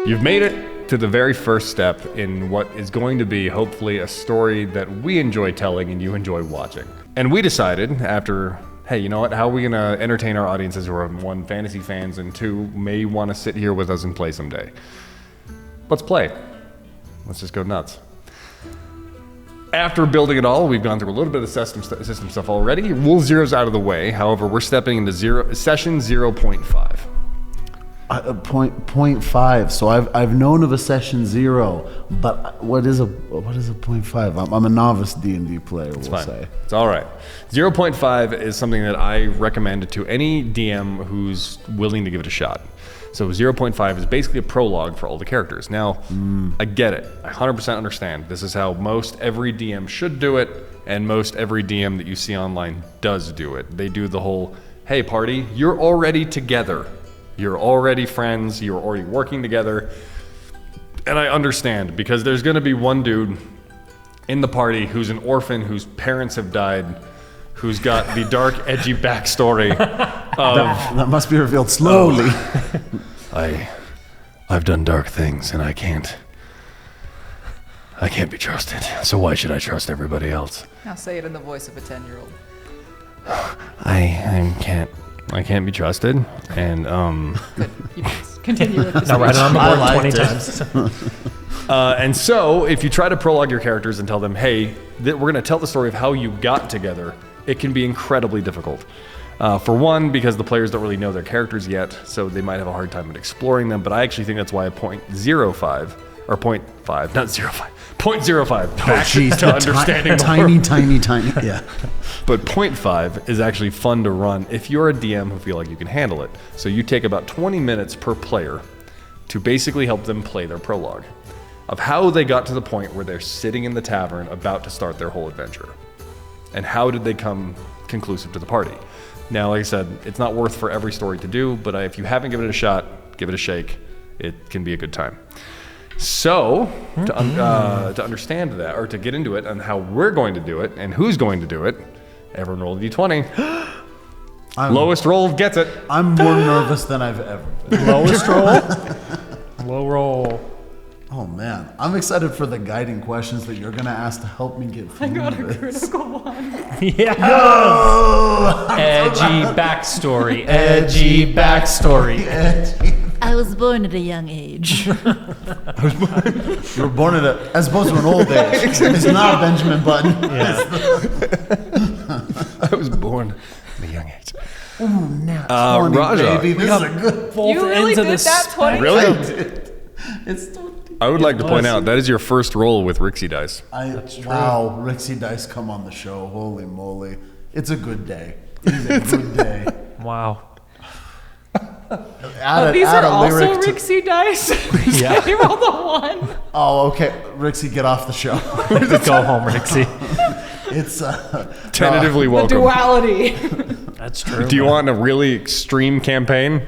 You've made it to the very first step in what is going to be, hopefully, a story that we enjoy telling and you enjoy watching. And we decided after, hey, you know what? How are we going to entertain our audiences who are, one, fantasy fans, and two, may want to sit here with us and play someday? Let's play. Let's just go nuts. After building it all, we've gone through a little bit of system stuff already. Rule zero's out of the way. However, we're stepping into session 0.5. 0.5. So I've known of a session 0, but what is a 0.5? I'm a novice D&D player. It's fine. Say it's all right. 0.5 is something that I recommend to any DM who's willing to give it a shot. So 0.5 is basically a prologue for all the characters. Now, I get it. I 100% understand. This is how most every DM should do it, and most every DM that you see online does do it. They do the whole, hey party, you're already together. You're already friends, you're already working together. And I understand, because there's gonna be one dude in the party who's an orphan, whose parents have died, who's got the dark, edgy backstory of... That must be revealed slowly. I've done dark things, and I can't be trusted. So why should I trust everybody else? Now say it in the voice of a 10-year-old. I can't be trusted, and Good. You just continue with this. Now write it on the board 20 times. And so if you try to prologue your characters and tell them, hey, we're going to tell the story of how you got together, it can be incredibly difficult. For one, because the players don't really know their characters yet, so they might have a hard time at exploring them, but I actually think that's why a 0.05, or 0.5, not 0.5, 0.05, back to understanding Tiny, yeah. But 0.5 is actually fun to run if you're a DM who feel like you can handle it. So you take about 20 minutes per player to basically help them play their prologue of how they got to the point where they're sitting in the tavern about to start their whole adventure. And how did they come conclusive to the party? Now, like I said, it's not worth for every story to do, but if you haven't given it a shot, give it a shake. It can be a good time. So, to understand that, or to get into it, and how we're going to do it, and who's going to do it, everyone roll a d20. Lowest roll gets it. I'm more nervous than I've ever been. Lowest roll? Low roll. Oh man, I'm excited for the guiding questions that you're gonna ask to help me get through I got a this. critical one. Yeah. Oh, Edgy backstory. I was born at a young age. You were born as opposed to an old age. It's not Benjamin Button. Yeah. I was born at a young age. Ooh, now 20, Raja. baby. This is a good. Both You really ends of did the that 20? Really? It's. I would like to point out, that is your first roll with Rixie Dice. Wow, Rixie Dice come on the show. Holy moly. It's a good day. It is a good day. Wow. These are also Rixie dice. Yeah. You rolled a 1. Oh, okay. Rixie, get off the show. Go home, Rixie. It's Tentatively The welcome. duality. That's true. Do you want a really extreme campaign?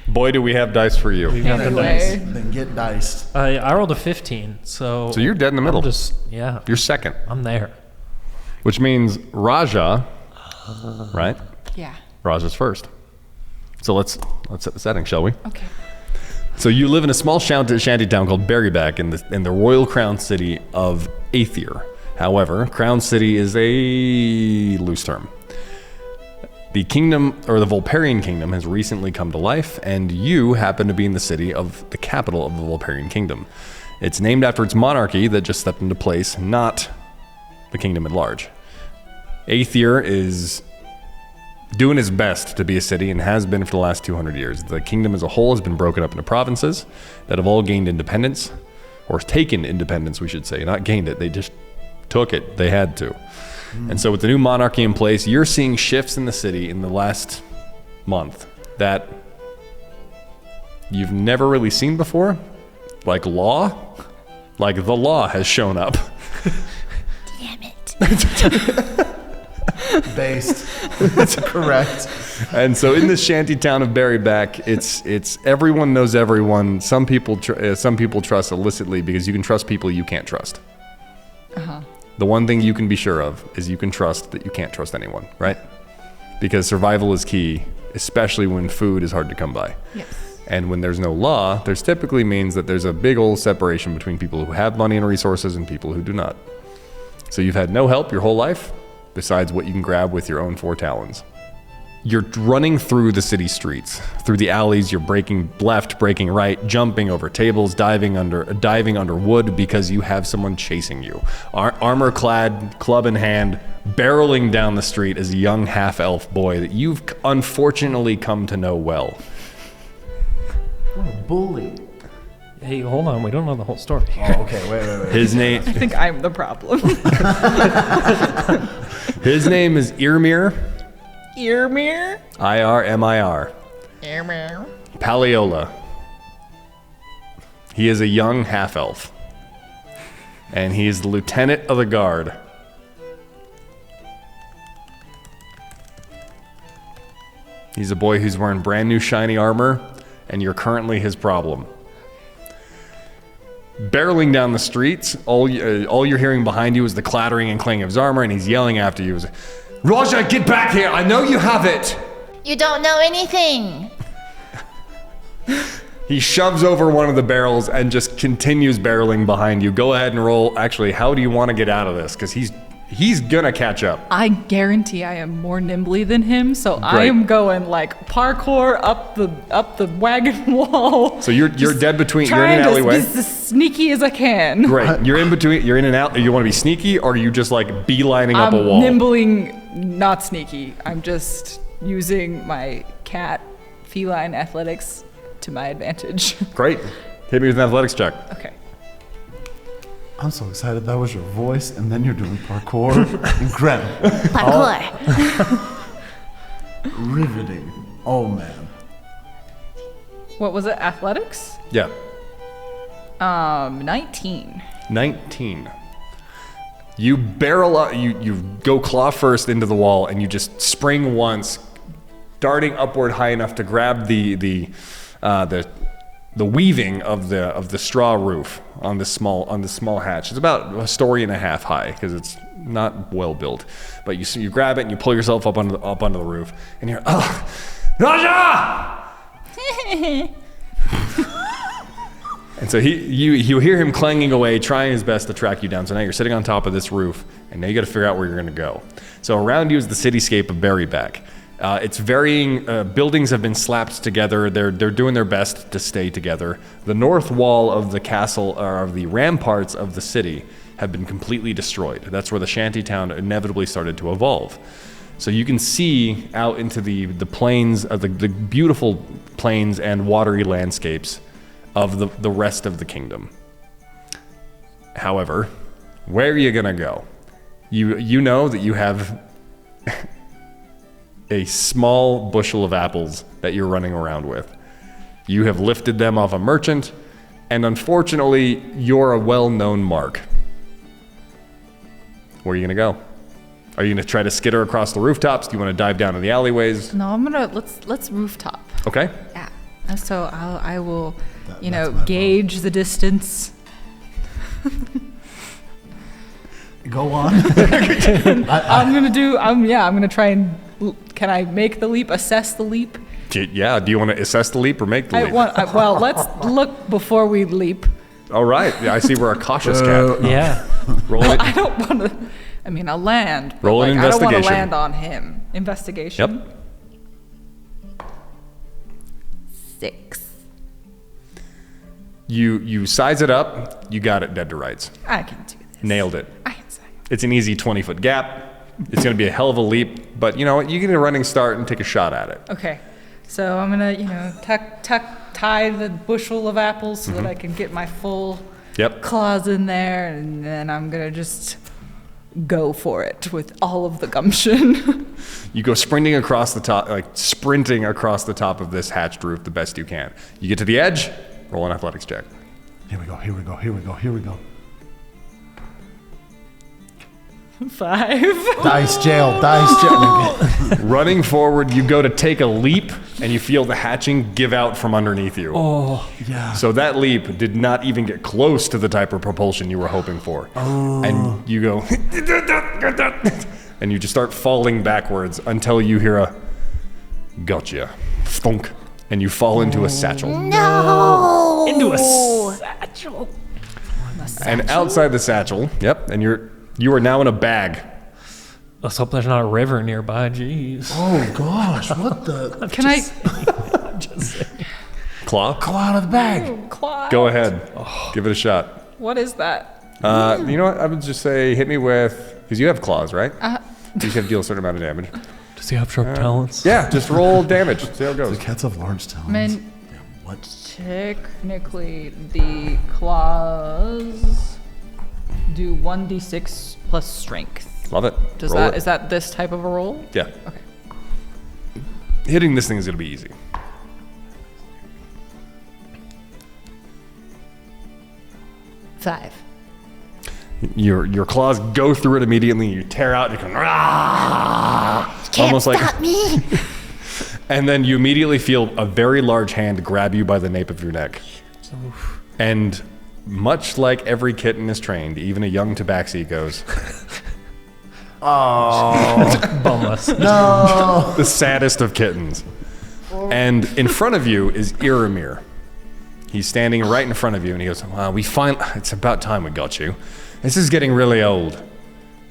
Boy, do we have dice for you. We got the Anyway. dice. Then get diced. I rolled a 15, so... So you're dead in the middle. Yeah. You're second. I'm there. Which means Raja, right? Yeah. Raja's first. So let's set the setting, shall we? Okay. So you live in a small shanty town called Berryback in the royal crown city of Aether. However, Crown City is a loose term. The kingdom, or the Volparian kingdom, has recently come to life, and you happen to be in the city of the capital of the Volparian kingdom. It's named after its monarchy that just stepped into place, not the kingdom at large. Aether is doing its best to be a city and has been for the last 200 years. The kingdom as a whole has been broken up into provinces that have all gained independence, or taken independence, we should say. Not gained it, they just took it. They had to. And so with the new monarchy in place, you're seeing shifts in the city in the last month that you've never really seen before. Like the law has shown up. Damn it. Based. That's correct. And so in this shanty town of Berryback, it's everyone knows everyone. Some people trust illicitly because you can trust people you can't trust. Uh-huh. The one thing you can be sure of is you can trust that you can't trust anyone, right? Because survival is key, especially when food is hard to come by. Yes. And when there's no law, there's typically means that there's a big old separation between people who have money and resources and people who do not. So you've had no help your whole life, besides what you can grab with your own 4 talons. You're running through the city streets, through the alleys. You're breaking left, breaking right, jumping over tables, diving under wood because you have someone chasing you. Armor-clad, club in hand, barreling down the street is a young half-elf boy that you've unfortunately come to know well. What a bully. Hey, hold on. We don't know the whole story. Oh, okay. Wait. His name. I think I'm the problem. His name is Irmir. Earmere? Irmir. Earmere. Paliola. He is a young half-elf. And he is the lieutenant of the guard. He's a boy who's wearing brand new shiny armor, and you're currently his problem. Barreling down the streets, all you're hearing behind you is the clattering and clanging of his armor, and he's yelling after you. Roger, get back here! I know you have it! You don't know anything. He shoves over one of the barrels and just continues barreling behind you. Go ahead and roll. Actually, how do you want to get out of this? Because he's gonna catch up. I guarantee I am more nimbly than him, so I Great. am going like parkour up the wagon wall. So you're dead between. You're in Trying an to alleyway. be as sneaky as I can. Great. You're in between. You're in and out. You want to be sneaky, or are you just like beelining up I'm a wall? nimbling, not sneaky. I'm just using my cat feline athletics to my advantage. Great. Hit me with an athletics check. Okay. I'm so excited that was your voice, and then you're doing parkour. Incredible. Parkour. Riveting. Oh, man. What was it? Athletics? Yeah. 19. 19. You barrel up. You go claw first into the wall, and you just spring once, darting upward high enough to grab the weaving of the straw roof on this small hatch. It's about a story and a half high because it's not well built. But you grab it and you pull yourself up onto the roof, and you're Raja! And so you hear him clanging away, trying his best to track you down. So now you're sitting on top of this roof, and now you got to figure out where you're going to go. So around you is the cityscape of Berryback. It's varying. Buildings have been slapped together. They're doing their best to stay together. The north wall of the castle, or of the ramparts of the city, have been completely destroyed. That's where the shantytown inevitably started to evolve. So you can see out into the plains, the beautiful plains and watery landscapes of the rest of the kingdom. However, where are you gonna go? You know that you have a small bushel of apples that you're running around with. You have lifted them off a merchant, and unfortunately, you're a well-known mark. Where are you gonna go? Are you gonna try to skitter across the rooftops? Do you want to dive down in the alleyways? No, I'm gonna let's rooftop. Okay. Yeah. And so I will, that's my gauge the distance. Go on. I'm gonna try and. Can I make the leap? Assess the leap? Yeah. Do you want to assess the leap or make the leap? Well, let's look before we leap. All right. Yeah, I see we're a cautious cat. Yeah. Roll it. I don't want to. I mean, I'll land. But Roll an I don't want to investigation. land on him. Investigation. Yep. 6. You size it up. You got it dead to rights. I can do this. Nailed it. I can say. It's an easy 20-foot gap. It's going to be a hell of a leap, but you know what? You get a running start and take a shot at it. Okay. So I'm gonna, tie the bushel of apples so that I can get my full Yep. claws in there, and then I'm gonna just go for it with all of the gumption. You go sprinting across the top of this hatched roof the best you can. You get to the edge. Roll an athletics check. Here we go. 5. Dice jail. Running forward, you go to take a leap, and you feel the hatching give out from underneath you. Oh, Yeah. So that leap did not even get close to the type of propulsion you were hoping for. And you go, and you just start falling backwards until you hear a gotcha, thunk. and you fall into a satchel. No! Into a satchel. And outside the satchel, and you are now in a bag. Let's hope there's not a river nearby. Jeez. Oh gosh, what the? Can I? Claw? Go out of the bag. Claw. Go ahead. Give it a shot. What is that? You know what? I would just say hit me with, because you have claws, right? You just have to deal a certain amount of damage. Does he have sharp talons? Yeah, just roll damage. See how it The goes. cats have large talons. I mean, What? technically, the claws do 1d6 plus strength. Love it. Is that this type of a roll? Yeah. Okay. Hitting this thing is going to be easy. 5. Your claws go through it immediately. You tear out. You can Can't almost like, stop me. and then you immediately feel a very large hand grab you by the nape of your neck. And much like every kitten is trained, even a young tabaxi goes, Bumless. No. the saddest of kittens. And in front of you is Iramir. He's standing right in front of you, and he goes, "Well, it's about time we got you. This is getting really old."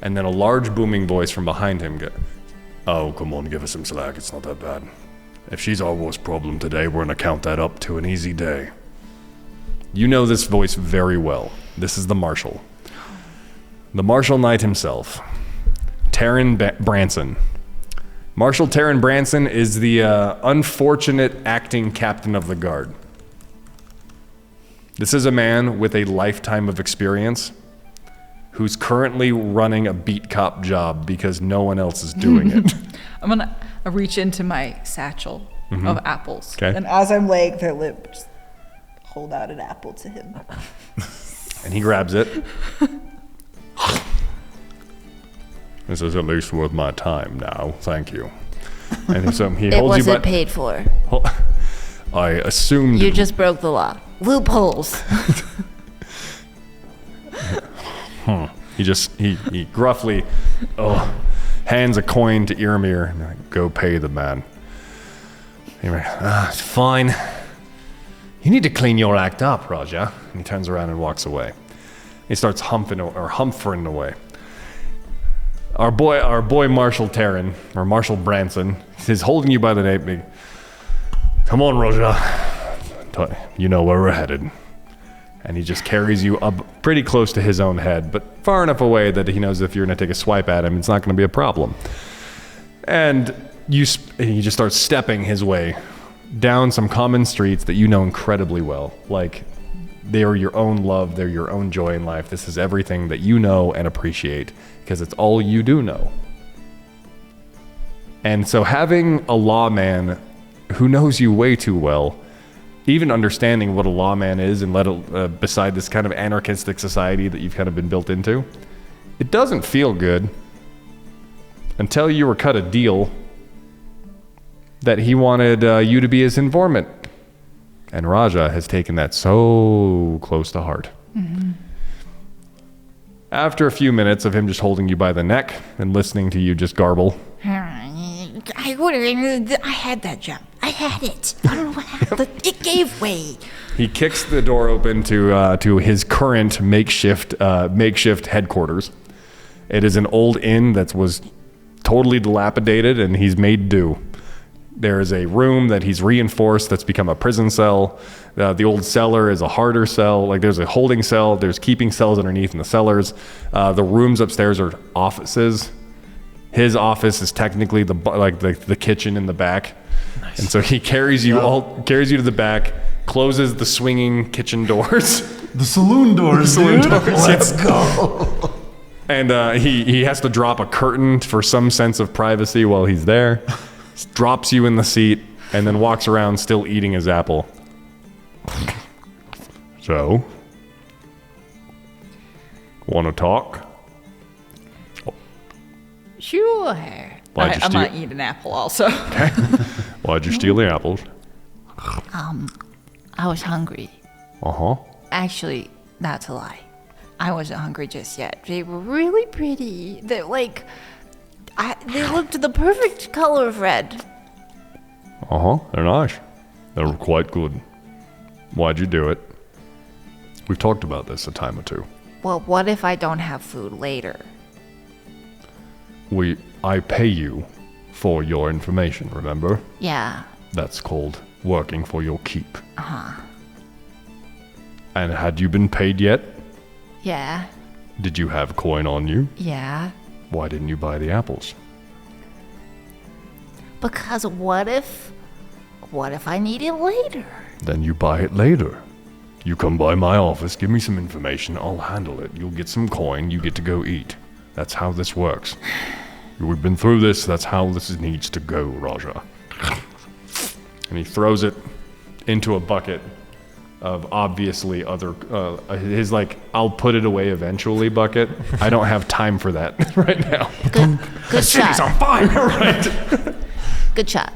And then a large booming voice from behind him goes, "Oh, come on, give us some slack. It's not that bad. If she's our worst problem today, we're gonna count that up to an easy day." You know this voice very well. This is the Marshal. The Marshal Knight himself, Taryn Branson. Marshal Taryn Branson is the unfortunate acting captain of the guard. This is a man with a lifetime of experience who's currently running a beat cop job because no one else is doing it. I'm gonna reach into my satchel of apples. Okay. And as I'm laying there limp, just hold out an apple to him. And he grabs it. This is at least worth my time now. Thank you. And so he It holds you wasn't by... paid for. I assumed... You just broke the law. Loopholes. He gruffly hands a coin to Iramir and like, "Go pay the man." Anyway, it's fine. You need to clean your act up, Raja. And he turns around and walks away. He starts humphering away. Our boy Marshal Taryn, or Marshal Branson, is holding you by the nape. "Come on, Raja. You know where we're headed." And he just carries you up pretty close to his own head, but far enough away that he knows if you're going to take a swipe at him, it's not going to be a problem. And he just starts stepping his way down some common streets that you know incredibly well. Like, they are your own love, they're your own joy in life. This is everything that you know and appreciate, because it's all you do know. And so having a lawman who knows you way too well, even understanding what a lawman is and beside this kind of anarchistic society that you've kind of been built into, it doesn't feel good until you were cut a deal that he wanted you to be his informant. And Raja has taken that so close to heart. Mm-hmm. After a few minutes of him just holding you by the neck and listening to you just garble, I had that jump. I had it. I don't know what happened. It gave way. he kicks the door open to his current makeshift headquarters. It is an old inn that was totally dilapidated, and he's made do. There is a room that he's reinforced that's become a prison cell. The old cellar is a harder cell. Like, there's a holding cell. There's keeping cells underneath in the cellars. The rooms upstairs are offices. His office is technically the kitchen in the back. Nice. And so he carries you to the back, closes the swinging kitchen doors. The saloon doors, dude. Let's go. And he has to drop a curtain for some sense of privacy while he's there. Drops you in the seat, and then walks around still eating his apple. So, want to talk? Sure. I'm gonna eat an apple also. Okay. Why'd you steal the apples? I was hungry. Uh-huh. Actually, that's a lie. I wasn't hungry just yet. They were really pretty. They're like, they looked the perfect color of red. Uh-huh. They're nice. They were quite good. Why'd you do it? We've talked about this a time or two. Well, what if I don't have food later? I pay you for your information, remember? Yeah. That's called working for your keep. Uh-huh. And had you been paid yet? Yeah. Did you have coin on you? Yeah. Why didn't you buy the apples? Because what if I need it later? Then you buy it later. You come by my office, give me some information, I'll handle it. You'll get some coin, you get to go eat. That's how this works. We've been through this, that's how this needs to go, Raja. And he throws it into a bucket of obviously other, his like, I'll put it away eventually bucket. I don't have time for that right now. Good City's shot. on fire, right? Good shot.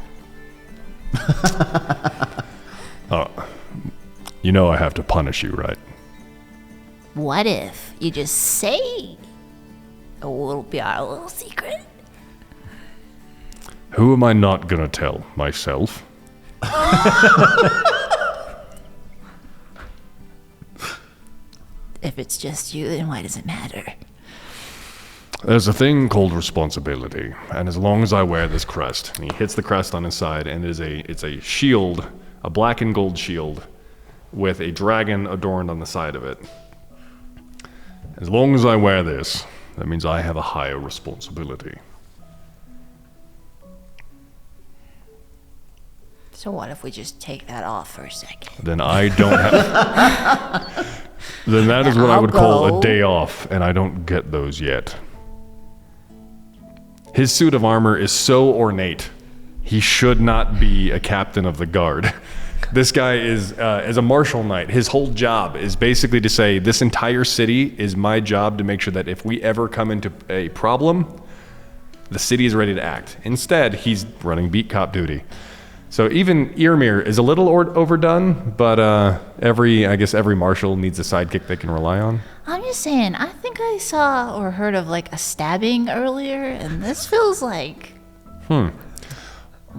You know I have to punish you, right? What if you just say it will be our little secret? Who am I not gonna tell? Myself? If it's just you, then why does it matter? There's a thing called responsibility, and as long as I wear this crest, and he hits the crest on his side, and it's a shield, a black and gold shield, with a dragon adorned on the side of it. As long as I wear this, that means I have a higher responsibility. So what if we just take that off for a second? Then I don't have... then that is what I would call a day off, and I don't get those yet. His suit of armor is so ornate, he should not be a captain of the guard. This guy is a martial knight. His whole job is basically to say, this entire city is my job to make sure that if we ever come into a problem, the city is ready to act. Instead, he's running beat cop duty. So even Yrmir is a little overdone, but I guess every marshal needs a sidekick they can rely on. I'm just saying, I think I saw or heard of like a stabbing earlier, and this feels like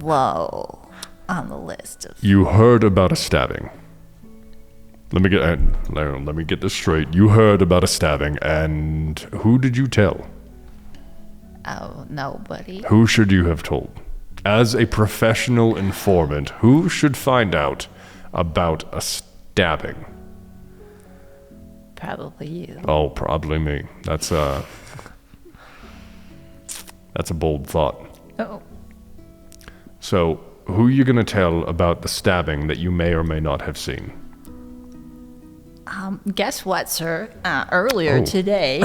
low on the list of... You heard about a stabbing. Let me get this straight. You heard about a stabbing, and who did you tell? Oh, nobody. Who should you have told? As a professional informant, who should find out about a stabbing? Probably you. Oh, probably me. That's a bold thought. Oh. So, who are you going to tell about the stabbing that you may or may not have seen? Guess what, sir? Earlier today,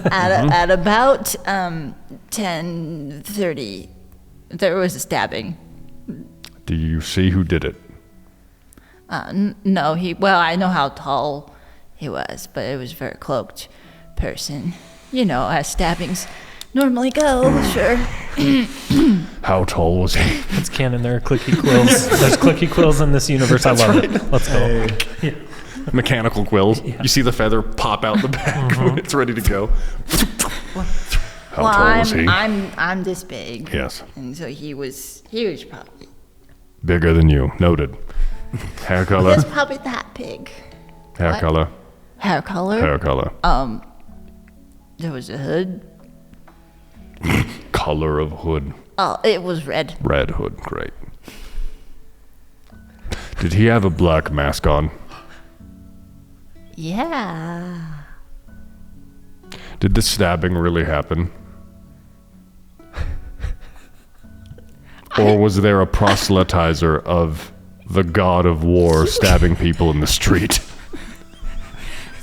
at about 10:30, there was a stabbing. Do you see who did it? No, well, I know how tall he was, but it was a very cloaked person. You know, as stabbings normally go, sure. How tall was he? It's canon. There are clicky quills. There's clicky quills in this universe. I love it. Let's go. Yeah. Mechanical quills. Yeah. You see the feather pop out the back when it's ready to go. How tall was he? I'm this big. Yes. And so he was probably bigger than you. Noted. Hair color. He was probably that big. Hair What? color. Hair color. Hair color. There was a hood. Color of hood. Oh, it was red. Red hood. Great. Did he have a black mask on? Yeah. Did the stabbing really happen? Or was there a proselytizer of the god of war stabbing people in the street?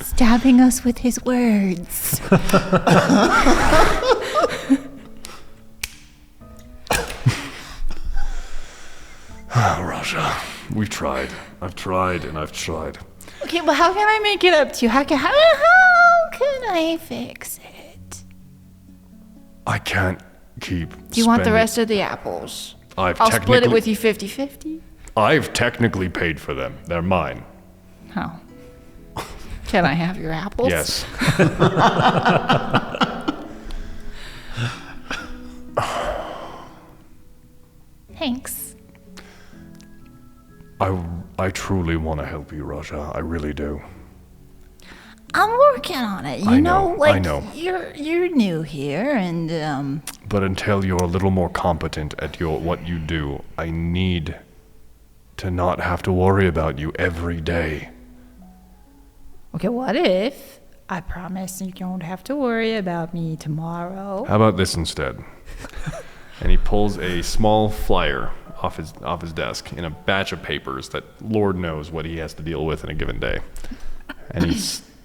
Stabbing us with his words. Raja, we've tried. I've tried and I've tried. Okay, but how can I make it up to you? How can I fix it? I can't keep. Do you want the rest of the apples? I'll split it with you 50-50. I've technically paid for them. They're mine. How? Can I have your apples? Yes. Thanks. I truly want to help you, Raja. I really do. I'm working on it. I You know, know, like I know. you're new here, and But until you're a little more competent at what you do, I need to not have to worry about you every day. Okay, what if I promise you don't have to worry about me tomorrow? How about this instead? And he pulls a small flyer off his desk in a batch of papers that Lord knows what he has to deal with in a given day. And he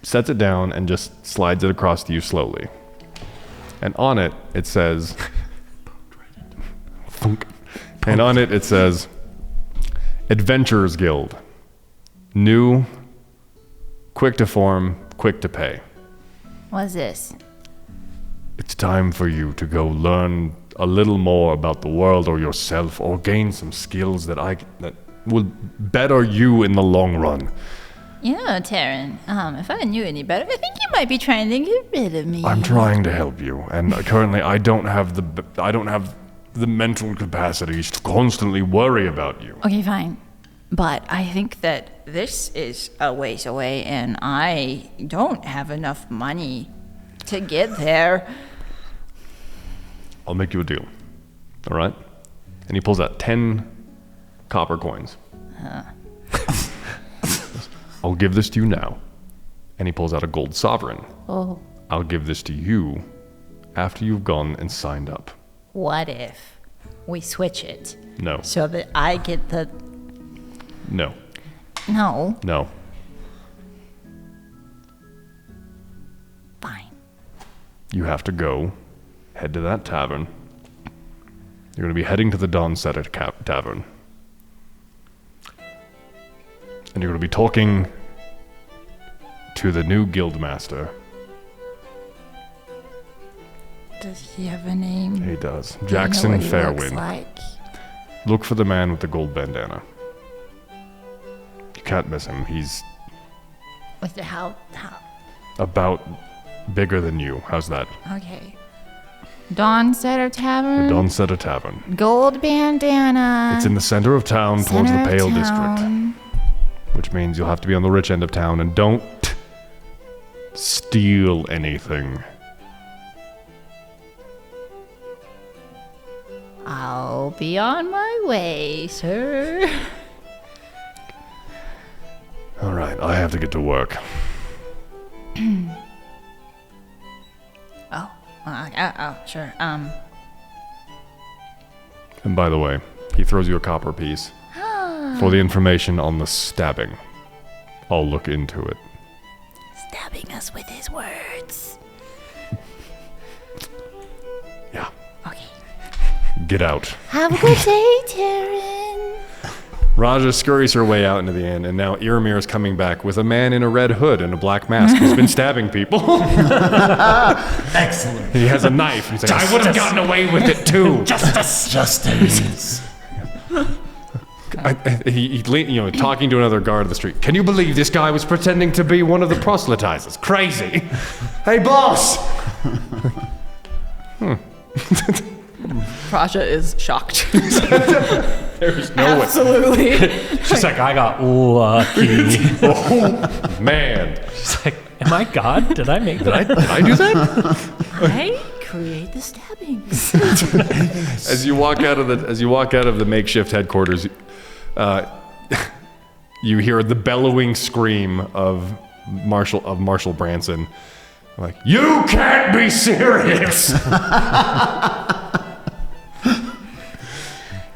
sets it down and just slides it across to you slowly. And on it, it says... Thunk. And on it, it says... Adventurers Guild. New, quick to form, quick to pay. what's this? It's time for you to go learn a little more about the world or yourself, or gain some skills that will better you in the long run. You know, Taryn, if I knew any better, I think you might be trying to get rid of me. I'm trying to help you, and currently I don't have the mental capacities to constantly worry about you. Okay, fine. But I think that this is a ways away, and I don't have enough money to get there. I'll make you a deal. All right? And he pulls out 10 copper coins. I'll give this to you now. And he pulls out a gold sovereign. Oh, I'll give this to you after you've gone and signed up. what if we switch it No. so that I get the... No. No, No. fine. You have to go, head to that tavern. You're going to be heading to the Dawnsetter Tavern. And you're going to be talking to the new guildmaster. Does he have a name? He does. Do you know Jackson what he looks Fairwind. like? Look for the man with the gold bandana. You can't miss him. He's With the how? about bigger than you. How's that? Okay. Dawnsetter The Tavern. Dawnsetter Tavern. Gold bandana. It's in the center of town towards the center of Pale District. town. Which means you'll have to be on the rich end of town, and don't steal anything. I'll be on my way, sir. All right, I have to get to work. Sure. And by the way, he throws you a copper piece for the information on the stabbing. I'll look into it. Stabbing us with his words. Yeah. Okay. Get out. Have a good day, Taryn. Raja scurries her way out into the inn, and now Iramir is coming back with a man in a red hood and a black mask who's been stabbing people. Excellent. He has a knife. He's like, I would have gotten away with it too. Justice. Talking to another guard of the street. Can you believe this guy was pretending to be one of the proselytizers? Crazy. Hey, boss. Raja is shocked. There's no way. Absolutely. She's like, I got lucky. Oh, man. She's like, am I God? Did I make that? Did I do that? I create the stabbings. As you walk out of the makeshift headquarters, you hear the bellowing scream of Marshal Branson. Like, you can't be serious.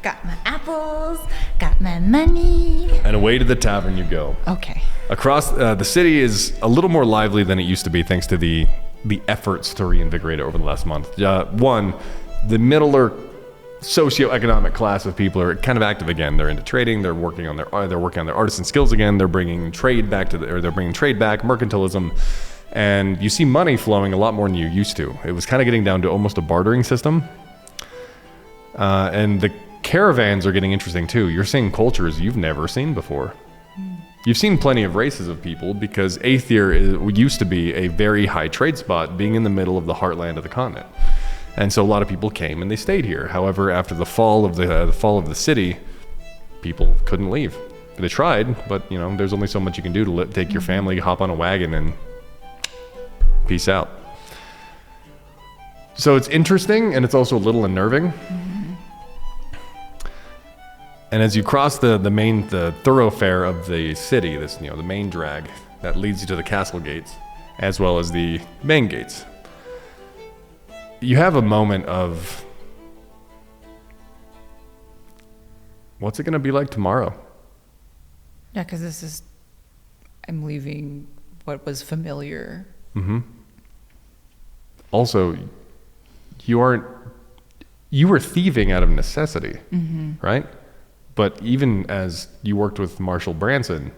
Got my apples, got my money. And away to the tavern you go. Okay. Across the city is a little more lively than it used to be, thanks to the efforts to reinvigorate it over the last month. One, the middler socioeconomic class of people are kind of active again. They're into trading. They're working on their artisan skills again. They're bringing trade back mercantilism, and you see money flowing a lot more than you used to. It was kind of getting down to almost a bartering system, and the caravans are getting interesting too. You're seeing cultures you've never seen before. You've seen plenty of races of people because Aether used to be a very high trade spot, being in the middle of the heartland of the continent. And so a lot of people came and they stayed here. However, after the fall of the city, people couldn't leave. They tried, but there's only so much you can do to take your family, hop on a wagon, and peace out. So it's interesting, and it's also a little unnerving. And as you cross the thoroughfare of the city, the main drag that leads you to the castle gates, as well as the main gates, you have a moment of, what's it going to be like tomorrow? Yeah, because I'm leaving what was familiar. Also, you were thieving out of necessity, right? But even as you worked with Marshall Branson,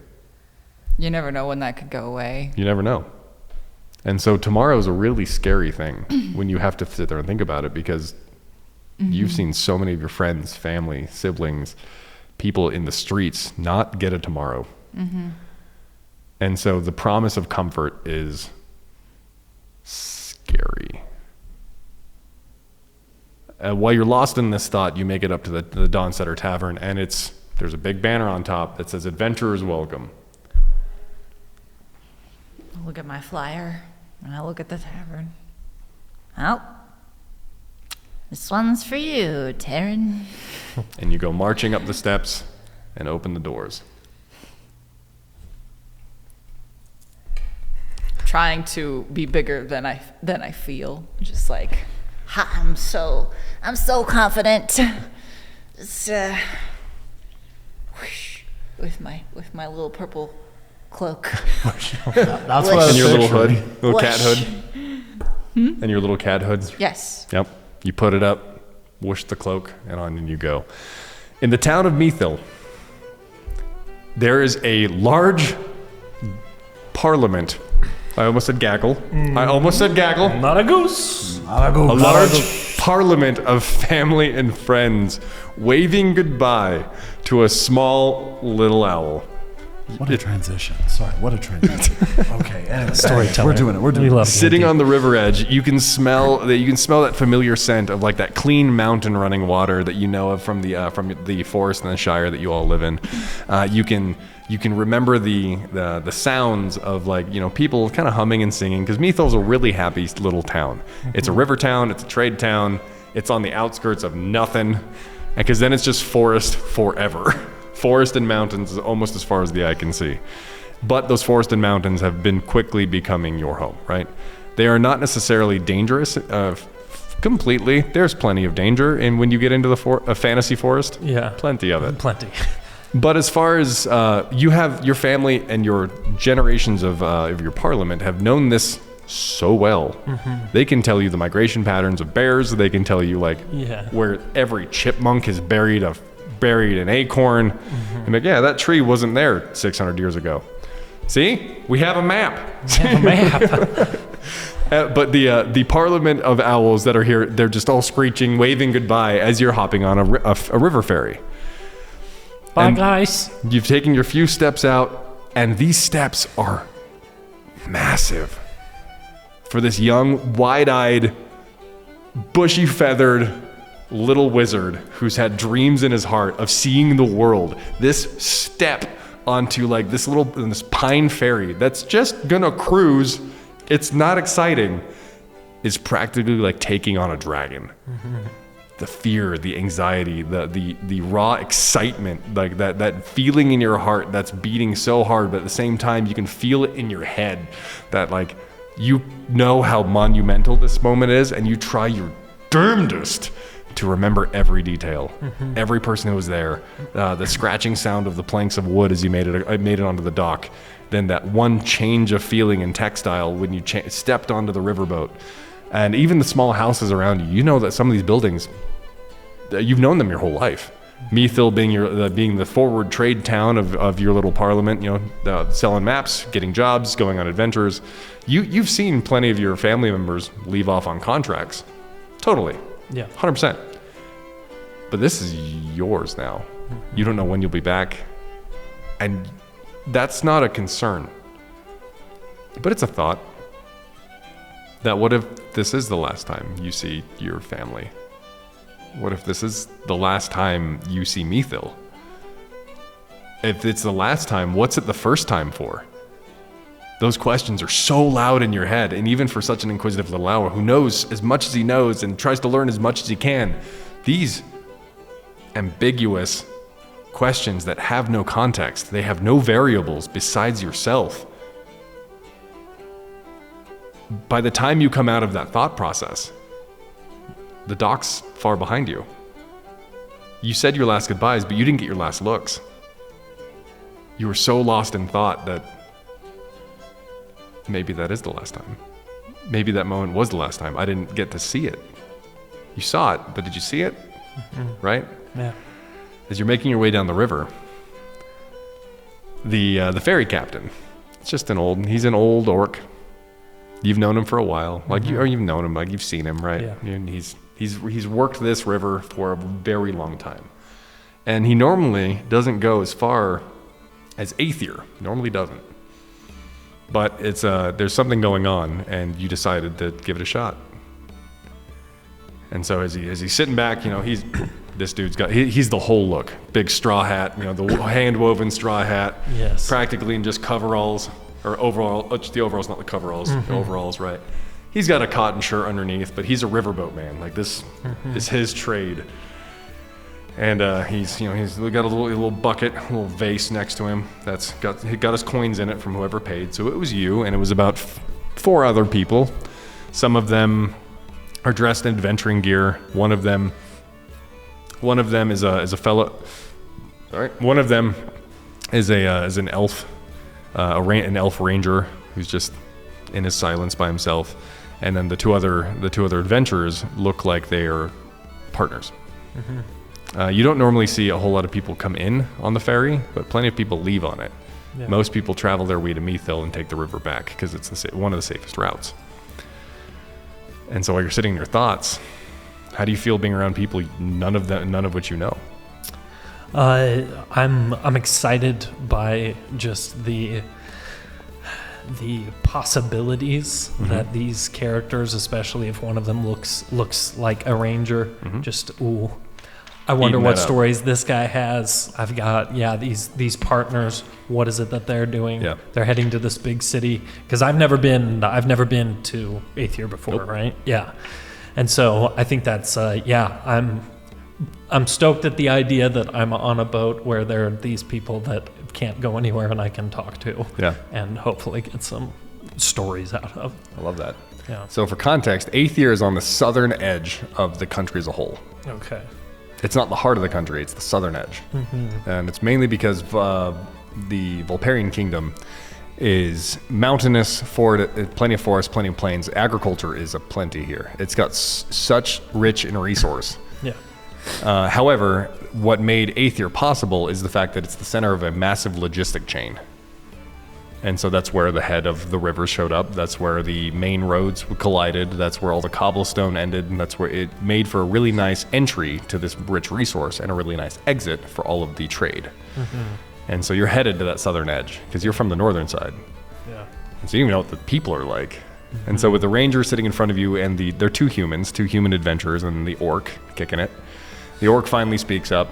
You never know when that could go away. you never know. And so tomorrow is a really scary thing when you have to sit there and think about it, because you've seen so many of your friends, family, siblings, people in the streets not get a tomorrow. And so the promise of comfort is scary. While you're lost in this thought, you make it up to the Dawnsetter Tavern, and there's a big banner on top that says "Adventurers Welcome." I look at my flyer, and I look at the tavern. Well, this one's for you, Taryn. And you go marching up the steps and open the doors. Trying to be bigger than I feel. Just like, Ha, I'm so confident. Just, whoosh, with my little purple cloak. That's what I And was your little hood, picturing. little cat Whoosh. hood. And your little cat hood. yes. Yep. You put it up, whoosh the cloak, and on you go. In the town of Meathil, there is a large parliament. I almost said gaggle. Not a goose. A large parliament of family and friends waving goodbye to a small little owl. What a transition. Sorry, what a transition. Okay, anyway, Storytelling. we're doing it. We're doing We it. love Sitting D&D. on the river edge, you can smell that familiar scent of like that clean mountain running water that you know of from the forest and the shire that you all live in. You can remember the sounds of people kind of humming and singing, because Meathil's a really happy little town. It's a river town. It's a trade town. It's on the outskirts of nothing, because then it's just forest forever. Forest and mountains is almost as far as the eye can see. But those forest and mountains have been quickly becoming your home, right? They are not necessarily dangerous completely. There's plenty of danger, and when you get into a fantasy forest, plenty of it. Plenty. But as far as you have your family and your generations of your parliament have known this so well, they can tell you the migration patterns of bears. They can tell you where every chipmunk is buried an acorn. And that tree wasn't there 600 years ago. See, we have a map. But the parliament of owls that are here, they're just all screeching, waving goodbye as you're hopping on a river ferry. Bye, And guys. You've taken your few steps out, and these steps are massive. For this young, wide-eyed, bushy-feathered little wizard who's had dreams in his heart of seeing the world, this step onto this pine ferry that's just gonna cruise, it's not exciting, is practically like taking on a dragon. The fear, the anxiety, the raw excitement, like that feeling in your heart that's beating so hard, but at the same time you can feel it in your head, that you know how monumental this moment is, and you try your damnedest to remember every detail, every person who was there, the scratching sound of the planks of wood as you made it onto the dock, then that one change of feeling in textile when you stepped onto the riverboat, and even the small houses around you. You know that some of these buildings, you've known them your whole life. Meathil being the forward trade town of your little parliament, selling maps, getting jobs, going on adventures. You've seen plenty of your family members leave off on contracts. Totally. Yeah. 100%. But this is yours now. You don't know when you'll be back. And that's not a concern. But it's a thought. That what if this is the last time you see your family? What if this is the last time you see Meathil? if it's the last time, what's it the first time for? Those questions are so loud in your head, and even for such an inquisitive little owl who knows as much as he knows and tries to learn as much as he can, these ambiguous questions that have no context, they have no variables besides yourself. By the time you come out of that thought process, the dock's far behind you. You said your last goodbyes, but you didn't get your last looks. You were so lost in thought that maybe that is the last time. Maybe that moment was the last time. I didn't get to see it. You saw it, but did you see it? Mm-hmm. Right? Yeah. As you're making your way down the river, the ferry captain, it's just he's an old orc. You've known him for a while. Like you've known him, like you've seen him, right? Yeah. And he's worked this river for a very long time. And he normally doesn't go as far as Aether. Normally doesn't. But it's there's something going on, and you decided to give it a shot. And so as he's sitting back, this dude's he's the whole look. Big straw hat, the hand-woven straw hat. Yes. Practically in just coveralls, or overall, just the overalls, not the coveralls. The overalls, right. He's got a cotton shirt underneath, but he's a riverboat man. Like this is his trade. And he's got a little bucket, a little vase next to him he got his coins in it from whoever paid. So it was you, and it was about 4 other people. Some of them are dressed in adventuring gear. One of them is a fellow. All right. One of them is an elf, an elf ranger who's just in his silence by himself. And then the two other adventurers look like they are partners. Mm-hmm. You don't normally see a whole lot of people come in on the ferry, but plenty of people leave on it. Yeah. Most people travel their way to Meathhill and take the river back because it's one of the safest routes. And so while you're sitting in your thoughts, how do you feel being around people none of which you know? I'm excited by just the possibilities that these characters, especially if one of them looks like a ranger, I wonder what stories this guy has. I've got these partners. What is it that they're doing? Yeah. They're heading to this big city because I've never been to Aether before, nope. Right? Yeah, and so I think that's I'm stoked at the idea that I'm on a boat where there are these people that can't go anywhere and I can talk to. Yeah, and hopefully get some stories out of. I love that. Yeah. So for context, Aether is on the southern edge of the country as a whole. Okay. It's not the heart of the country, it's the southern edge. Mm-hmm. And it's mainly because the Volparian kingdom is mountainous, plenty of forests, plenty of plains. Agriculture is aplenty here. It's got such rich in resource. Yeah. However, what made Aether possible is the fact that it's the center of a massive logistic chain. And so that's where the head of the river showed up. That's where the main roads collided. That's where all the cobblestone ended. And that's where it made for a really nice entry to this rich resource and a really nice exit for all of the trade. Mm-hmm. And so you're headed to that southern edge because you're from the northern side. Yeah. And so you don't even know what the people are like. Mm-hmm. And so with the ranger sitting in front of you and they're two human adventurers, and the orc kicking it. The orc finally speaks up.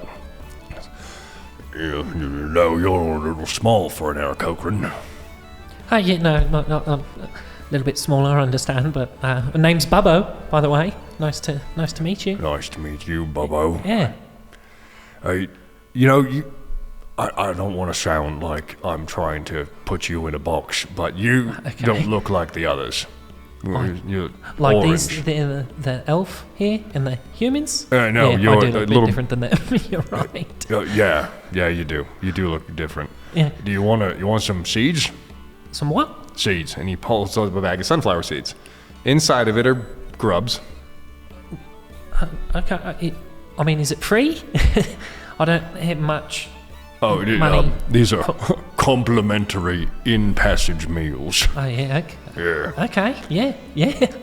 Yeah, you're a little small for an Aarakocran. Oh, yeah, no, a little bit smaller, I understand, but my name's Bubbo, by the way. Nice to meet you. Nice to meet you, Bubbo. Yeah. I don't want to sound like I'm trying to put you in a box, but you don't look like the others. You're like orange. the elf here and the humans? No, yeah, you're I do look a a bit little different than them. You're right. Yeah, you do. You do look different. Yeah. Do you want some seeds? Some what? Seeds. And he pulls out a bag of sunflower seeds. Inside of it are grubs. Okay. I mean, is it free? I don't have much money. These are complimentary in-passage meals. Oh, yeah, okay. Yeah. Okay, yeah,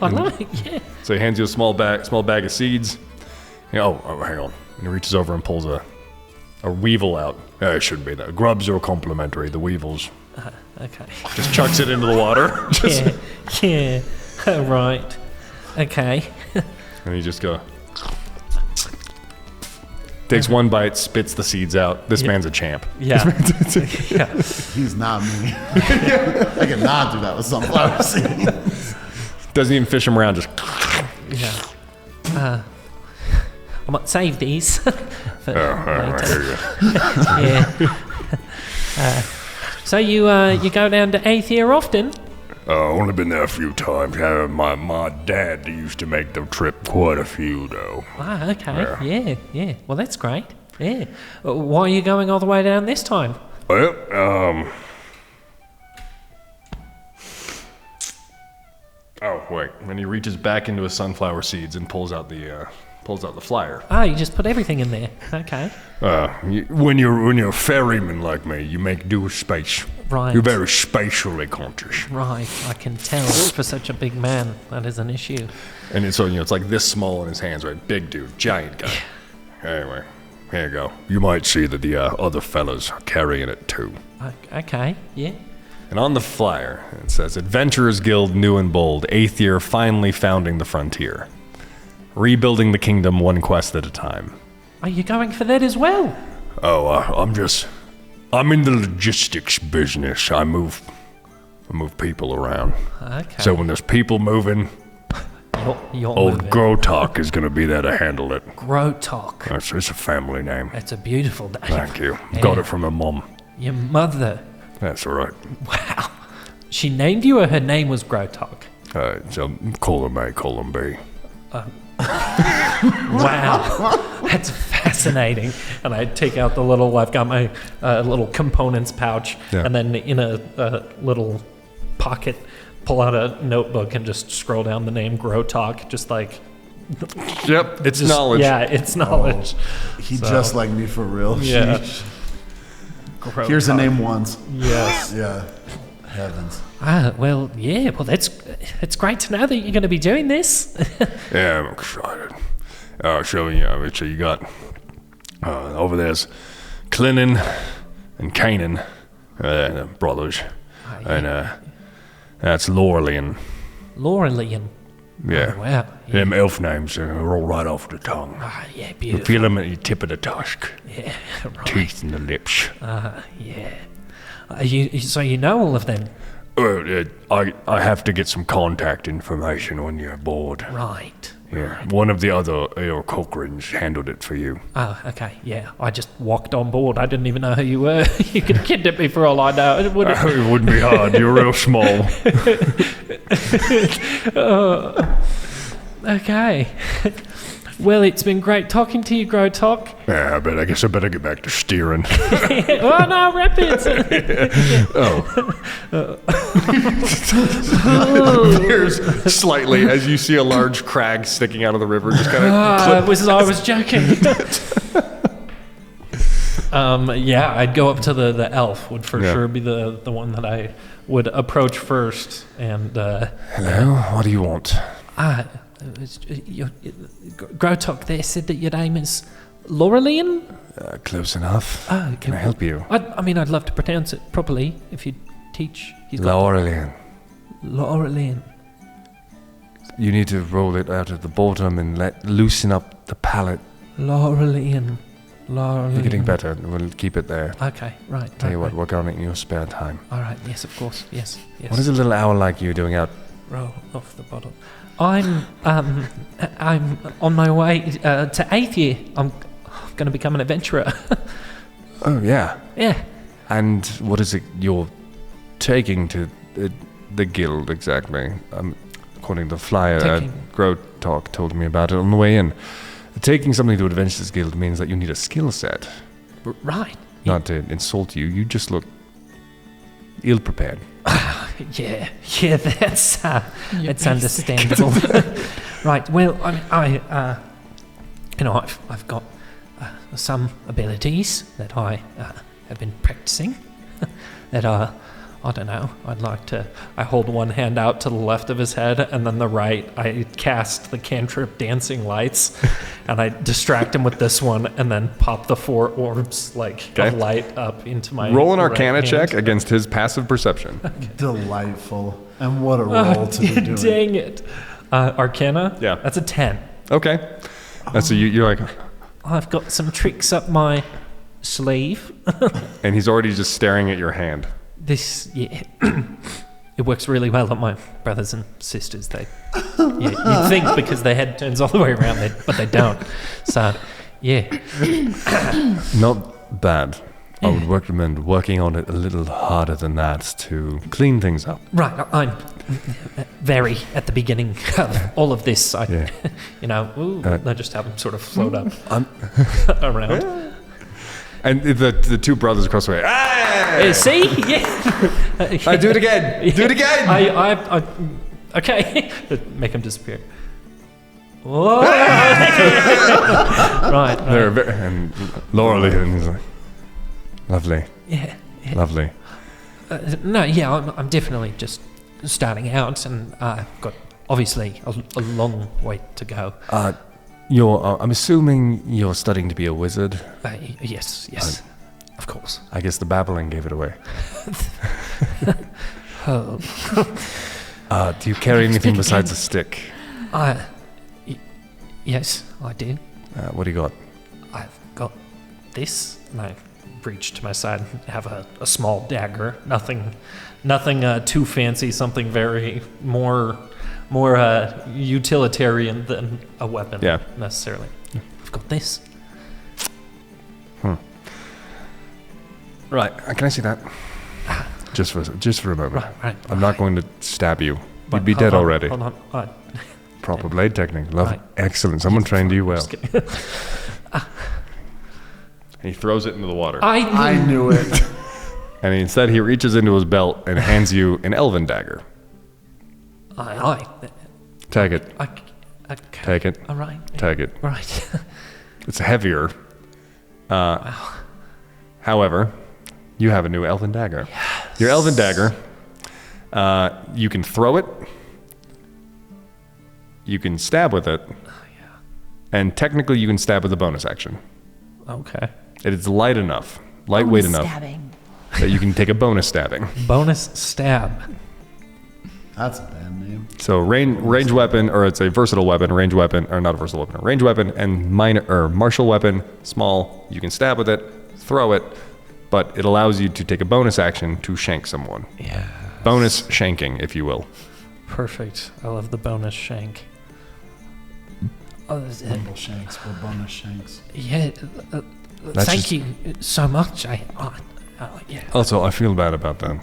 I like it, yeah. So he hands you a small bag of seeds. Oh, hang on. And he reaches over and pulls a weevil out. Yeah, it shouldn't be that. Grubs are complimentary, the weevils. Okay. Just chucks it into the water. Yeah, right. Okay. And you just go. Takes one bite, spits the seeds out. This man's a champ. Yeah. Yeah. He's not me. I cannot do that with sunflower seeds. Doesn't even fish them around, just... I might save these. For I later. hear you. Yeah. So you go down to Aether often? Only been there a few times. My dad used to make the trip quite a few, though. Ah, okay. Yeah. Well, that's great. Yeah. Why are you going all the way down this time? Well, Oh, wait. And he reaches back into his sunflower seeds and pulls out the flyer. Ah, you just put everything in there. Okay. when you're a ferryman like me, you make do with space. Right. You're very spatially conscious. Right. I can tell for such a big man that is an issue. And it's, so, it's like this small in his hands, right? Big dude, giant guy. Anyway, here you go. You might see that the other fellas are carrying it too. Okay. Yeah. And on the flyer, it says, Adventurers Guild New and Bold, Aether finally founding the frontier. Rebuilding the kingdom one quest at a time. Are you going for that as well? Oh, I'm in the logistics business. I move people around. Okay. So when there's people moving, You're old moving. Grotok is going to be there to handle it. Grotok. It's a family name. That's a beautiful name. Thank you. Yeah. Got it from my mom. Your mother. That's all right. Wow. She named you, or her name was Grotok? So call them A, call them B. Wow, that's fascinating. And I take out I've got my little components pouch, Yeah. and then in a little pocket, pull out a notebook and just scroll down the name Grotok, just like... Yep, it's just- knowledge. Yeah, it's knowledge. He just like me for real. Yeah. Sheesh. Grotok. Here's a name once. Yes. Yeah. Heavens. Well, yeah, well, it's great to know that you're going to be doing this. Yeah, I'm excited. So you got over there's Clinnan and Canaan, brothers, and that's Laurelian. Laurelian. Yeah. Oh, wow. Them elf names roll right off the tongue. Ah, yeah, You beautiful. feel them at the tip of the tusk, Yeah, right. teeth and the lips. Yeah. So you know all of them? I have to get some contact information when you're aboard. Right. Yeah, one of the other Cochranes handled it for you. Oh, okay, yeah. I just walked on board. I didn't even know who you were. You could kidnap me for all I know. It wouldn't... It wouldn't be hard. You're real small. Okay. Well, it's been great talking to you, Grotok. Yeah, I guess I better get back to steering. Oh, no, rapids! Veers slightly as you see a large crag sticking out of the river. Just kind of I was joking. Yeah, I'd go up to the elf. Would for sure be the one that I would approach first. And Hello, what do you want? Grotok there said that your name is Laurelian. Close enough. Oh, Can I help you? I'd love to pronounce it properly if you teach. Laurelian. Laurelian. You need to roll it out at the bottom and loosen up the palate. Laurelian. You're getting better. We'll keep it there. Okay, right. Tell you right, what, work on it in your spare time. All right. Yes, of course. Yes. What is a little owl like you doing out? Roll off the bottle. I'm on my way to Aether. I'm going to become an adventurer. Oh, yeah. Yeah. And what is it you're taking to the guild exactly? According to the flyer, Grotok told me about it on the way in. Taking something to Adventurers Guild means that you need a skill set. Right. Not to insult you, you just look ill-prepared. Yeah, that's understandable. Right. Well, I've got some abilities that I have been practicing. That I don't know. I hold one hand out to the left of his head, and then the right. I cast the cantrip Dancing Lights, and I distract him with this one, and then pop the 4 orbs of light up into my. Roll an right Arcana hand. check against his passive perception. Delightful. And what a roll to be doing. Dang it. Arcana? Yeah. That's a 10. Okay. So you're like, I've got some tricks up my sleeve. And he's already just staring at your hand. This, yeah, it works really well on my brothers and sisters. They, yeah, you'd think because their head turns all the way around, but they don't. So, yeah. Not bad. I would recommend working on it a little harder than that to clean things up. Right, I'm very at the beginning of all of this. I, I just have them sort of float up around. And the two brothers across the way. Hey! See? Yeah. Do it again. Do it again. I okay. Make him disappear. Whoa. right. And Laura is like, lovely. Yeah. Lovely. No, yeah, I'm definitely just starting out, and I've got obviously a long way to go. I'm assuming you're studying to be a wizard. Yes, of course. I guess the babbling gave it away. Oh. Do you carry anything besides a stick? Yes, I do. What do you got? I've got this, and I reach to my side and have a small dagger. Nothing too fancy. Something very more utilitarian than a weapon. Yeah. Necessarily. I've got this. Right. Can I see that? Just for a moment. Right. I'm not going to stab you. But You'd be hold dead on, already. Hold on. Proper blade technique. Love it. Right. Excellent. Someone trained you well. Just kidding. He throws it into the water. I knew it. And instead he reaches into his belt and hands you an elven dagger. Take it. Okay. Take it. All right. Take it. Right. It's heavier. However, you have a new elven dagger. Yes. Your elven dagger, you can throw it, you can stab with it, and technically you can stab with a bonus action. Okay. It is lightweight enough, Stabbing. that you can take a bonus stabbing. Bonus stab. That's a bad name. So range weapon, or it's a versatile weapon, range weapon, or not a versatile weapon, a range weapon, and minor or martial weapon, small. You can stab with it, throw it, but it allows you to take a bonus action to shank someone. Yeah. Bonus shanking, if you will. Perfect. I love the bonus shank. Bumble shanks, but bonus shanks. Yeah. That's Thank just- you so much. Yeah. Also, I feel bad about that.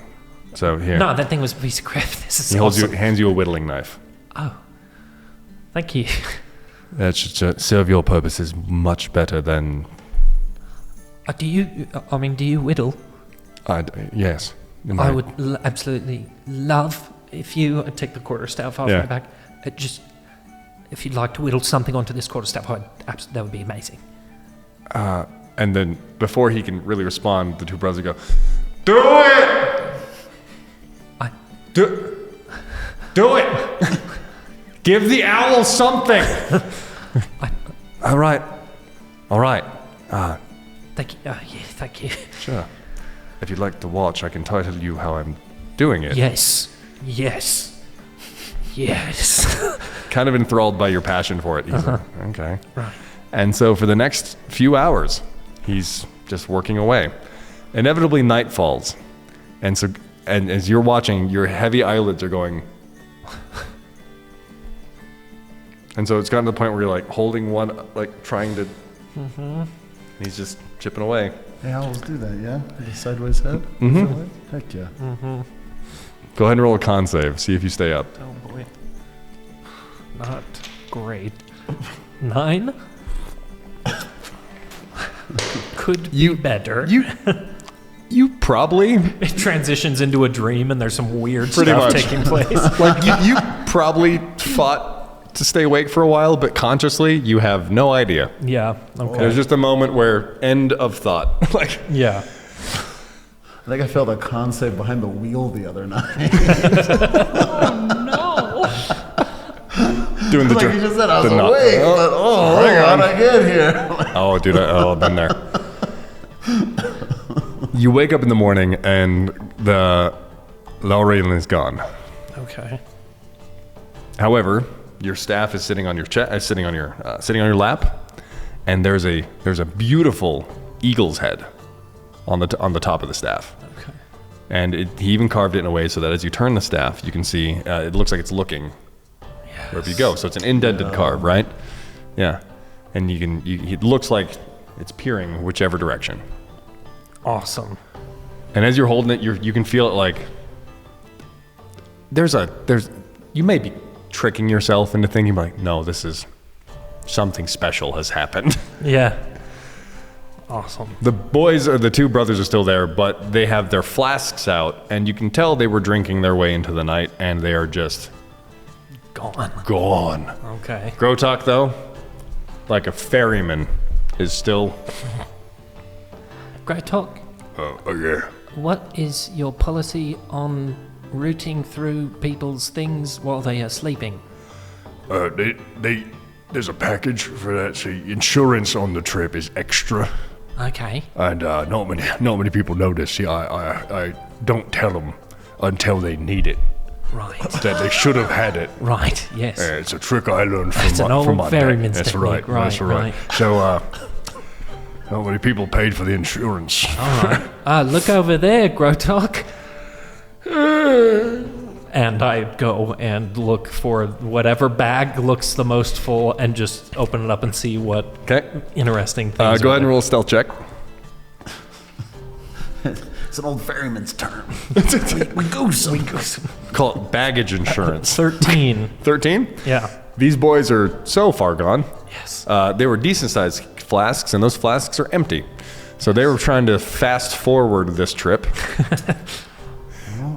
So here. No, that thing was a piece of crap. This is He awesome. hands you a whittling knife. Oh. Thank you. That should serve your purposes much better than. Do you whittle? Yes. I would absolutely love if you take the quarterstaff off Yeah. my back. If you'd like to whittle something onto this quarterstaff, that would be amazing. And then before he can really respond, the two brothers go, "Do it! Do it! Give the owl something!" All right. Thank you. Thank you. Sure. If you'd like to watch, I can title you how I'm doing it. Yes. Kind of enthralled by your passion for it. He's like, okay. Right. And so for the next few hours, he's just working away. Inevitably, night falls. And as you're watching, your heavy eyelids are going. And so it's gotten to the point where you're like holding one, like trying to. He's just chipping away. Hey, owls do that, yeah? With a sideways head? Mm-hmm. Heck yeah. Go ahead and roll a con save. See if you stay up. Oh boy. Not great. 9? Could be better. You probably. It transitions into a dream and there's some weird Pretty stuff much. taking place. Like you probably fought to stay awake for a while, but consciously you have no idea. Yeah. Okay. There's just a moment where end of thought. Like Yeah. I think I failed a con save behind the wheel the other night. doing the Like you just said, I was the knot. awake, but how'd I get here? Oh, dude, I've been there. You wake up in the morning and the Laurel is gone. Okay. However, your staff is sitting on your sitting on your lap, and there's a beautiful eagle's head on the top of the staff. Okay. And he even carved it in a way so that as you turn the staff, you can see it looks like it's looking wherever you go. So it's an indented carve, right? Yeah. And it looks like it's peering whichever direction. Awesome. And as you're holding it, you can feel it like you may be tricking yourself into thinking like, no, this is something special has happened. Yeah. Awesome. The two brothers are still there, but they have their flasks out, and you can tell they were drinking their way into the night, and they are just gone. Okay. Grotok, though, like a ferryman, is still. Grotok, Yeah. what is your policy on routing through people's things while they are sleeping? There's a package for that. See, insurance on the trip is extra, Okay. and not many people know this. See, I don't tell them until they need it. Right. That they should have had it. Right. Yes. It's a trick I learned from It's an old from my ferryman's dad. That's technique. right. That's Right, right. So, not many people paid for the insurance. All right. Look over there, Grotok. And I go and look for whatever bag looks the most full and just open it up and see what interesting things Go are ahead and there. roll a stealth check. It's an old ferryman's term. we goose. Call it baggage insurance. 13. 13? Yeah. These boys are so far gone. Yes. They were decent-sized flasks, and those flasks are empty. So they were trying to fast forward this trip.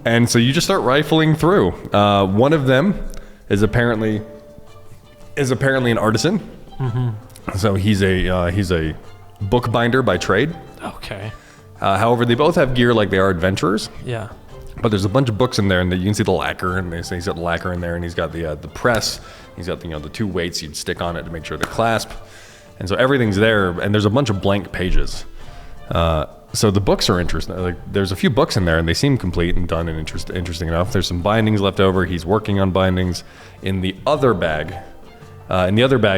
And so you just start rifling through. One of them is apparently an artisan. Mm-hmm. So he's a bookbinder by trade. Okay. However, they both have gear like they are adventurers. Yeah. But there's a bunch of books in there, and you can see the lacquer, and they say he's got the lacquer in there, and he's got the press. He's got the two weights you'd stick on it to make sure they clasp, and so everything's there. And there's a bunch of blank pages. So the books are interesting. Like there's a few books in there, and they seem complete and done and interesting enough. There's some bindings left over. He's working on bindings. In the other bag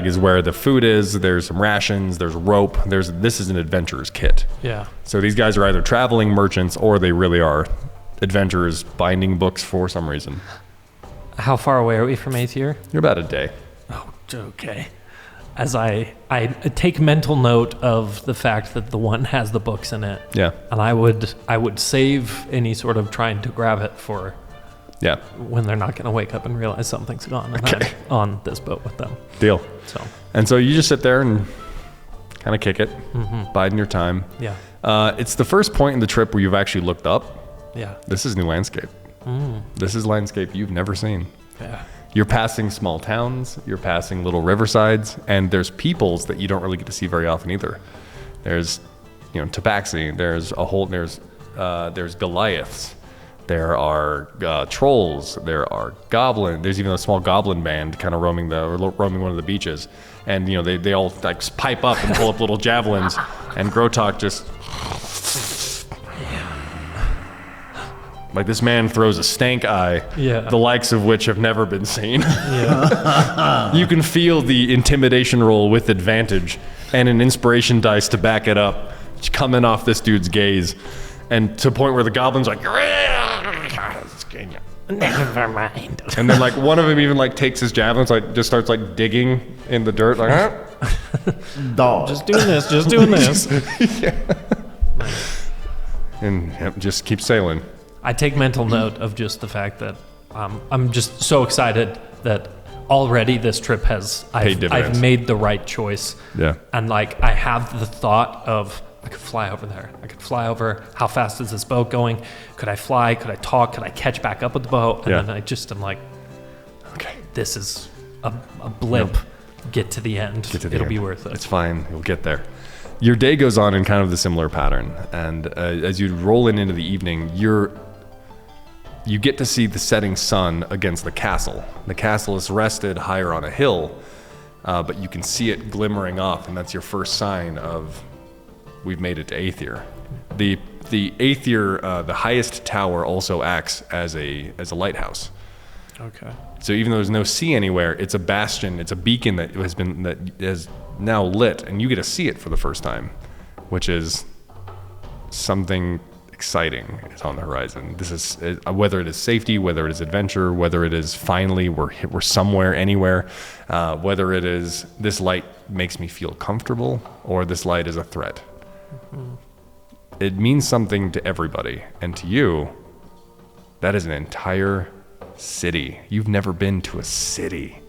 is where the food is. There's some rations. There's rope. This is an adventurer's kit. Yeah. So these guys are either traveling merchants or they really are adventurers binding books for some reason. How far away are we from Aether? You're about a day. Oh, okay. As I take mental note of the fact that the one has the books in it. Yeah. And I would save any sort of trying to grab it for Yeah. when they're not going to wake up and realize something's gone and I'm on this boat with them. Deal. So So you just sit there and kind of kick it, biding your time. yeah. It's the first point in the trip where you've actually looked up. Yeah. This is new landscape. This is landscape you've never seen. Yeah. You're passing small towns, you're passing little riversides, and there's peoples that you don't really get to see very often either. There's, Tabaxi. There's Goliaths. There are trolls. There are goblins. There's even a small goblin band kind of roaming one of the beaches, and they all like pipe up and pull up little javelins, and Grotok just. Like this man throws a stank eye, the likes of which have never been seen. Yeah. You can feel the intimidation roll with advantage and an inspiration dice to back it up coming off this dude's gaze. And to a point where the goblin's like, Never mind. and then like one of them even like takes his javelins, like just starts like digging in the dirt, like, Dog. Just doing this. and just keep sailing. I take mental note of just the fact that I'm just so excited that already this trip I've made the right choice. Yeah. And like I have the thought of I could fly over there. I could fly over. How fast is this boat going? Could I fly? Could I talk? Could I catch back up with the boat? And then I just am like, okay, this is a blip. Yep. Get to the end. It'll be worth it. It's fine. You'll get there. Your day goes on in kind of the similar pattern, and as you roll into the evening, you get to see the setting sun against the castle. The castle is rested higher on a hill, but you can see it glimmering off, and that's your first sign of we've made it to Aether. The Aether, the highest tower, also acts as a lighthouse. Okay. So even though there's no sea anywhere, it's a bastion, it's a beacon that is now lit, and you get to see it for the first time, which is something exciting is on the horizon. This is whether it is safety, whether it is adventure, whether it is finally we're somewhere, anywhere, whether it is this light makes me feel comfortable or this light is a threat. Mm-hmm. It means something to everybody, and to you, that is an entire city. You've never been to a city.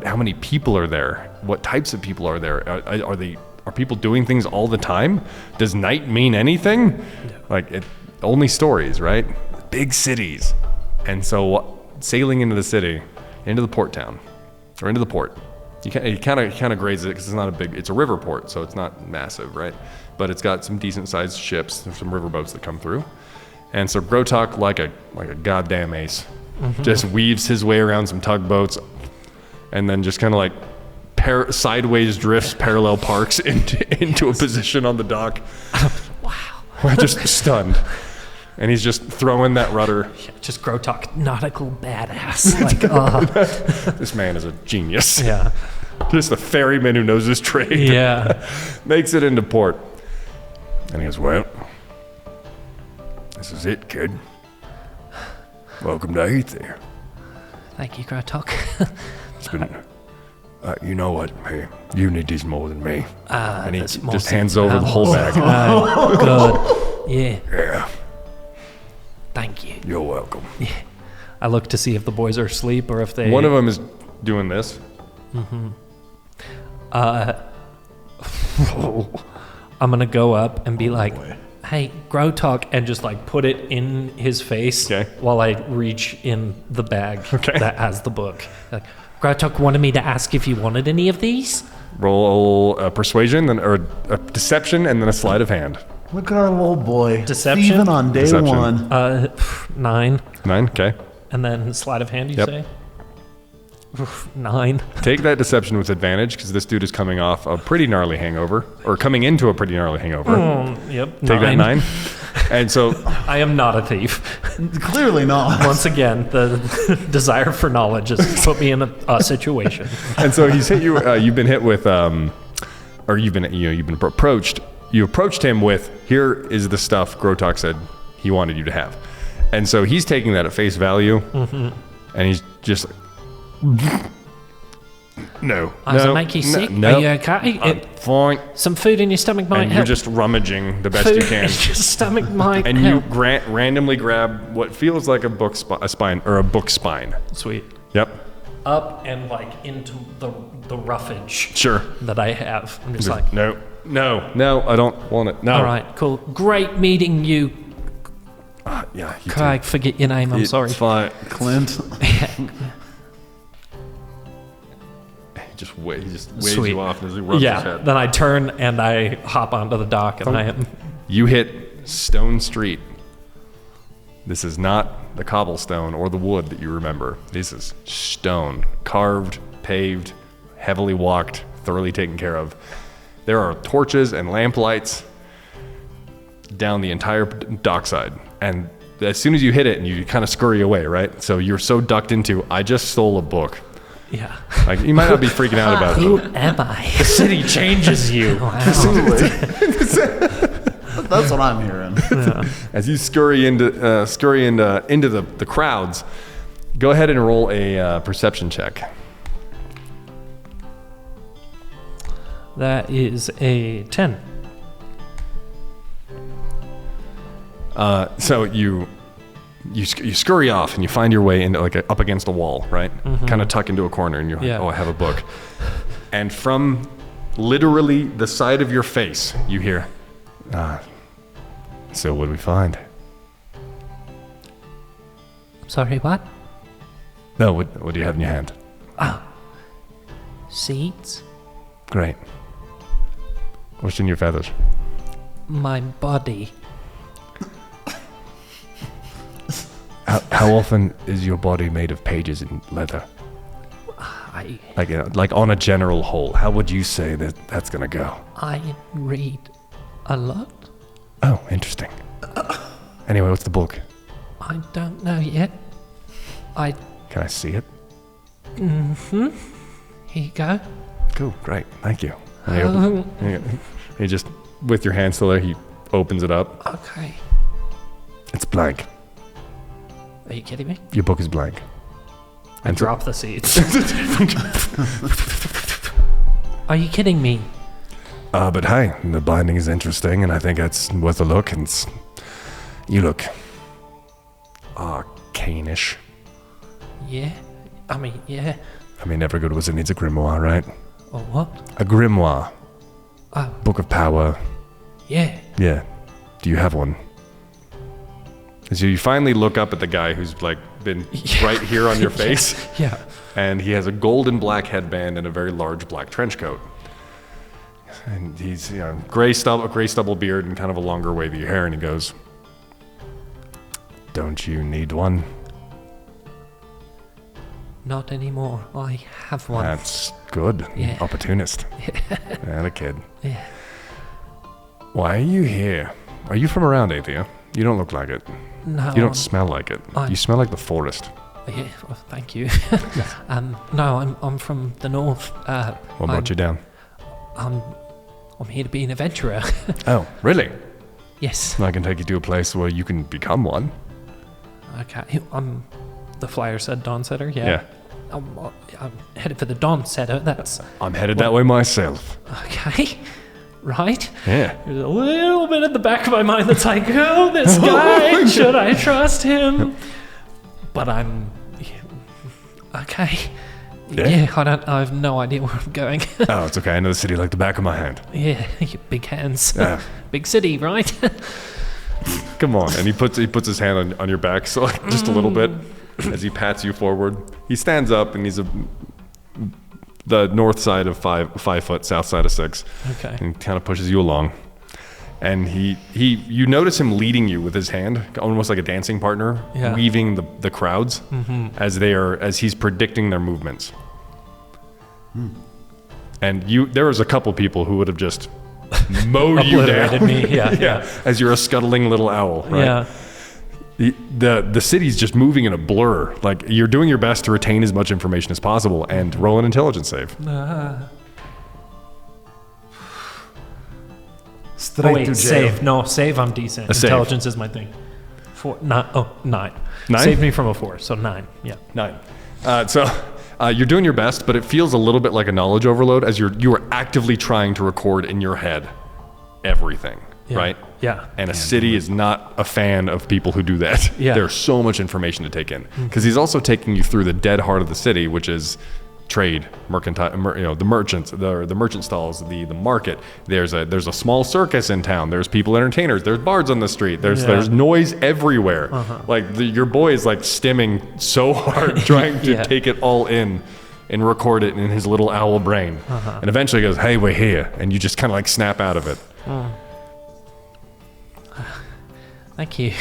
How many people are there? What types of people are there? Are people doing things all the time? Does night mean anything? No. Only stories, right? Big cities. And so sailing into the city, into the port town, or into the port, you kind of graze it because it's a river port, so it's not massive, right? But it's got some decent sized ships, there's some river boats that come through. And so Grotok, like a goddamn ace, just weaves his way around some tugboats, and then just kind of sideways drifts, parallel parks into a position on the dock. Wow. We're just stunned. And he's just throwing that rudder. Yeah, just Grotok, nautical badass. This man is a genius. Yeah. Just a ferryman who knows his trade. Yeah. Makes it into port. And he goes, well, this is it, kid. Welcome to Aether. Thank you, Grotok. It's been... you know what? Hey, you need these more than me. And he just hands over the whole bag. Good. Yeah. Yeah, Thank you. you're welcome. Yeah. I look to see if the boys are asleep or if they... One of them is doing this. Mm-hmm. I'm going to go up and be like, hey, Grotok, and just put it in his face while I reach in the bag that has the book. Grotok wanted me to ask if you wanted any of these. Roll a persuasion, or a deception, and then a sleight of hand. Look at our little boy. Deception? Even on day Deception. 1. 9. 9, okay. And then sleight of hand, you Yep. say? Oof, 9. Take that deception with advantage, because this dude is coming off a pretty gnarly hangover, or coming into a pretty gnarly hangover. Yep. Take that 9. And so... I am not a thief. Clearly not. Once again, the desire for knowledge has put me in a situation. And so he's hit you. You've been hit with, or you've been approached. You approached him with, "Here is the stuff Grotok said he wanted you to have," and so he's taking that at face value, and he's just, no. Does it make you sick? No, Are you okay? fine. Some food in your stomach might And help. you're just rummaging the best Food you can. in your stomach might And help. you randomly grab what feels like a book spine. Sweet. Yep. Up and into the roughage Sure. that I have. I'm just like, No, I don't want it. No. All right, cool. Great meeting you, Yeah. You Can I forget your name? I'm sorry. It's fine. Clint. He just waves Sweet. you off as he rubs his head. Then I turn and I hop onto the dock and I am... You hit Stone Street. This is not the cobblestone or the wood that you remember. This is stone, carved, paved, heavily walked, thoroughly taken care of. There are torches and lamplights down the entire dockside. And as soon as you hit it, and you kind of scurry away, right? So you're so ducked into, I just stole a book. Yeah. Like, you might not be freaking out about Who it. am I? The city changes you. Absolutely. That's what I'm hearing. As you scurry into the crowds, go ahead and roll a perception check. That is a 10. So you scurry off and you find your way into up against a wall, right? Kind of tuck into a corner, and you're like, oh, I have a book. And from literally the side of your face, you hear, so what do we find? Sorry, what? No, what do you have in your hand? Seeds? Great. What's in your feathers? My body. How often is your body made of pages and leather? Like on a general whole, how would you say that's gonna go? I read a lot. Oh, interesting. Anyway, what's the book? I don't know yet. I Can I see it? Here you go. Cool, great, thank you. And he just, with your hand still there, he opens it up. Okay. It's blank. Are you kidding me? Your book is blank. And drop the seeds. Are you kidding me? But hey, the binding is interesting, and I think it's worth a look. And you look arcane-ish. Yeah. I mean, yeah. I mean, every good wizard needs a grimoire, right? Or what? A grimoire. Oh. Book of power. Yeah. Yeah. Do you have one? So you finally look up at the guy who's like been right here on your face. Yeah. And he has a golden black headband and a very large black trench coat. And he's, gray stubble beard and kind of a longer wavy hair. And he goes, "Don't you need one?" Not anymore. I have one. That's good. Yeah. Opportunist. And a kid. Yeah. Why are you here? Are you from around Athia? You don't look like it. No. You don't smell like it. I'm- You smell like the forest. Yeah. Well, thank you. No, I'm from the north. What brought you down? I'm here to be an adventurer. Oh, really? Yes. I can take you to a place where you can become one. Okay. The flyer said Dawn Setter. Yeah. I'm headed for the Dawn Setter. That's I'm headed that way myself. okay. Right? Yeah. There's a little bit at the back of my mind that's like, oh, this guy, should I trust him? But I'm okay. Yeah? I have no idea where I'm going. Oh, it's okay. I know the city like the back of my hand. Yeah, your big hands. Yeah. Big city, right? Come on. And he puts his hand on your back, so like just a little bit as he pats you forward. He stands up and he's the north side of 5 foot, south side of 6. Okay. And kind of pushes you along. And you notice him leading you with his hand, almost like a dancing partner, Yeah. weaving the crowds as he's predicting their movements. And there was a couple people who would have just mowed you Obliterated down. me. Yeah. As you're a scuttling little owl, right? Yeah. The city's just moving in a blur. Like, you're doing your best to retain as much information as possible and roll an intelligence save. Straight Oh, wait, to jail. save. No, save, I'm decent. A save. Intelligence is my thing. 9. 9? Saved me from a 4, so 9. Yeah. 9. So you're doing your best, but it feels a little bit like a knowledge overload as you are actively trying to record in your head everything, Yeah. right? Yeah. And a city is not a fan of people who do that. Yeah. There's so much information to take in. Because he's also taking you through the dead heart of the city, which is trade, mercantile, the merchants, the merchant stalls, the market. There's a small circus in town. There's people entertainers. There's bards on the street. There's noise everywhere. Like your boy is like stimming so hard trying to Yeah. take it all in and record it in his little owl brain. And eventually he goes, "Hey, we're here," and you just kind of like snap out of it. Thank you.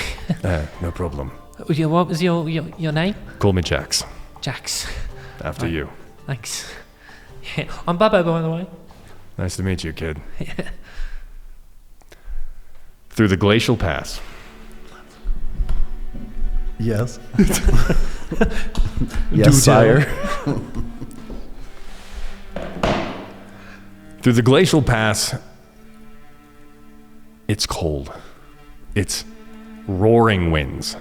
No problem. What was your name? Call me Jax. Jax. After you. Thanks. Yeah. I'm Bubbo, by the way. Nice to meet you, kid. Through the glacial pass. Yes. Yes, sire. Through the glacial pass, it's cold. It's roaring winds.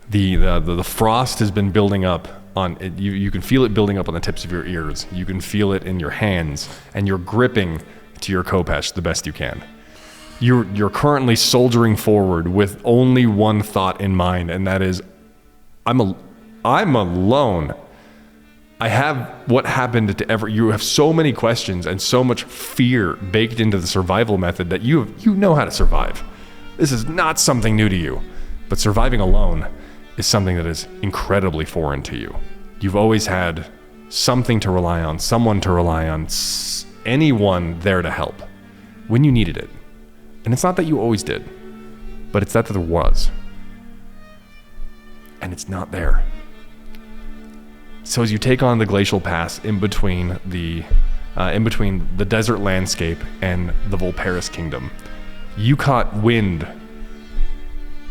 The frost has been building up on it. You can feel it building up on the tips of your ears. You can feel it in your hands, and you're gripping to your khopesh the best you can. You're currently soldiering forward with only one thought in mind, and that is, I'm alone. I have what happened to ever. You have so many questions and so much fear baked into the survival method that you know how to survive. This is not something new to you, but surviving alone is something that is incredibly foreign to you. You've always had something to rely on, someone to rely on, anyone there to help when you needed it. And it's not that you always did, but it's that there was. And it's not there. So as you take on the glacial pass in between the desert landscape and the Volparis kingdom, you caught wind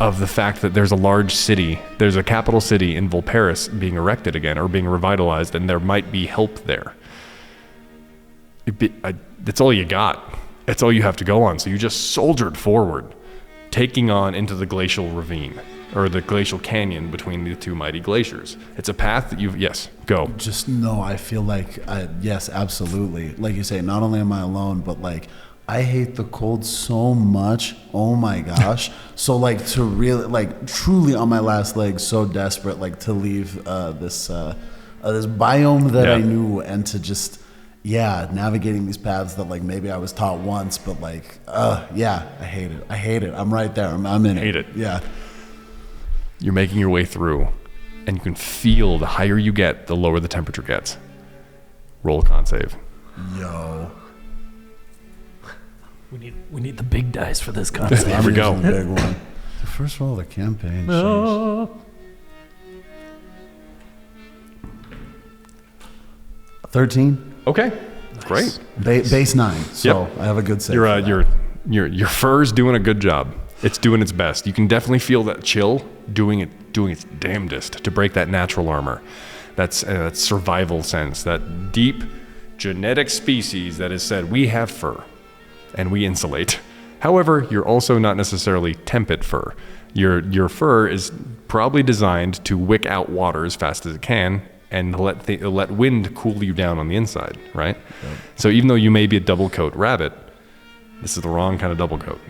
of the fact that there's a large city, there's a capital city in Volparis being erected again or being revitalized, and there might be help there. That's all you got. That's all you have to go on. So you just soldiered forward, taking on into the glacial ravine, or the glacial canyon between the two mighty glaciers. It's a path that yes, go. Just no, I feel like, yes, absolutely. Like you say, not only am I alone, but like, I hate the cold so much. Oh my gosh. So like to really, like truly on my last leg, so desperate, like to leave this biome that I knew and to just, navigating these paths that like maybe I was taught once, but like, I hate it. I hate it. I'm right there. I'm in it. Hate it. Yeah. You're making your way through, and you can feel the higher you get, the lower the temperature gets. Roll a con save. Yo. We need the big dice for this concept. There we go. The big one. The first roll of the campaign. No. 13. Okay, great. Base 9. So I have a good save. Your fur's doing a good job. It's doing its best. You can definitely feel that chill doing its damnedest to break that natural armor. That's that survival sense, that deep genetic species that has said we have fur and we insulate. However, you're also not necessarily temperate fur. Your fur is probably designed to wick out water as fast as it can and let wind cool you down on the inside, right? Yep. So even though you may be a double coat rabbit, this is the wrong kind of double coat.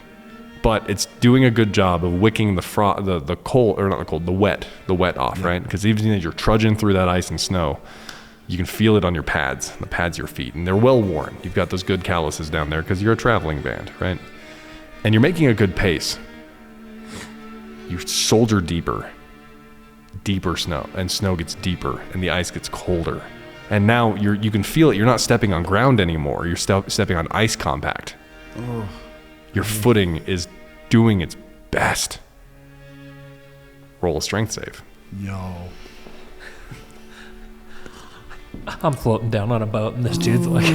But it's doing a good job of wicking the wet off, right? Because even as you're trudging through that ice and snow, you can feel it on your pads, the pads of your feet, and they're well worn. You've got those good calluses down there because you're a traveling band, right? And you're making a good pace. You soldier deeper snow, and snow gets deeper, and the ice gets colder. And now you can feel it. You're not stepping on ground anymore. You're stepping on ice compact. Oh. Your footing is doing its best. Roll a strength save. Yo. I'm floating down on a boat, and this dude's like...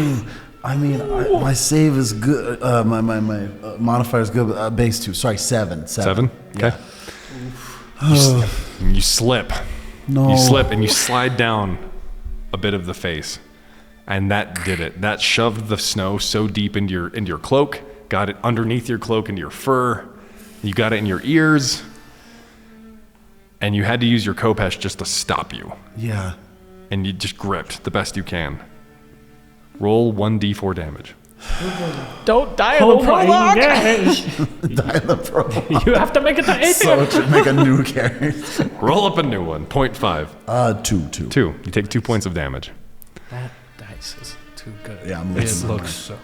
I mean, my save is good. My modifier is good. Base 2. Sorry, 7. 7? Okay. Yeah. You slip. No. You slip and you slide down a bit of the face. And that did it. That shoved the snow so deep into your cloak, got it underneath your cloak into your fur. You got it in your ears. And you had to use your Kopesh just to stop you. Yeah. And you just gripped the best you can. Roll 1d4 damage. Don't die in the prologue! Die in the prologue. You have to make it to 8. So to make a new character. Roll up a new one. 0.5. 2. 2. You take 2 points of damage. That dice is too good. Yeah, I'm It looking looks at so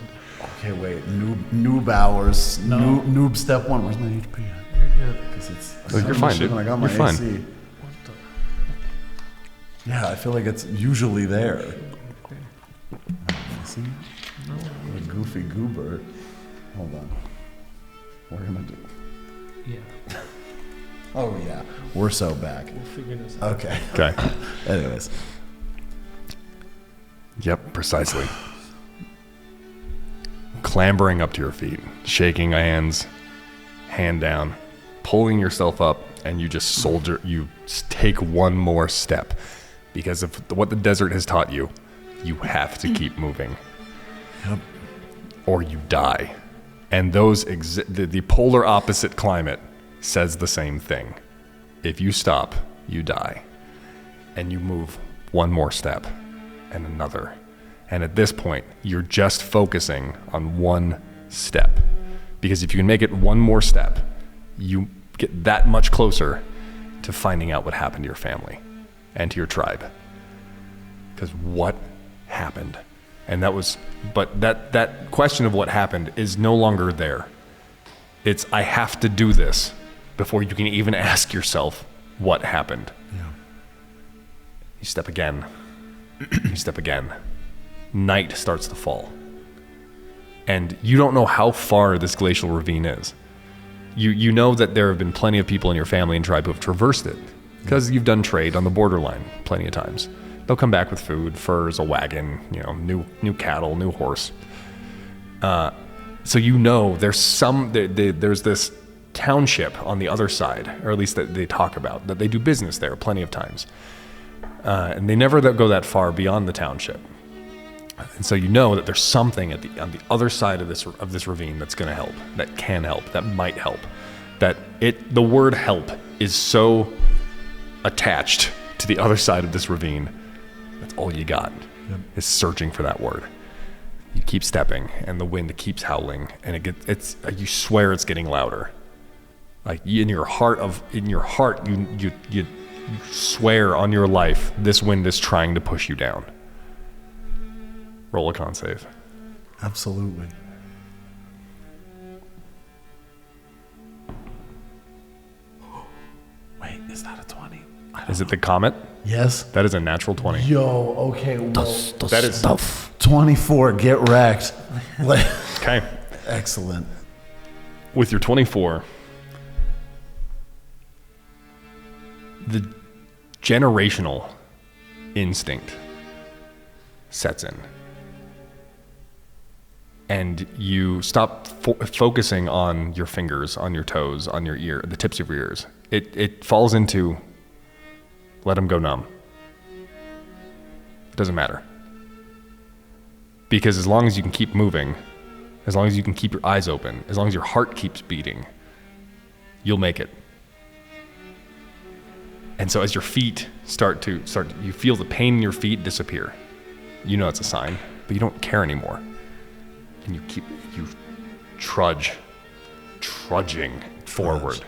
Okay, wait. Noob hours. No. Noob step 1. Where's my HP at? Because it's. You're fine, dude. I got my You're fine. AC. Yeah, I feel like it's usually there. See? A goofy goober. Hold on. We're gonna do. Yeah. Oh yeah, we're so back. We'll figure this out. Okay. Okay. Anyways. Yep, precisely. Clambering up to your feet, shaking hands, hand down, pulling yourself up, and you just take one more step. Because of what the desert has taught you, you have to keep moving. Yep. Or you die. And the polar opposite climate says the same thing. If you stop, you die. And you move one more step and another. And at this point, you're just focusing on one step. Because if you can make it one more step, you get that much closer to finding out what happened to your family and to your tribe. Because what happened? And that question of what happened is no longer there. It's, I have to do this before you can even ask yourself what happened. Yeah. You step again. You step again. Night starts to fall. And you don't know how far this glacial ravine is. You know that there have been plenty of people in your family and tribe who have traversed it. Because you've done trade on the borderline plenty of times. They'll come back with food, furs, a wagon, new cattle, new horse. So there's this township on the other side, or at least that they talk about, that they do business there plenty of times. And they never go that far beyond the township. And so you know that there's something on the other side of this ravine that's going to help, that can help, that might help. The word help is so attached to the other side of this ravine. That's all you got, is searching for that word. You keep stepping, and the wind keeps howling, and you swear it's getting louder. Like in your heart, you swear on your life, this wind is trying to push you down. Roll a con save. Absolutely. Wait, is that a 20? Is it the comet? Yes. That is a natural 20. Yo, okay. Well, That is stuff. 24, get wrecked. Like, okay. excellent. With your 24, the generational instinct sets in. And you stop focusing on your fingers, on your toes, on your ear, the tips of your ears. It falls into let them go numb. It doesn't matter. Because as long as you can keep moving, as long as you can keep your eyes open, as long as your heart keeps beating, you'll make it. And so as your feet start, you feel the pain in your feet disappear. You know it's a sign, but you don't care anymore. And you trudging forward.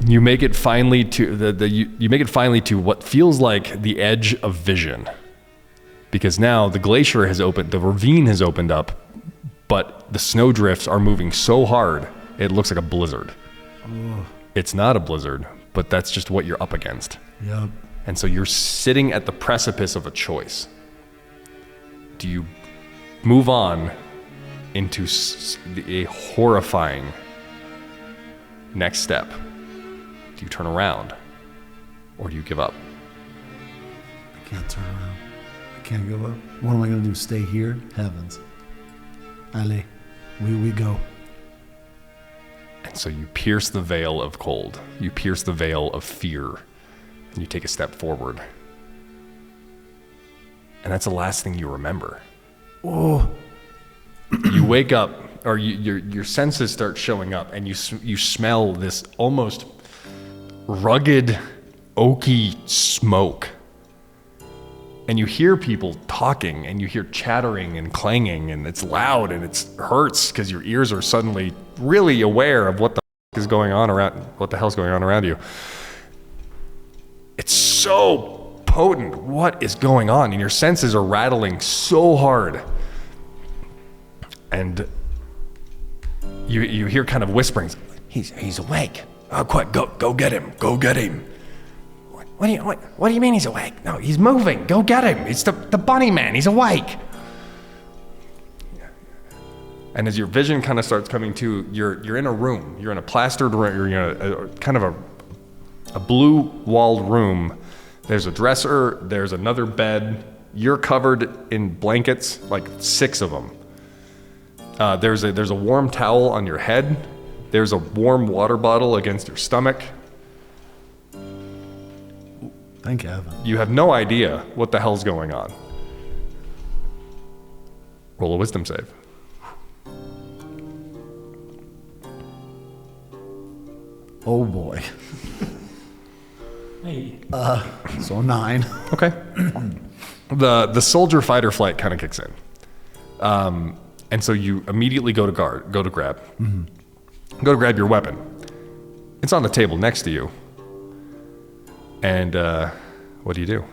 You make it finally to you make it finally to what feels like the edge of vision. Because now the glacier has opened, the ravine has opened up, but the snowdrifts are moving so hard, it looks like a blizzard. Ugh. It's not a blizzard, but that's just what you're up against. Yep. And so you're sitting at the precipice of a choice. Do you move on into a horrifying next step? Do you turn around, or do you give up? I can't turn around. I can't give up. What am I going to do? Stay here? Heavens. Allez, we go. And so you pierce the veil of cold. You pierce the veil of fear, and you take a step forward. And that's the last thing you remember. Oh. You wake up, or your senses start showing up, and you smell this almost rugged, oaky smoke. And you hear people talking, and you hear chattering and clanging, and it's loud, and it hurts because your ears are suddenly really aware of what the hell's going on around you. It's so potent. What is going on? And your senses are rattling so hard. And you hear kind of whisperings. He's awake. Oh, quick, go get him. Go get him. What do you mean he's awake? No, he's moving. Go get him. It's the bunny man. He's awake. And as your vision kind of starts coming to, you're in a room. You're in a plastered room. You're in a kind of a blue-walled room. There's a dresser. There's another bed. You're covered in blankets, like 6 of them. There's a warm towel on your head. There's a warm water bottle against your stomach. Thank heaven. You have no idea what the hell's going on. Roll a wisdom save. Oh boy. Hey. So 9. Okay. The soldier fight or flight kind of kicks in. And so you immediately go to grab. Mm-hmm. Go to grab your weapon. It's on the table next to you. And what do you do?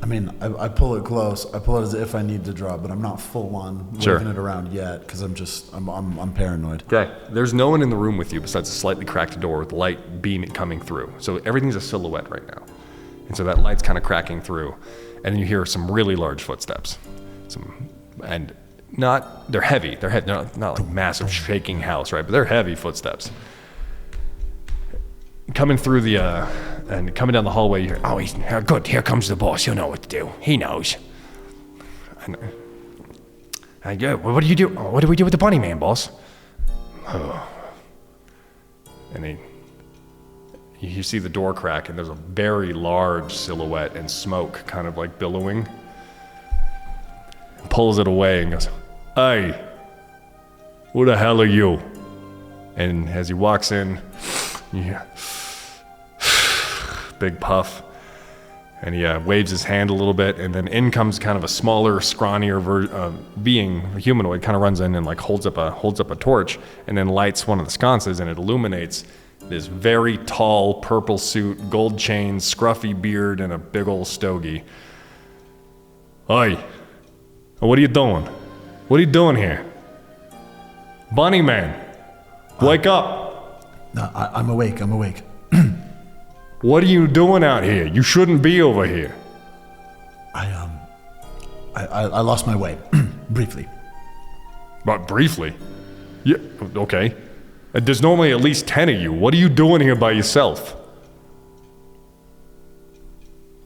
I mean, I pull it close. I pull it as if I need to draw, but I'm not full on moving it around yet because I'm paranoid. Okay. There's no one in the room with you besides a slightly cracked door with light beam coming through. So everything's a silhouette right now. And so that light's kind of cracking through. And then you hear some really large footsteps. They're heavy. They're not like massive shaking house, right? But they're heavy footsteps. Coming through and coming down the hallway, you hear, oh, he's good. Here comes the boss. He'll know what to do. He knows. Yeah, what do you do? What do we do with the bunny man, boss? And you see the door crack, and there's a very large silhouette and smoke kind of like billowing. Pulls it away and goes, "Hey, who the hell are you?" And as he walks in, you hear big puff, and he waves his hand a little bit, and then in comes kind of a smaller, scrawnier being, a humanoid, kind of runs in and like holds up a torch, and then lights one of the sconces, and it illuminates this very tall purple suit, gold chains, scruffy beard, and a big old stogie. "Oi, what are you doing? What are you doing here? Bunny man, wake up!" No, I'm awake. "What are you doing out here? You shouldn't be over here." I lost my way, briefly. But briefly? Yeah, okay. There's normally at least 10 of you. What are you doing here by yourself?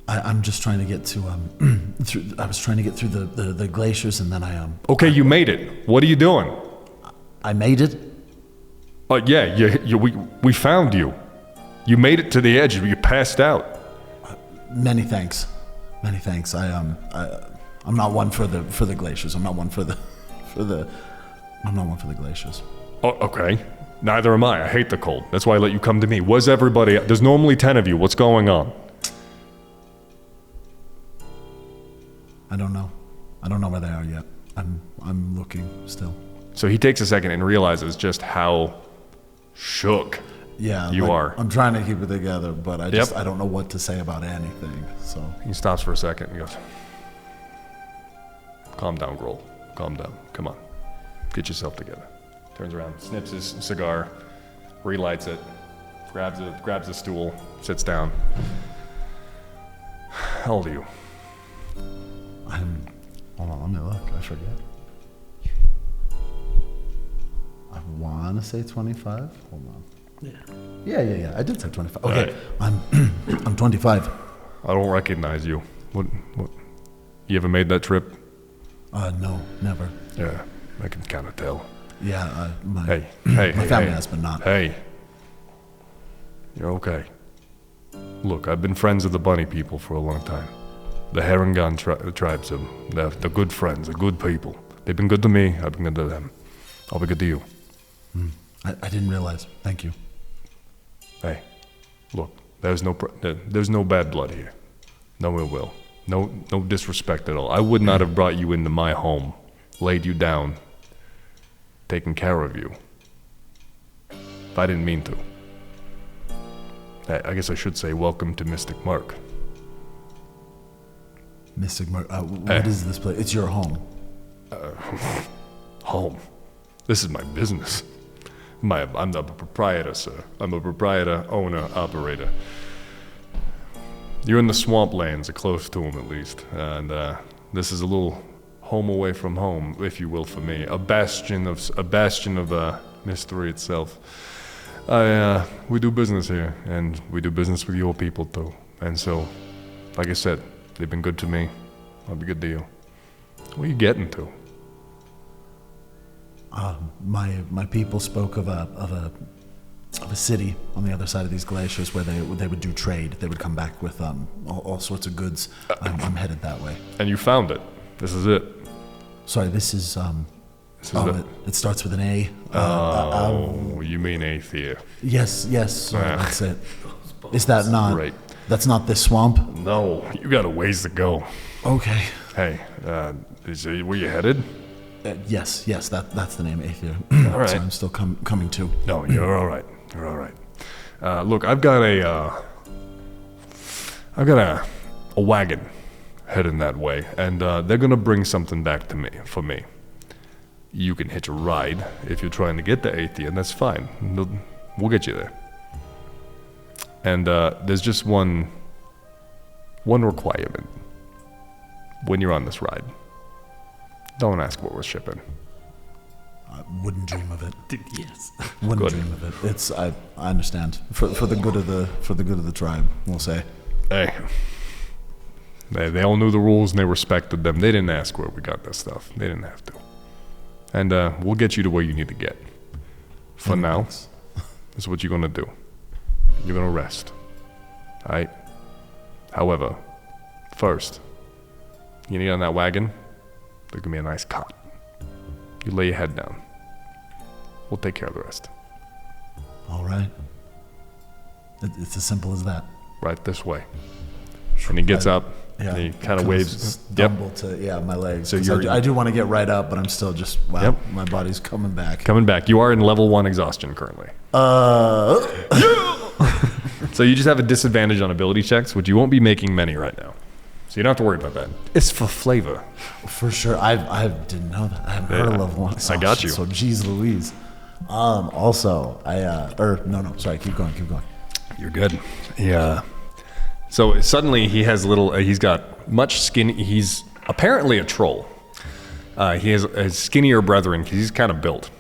I'm just trying to get to I was trying to get through the glaciers, and then Okay, you made it. What are you doing? I made it. Yeah, we found you. You made it to the edge. You passed out. Many thanks. I'm not one for the glaciers. I'm not one for the glaciers. Oh, okay. Neither am I. I hate the cold. That's why I let you come to me. Where's everybody? There's normally 10 of you. What's going on? I don't know. I don't know where they are yet. I'm looking still. So he takes a second and realizes just how shook Yeah, you are. I'm trying to keep it together, but I don't know what to say about anything. So He stops for a second and goes, "Calm down, Grohl. Calm down. Come on. Get yourself together." Turns around, snips his cigar, relights it, grabs a stool, sits down. "How old are you?" Hold on, let me look. I forget. I want to say 25. Hold on. Yeah. I did say 25. Okay, Right. I'm 25. I don't recognize you. What? You ever made that trip? No, never. Yeah, I can kind of tell. Yeah, Hey, my family has, but not. Hey, you're okay. Look, I've been friends with the bunny people for a long time. The Harangan tribes, they're good friends, they're good people. They've been good to me, I've been good to them. I'll be good to you. I didn't realize. Thank you. Hey, look, there's no bad blood here. No ill will. No disrespect at all. I would not have brought you into my home, laid you down, taken care of you, if I didn't mean to. I guess I should say welcome to Mystic Mark. Mystic Mark. What is this place? It's your home. Home. This is my business. I'm the proprietor, sir. I'm a proprietor, owner, operator. You're in the swamplands, or close to them at least, and this is a little home away from home, if you will, for me. A bastion of mystery itself. We do business here, and we do business with your people too. And so, like I said, they've been good to me. I'll be good to you. What are you getting to? My people spoke of a city on the other side of these glaciers where they would do trade. They would come back with all sorts of goods. I'm headed that way. And you found it. This is it. Sorry, this is it starts with an A. You mean Aether? Yes. Sorry, that's it. Is that not? Right. That's not this swamp. No, you got a ways to go. Okay. Hey, is it where you headed? Yes. That's the name, Aether. All right. So I'm still coming to. No, you're all right. You're all right. Look, I've got a wagon heading that way, and they're gonna bring something back to me for me. You can hitch a ride if you're trying to get to Aether, and that's fine. We'll get you there. And there's just one requirement when you're on this ride. Don't ask what we're shipping. I wouldn't dream of it. Yes. Wouldn't Good. dream of it. It's I understand for the good of the tribe. We'll say. Hey, they all knew the rules and they respected them. They didn't ask where we got this stuff. They didn't have to. And we'll get you to where you need to get. For now, this is what you're going to do. You're going to rest. All right? However, first, you need on that wagon, there's going to be a nice cot. You lay your head down. We'll take care of the rest. All right. It's as simple as that. Right this way. And he gets up, and he kind of waves. Stumble to my legs. So I do want to get right up, but I'm still just my body's coming back. Coming back. You are in level 1 exhaustion currently. So you just have a disadvantage on ability checks, which you won't be making many right now. So you don't have to worry about that. It's for flavor. For sure. I didn't know that. I haven't heard of level 1 exhaustion. I got you. So geez Louise. Also, sorry, keep going. You're good. Yeah. So suddenly he has he's got much skin. He's apparently a troll. He has a skinnier brethren because he's kind of built.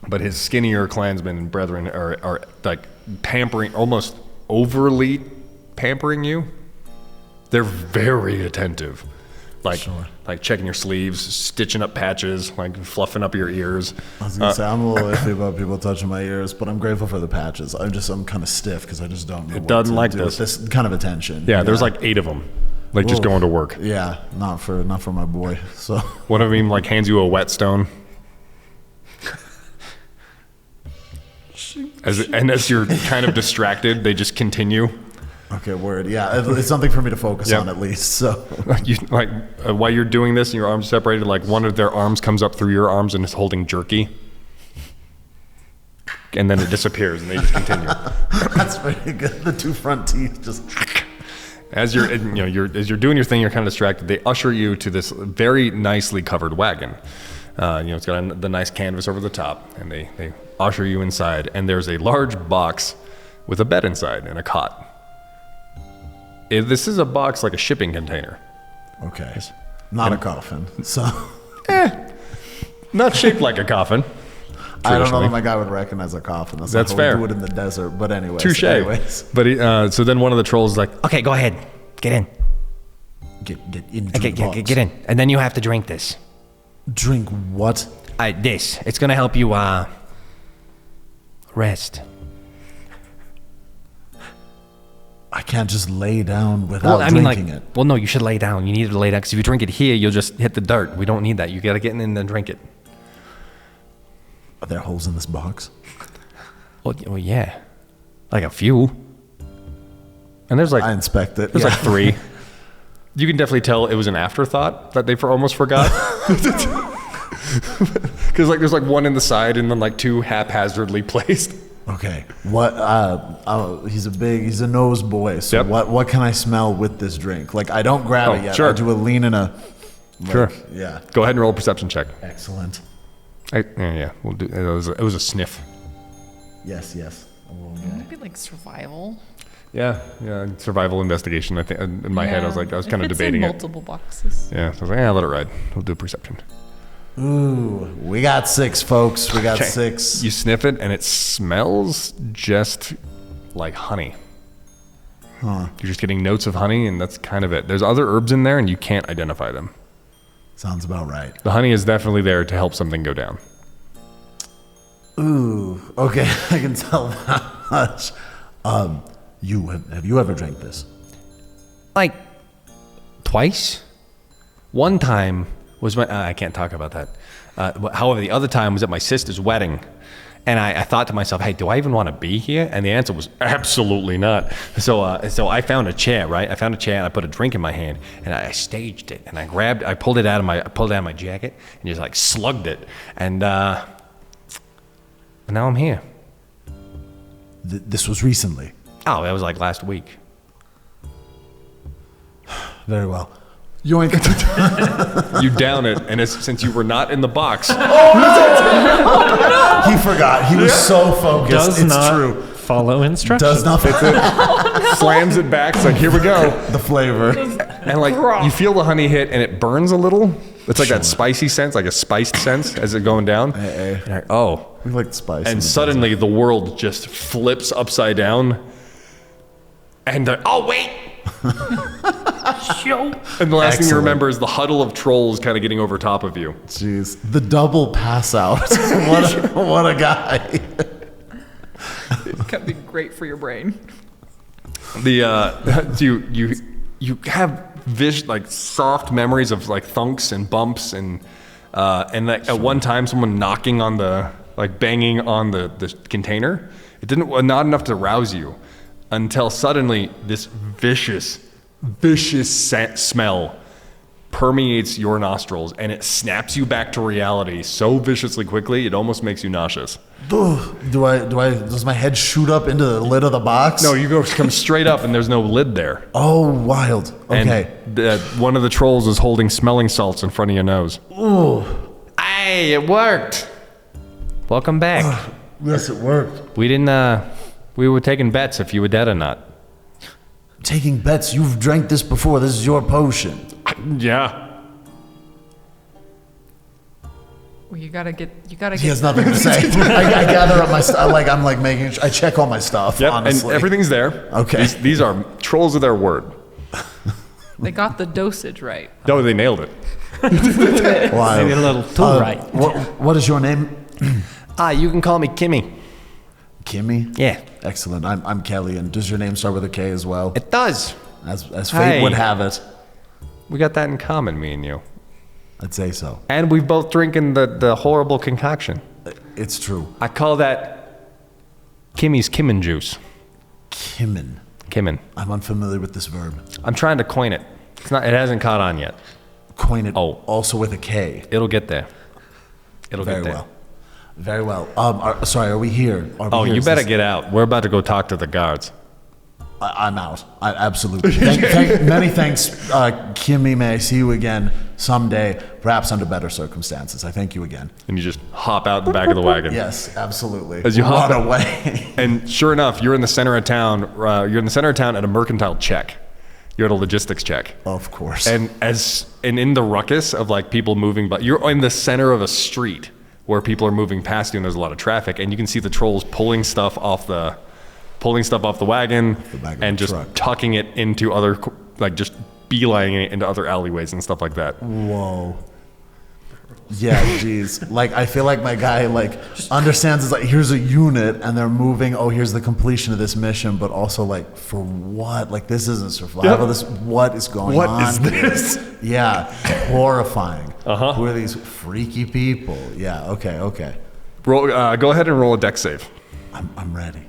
But his skinnier clansmen and brethren are like pampering, almost overly pampering you. They're very attentive. Like checking your sleeves, stitching up patches, like fluffing up your ears. I was gonna say I'm a little iffy about people touching my ears, but I'm grateful for the patches. I'm kind of stiff because I just don't know. It doesn't like this kind of attention. Yeah, there's like 8 of them, like just going to work. Yeah, not for my boy. So one of them like hands you a whetstone. As you're kind of distracted, they just continue. Okay, word. Yeah, it's something for me to focus on at least. So, while you're doing this and your arms separated, like one of their arms comes up through your arms and is holding jerky, and then it disappears and they just continue. That's pretty good. The 2 front teeth just. As you're doing your thing, you're kind of distracted. They usher you to this very nicely covered wagon. It's got the nice canvas over the top, and they usher you inside. And there's a large box with a bed inside and a cot. This is a box like a shipping container. Okay. Not a coffin. So. Not shaped like a coffin. I don't know if my guy would recognize a coffin. That's fair. We do it in the desert. But anyways. Touche. But so then one of the trolls is like, okay, go ahead. Get in. Get into the box. Get in. And then you have to drink this. Drink what? This. It's going to help you rest. I can't just lay down without drinking it. Well, no, you should lay down. You need to lay down because if you drink it here, you'll just hit the dirt. We don't need that. You got to get in and then drink it. Are there holes in this box? Well, yeah. Like a few. And there's like... I inspect it. There's like 3. You can definitely tell it was an afterthought that they almost forgot. Because there's like 1 in the side and then like 2 haphazardly placed. Okay. What? He's a nose boy. So what can I smell with this drink? Like I don't grab it yet. Sure. I do a lean and a. Sure. Yeah. Go ahead and roll a perception check. Excellent. We'll do. It was a sniff. Yes. Maybe like survival. Yeah. Survival investigation. I think in my head I was kind of debating it. Multiple boxes. Yeah. So I was like, let it ride. We'll do perception. Ooh, we got 6, folks. We got 6. You sniff it, and it smells just like honey. Huh. You're just getting notes of honey, and that's kind of it. There's other herbs in there, and you can't identify them. Sounds about right. The honey is definitely there to help something go down. Ooh, okay. I can tell that much. Have you ever drank this? Like, twice? One time was when... I can't talk about that. However, the other time was at my sister's wedding. And I thought to myself, hey, do I even want to be here? And the answer was absolutely not. So I found a chair, right? I found a chair and I put a drink in my hand and I staged it and I pulled it out of my jacket and just like slugged it. And now I'm here. This was recently. Oh, that was like last week. Very well. Yoink. You down it, and since you were not in the box, He forgot. He was so focused. It's true. Follow instructions. Does not fit slams it back. It's like, here we go. the flavor. And like you feel the honey hit, and it burns a little. It's like that spicy sense, like a spiced sense as it going down. Hey. You're like, oh, We like spice. and suddenly the world just flips upside down. And oh wait. And the last thing you Excellent. remember is the huddle of trolls kind of getting over top of you. Jeez, the double pass out. what a guy. That'd be great for your brain. You have like soft memories of like thunks and bumps and like at one time someone knocking on banging on the container. It not enough to rouse you until suddenly this vicious smell permeates your nostrils and it snaps you back to reality so viciously quickly it almost makes you nauseous. Does my head shoot up into the lid of the box? No, you come straight up and there's no lid there. Oh, wild. Okay. And one of the trolls is holding smelling salts in front of your nose. Ooh. Hey, it worked. Welcome back. Yes, it worked. We didn't, we were taking bets if you were dead or not. Taking bets. You've drank this before. This is your potion. Yeah. Well, you gotta get. He has nothing to say. I gather up my stuff. I check all my stuff, Yep, honestly. and everything's there. Okay. These are trolls of their word. They got the dosage right. No, they nailed it. Wow. Maybe a little too right. What is your name? You can call me Kimmy. Kimmy? Yeah. Excellent. I'm Kelly, and does your name start with a K as well? It does. As fate Hey. would have it. We got that in common, me and you. I'd say so. And we've both drinking the horrible concoction. It's true. I call that Kimmy's Kimmin juice. Kimmin. Kimmin. I'm unfamiliar with this verb. I'm trying to coin it. It hasn't caught on yet. Coin it Oh. also with a K. It'll get there. It'll Very get there. well. Very well. Sorry, are we here? Are we Oh, here? you Is better this- get out. We're about to go talk to the guards. I'm out. Absolutely. Many thanks, Kimmy. May I see you again someday, perhaps under better circumstances. I thank you again. And you just hop out the back of the wagon. Yes, absolutely. As you hop Run out- away. And sure enough, you're in the center of town. You're in the center of town at a mercantile check. You're at a logistics check. Of course. And in the ruckus of like people moving, but you're in the center of a street where people are moving past you and there's a lot of traffic, and you can see the trolls pulling stuff off the wagon the back of and the just truck. tucking it into other, like just beelining it into other alleyways and stuff like that. Whoa. Yeah, jeez. Like, I feel like my guy, like, understands it's like, here's a unit, and they're moving, oh, here's the completion of this mission, but also, like, for what? Like, this isn't survival. Yep. What is going What on is here? this? Yeah, horrifying. Uh-huh. Who are these freaky people? Yeah, okay. Roll. Go ahead and roll a dex save. I'm ready.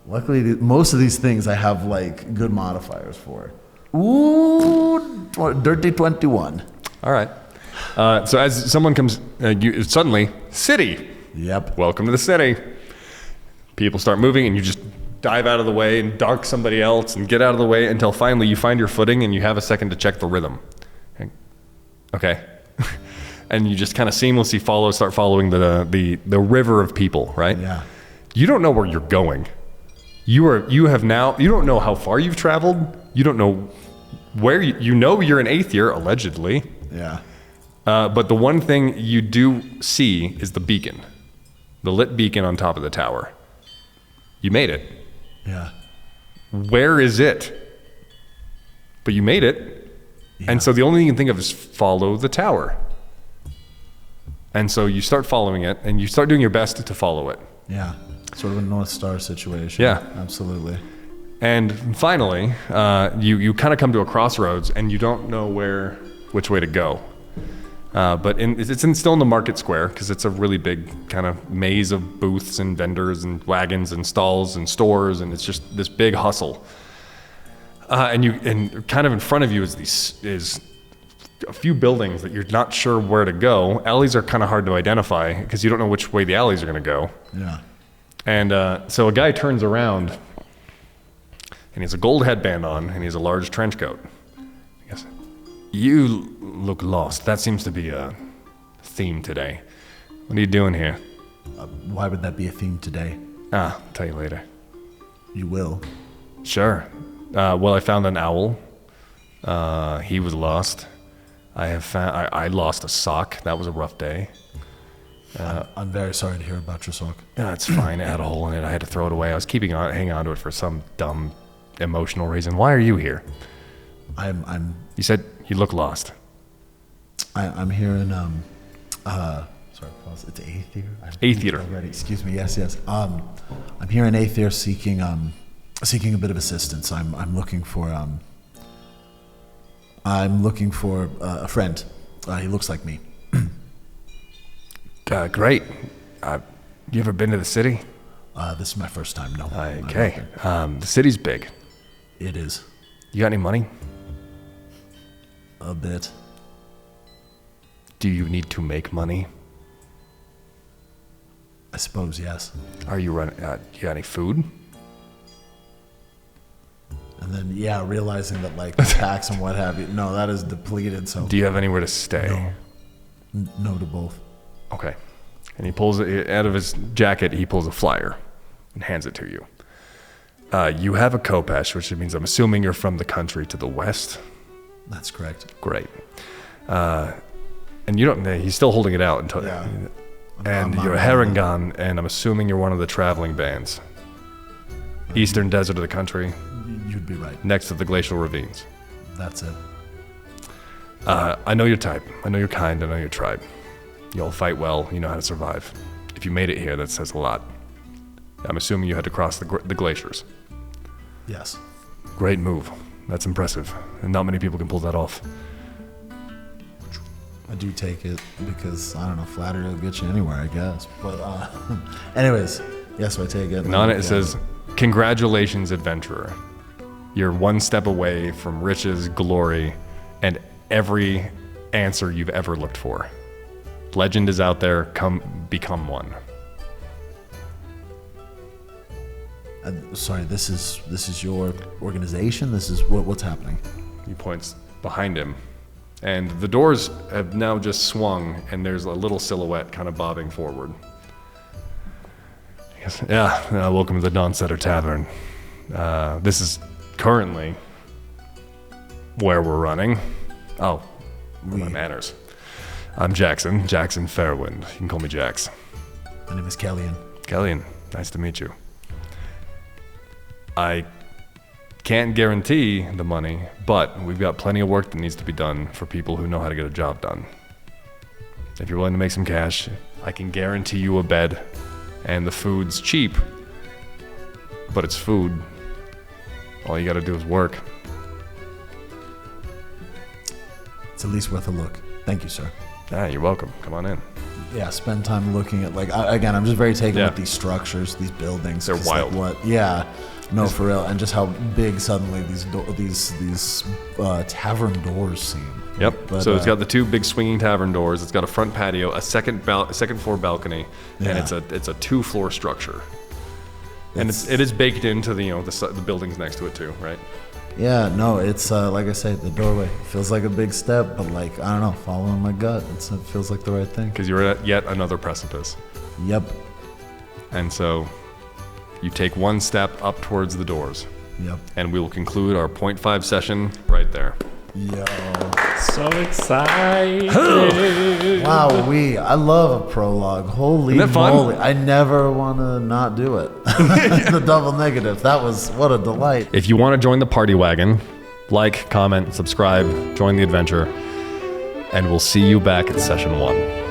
Luckily, most of these things I have, like, good modifiers for. Ooh, dirty 21. All right. So as someone comes, suddenly, city. Yep. Welcome to the city. People start moving, and you just dive out of the way and dunk somebody else and get out of the way until finally you find your footing and you have a second to check the rhythm. Okay. And you just kind of seamlessly start following the river of people, right? Yeah. You don't know where you're going. You don't know how far you've traveled. You don't know where you know you're in 8th year, allegedly. Yeah. But the one thing you do see is the beacon, the lit beacon on top of the tower. You made it. Yeah. Where is it? But you made it. Yeah. And so the only thing you can think of is follow the tower. And so you start following it, and you start doing your best to follow it. Yeah. Sort of a North Star situation. Yeah. Absolutely. And finally, you kind of come to a crossroads, and you don't know which way to go. But it's still in the market square, because it's a really big kind of maze of booths and vendors and wagons and stalls and stores, and it's just this big hustle. And kind of in front of you is a few buildings that you're not sure where to go. Alleys are kind of hard to identify because you don't know which way the alleys are going to go. Yeah. And so a guy turns around, and he has a gold headband on, and he has a large trench coat. He goes, "You look lost. That seems to be a theme today. What are you doing here?" Why would that be a theme today? I'll tell you later. You will. Sure. Well, I found an owl. He was lost. I lost a sock. That was a rough day. I'm very sorry to hear about your sock. It's fine. It had a hole in it. I had to throw it away. I was hanging on to it for some dumb emotional reason. Why are you here? I'm You said you look lost. I'm here in sorry, pause. It's Aether. Aether. Already. Excuse me. Yes. I'm here in Aether seeking a bit of assistance. I'm looking for a friend. He looks like me. Great. You ever been to the city? This is my first time. No. Okay. The city's big. It is You got any money? a bit. Do you need to make money? I suppose yes. Are you running? You got any food? And then realizing that like the tax and what have you. No, that is depleted. So Do you have anywhere to stay? no to both. Okay. And he pulls it out of his jacket. He pulls a flyer and hands it to you. You have a Kopesh, which means I'm assuming you're from the country to the west. That's correct. Great. And you don't. He's still holding it out until. Yeah. And I'm you're a not- Harangon, and I'm assuming you're one of the traveling bands. Eastern desert of the country, You'd be right. next to the glacial ravines. That's it. I know your type. I know your kind. I know your tribe. You all fight well. You know how to survive. If you made it here, that says a lot. I'm assuming you had to cross the glaciers. Yes. Great move. That's impressive. And not many people can pull that off. I do take it because I don't know, flattery will get you anywhere, I guess. But anyways, yes, I take it. And on it says, "Congratulations, adventurer. You're one step away from riches, glory, and every answer you've ever looked for. Legend is out there. Come, become one." Sorry, this is your organization. This is what's happening. He points behind him, and the doors have now just swung, and there's a little silhouette kind of bobbing forward. He goes, welcome to the Dawnsetter Tavern. This is currently where we're running. Oh, my manners. I'm Jackson Fairwind. You can call me Jax. My name is Kellyan. Kellyan, nice to meet you. I can't guarantee the money, but we've got plenty of work that needs to be done for people who know how to get a job done. If you're willing to make some cash, I can guarantee you a bed, and the food's cheap, but it's food. All you gotta do is work. It's at least worth a look. Thank you, sir. You're welcome. Come on in. Yeah, spend time looking at again. I'm just very taken Yeah. with these structures, these buildings. They're 'cause, wild. Yeah, no, for real, and just how big suddenly these tavern doors seem. Yep. But, so it's got the two big swinging tavern doors. It's got a front patio, a second floor balcony, and Yeah. it's a 2-floor structure. And it is baked into the buildings next to it too, right? Yeah, no, it's like I say, the doorway feels like a big step, but like I don't know, following my gut, it feels like the right thing. Because you're at yet another precipice. Yep, And so you take one step up towards the doors, yep. and we will conclude our 0.5 session right there. Yo, So excited. wow, I love a prologue. Holy Isn't that fun? moly! I never want to not do it. The double negative. That was what a delight. If you want to join the party wagon, like, comment, subscribe, join the adventure, and we'll see you back at session 1.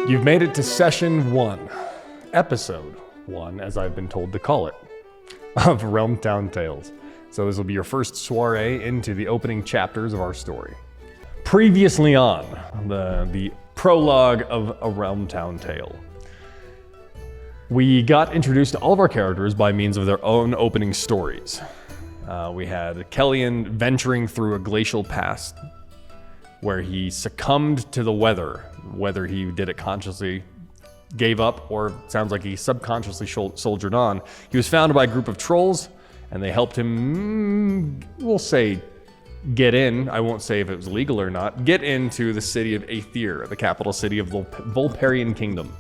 You've made it to session 1, episode 1, as I've been told to call it, of RealmTown Tales. So this will be your first soiree into the opening chapters of our story. Previously on the prologue of A RealmTown Tale, we got introduced to all of our characters by means of their own opening stories. We had Kellyan venturing through a glacial past where he succumbed to the weather, whether he did it consciously, gave up, or sounds like he subconsciously soldiered on. He was found by a group of trolls, and they helped him, we'll say, get in. I won't say if it was legal or not. Get into the city of Aether, the capital city of the Volparian Kingdom.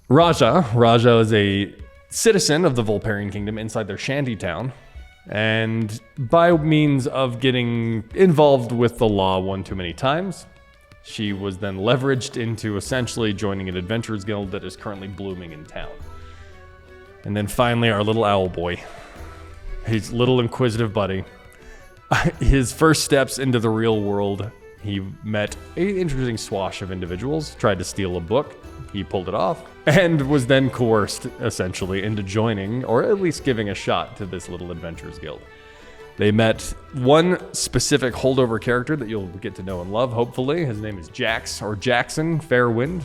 Raja is a citizen of the Volparian Kingdom inside their shanty town, And by means of getting involved with the law one too many times, she was then leveraged into essentially joining an adventurers guild that is currently blooming in town. And then finally, our little owl boy, his little inquisitive buddy, his first steps into the real world, he met an interesting swash of individuals, tried to steal a book, he pulled it off, and was then coerced, essentially, into joining, or at least giving a shot to this little adventurers guild. They met one specific holdover character that you'll get to know and love, hopefully. His name is Jax, or Jackson Fairwind,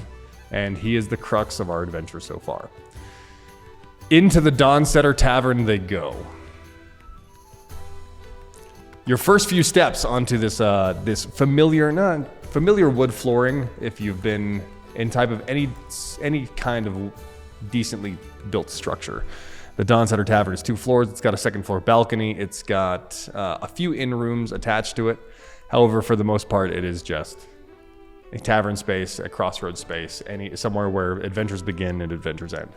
and he is the crux of our adventure so far. Into the Dawnsetter Tavern they go. Your first few steps onto this this familiar wood flooring, if you've been in type of any kind of decently built structure. The Dawnsetter Tavern is 2 floors. It's got a second floor balcony. It's got a few inn rooms attached to it. However, for the most part, it is just a tavern space, a crossroads space, somewhere where adventures begin and adventures end.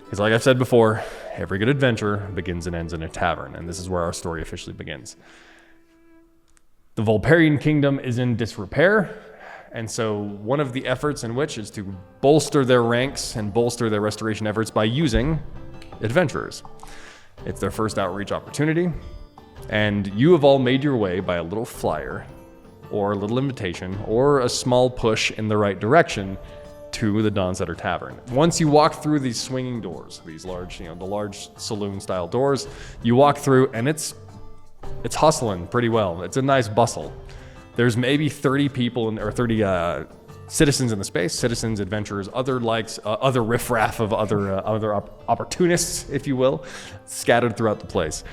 Because like I've said before, every good adventure begins and ends in a tavern, and this is where our story officially begins. The Volparian Kingdom is in disrepair, and so one of the efforts in which is to bolster their ranks and bolster their restoration efforts by using adventurers. It's their first outreach opportunity, and you have all made your way by a little flyer, or a little invitation, or a small push in the right direction to the Dawnsetter Tavern. Once you walk through these swinging doors, these large, the large saloon-style doors, you walk through, and it's hustling pretty well. It's a nice bustle. There's maybe 30 people or 30 citizens in the space, citizens, adventurers, other riffraff of other opportunists, if you will, scattered throughout the place.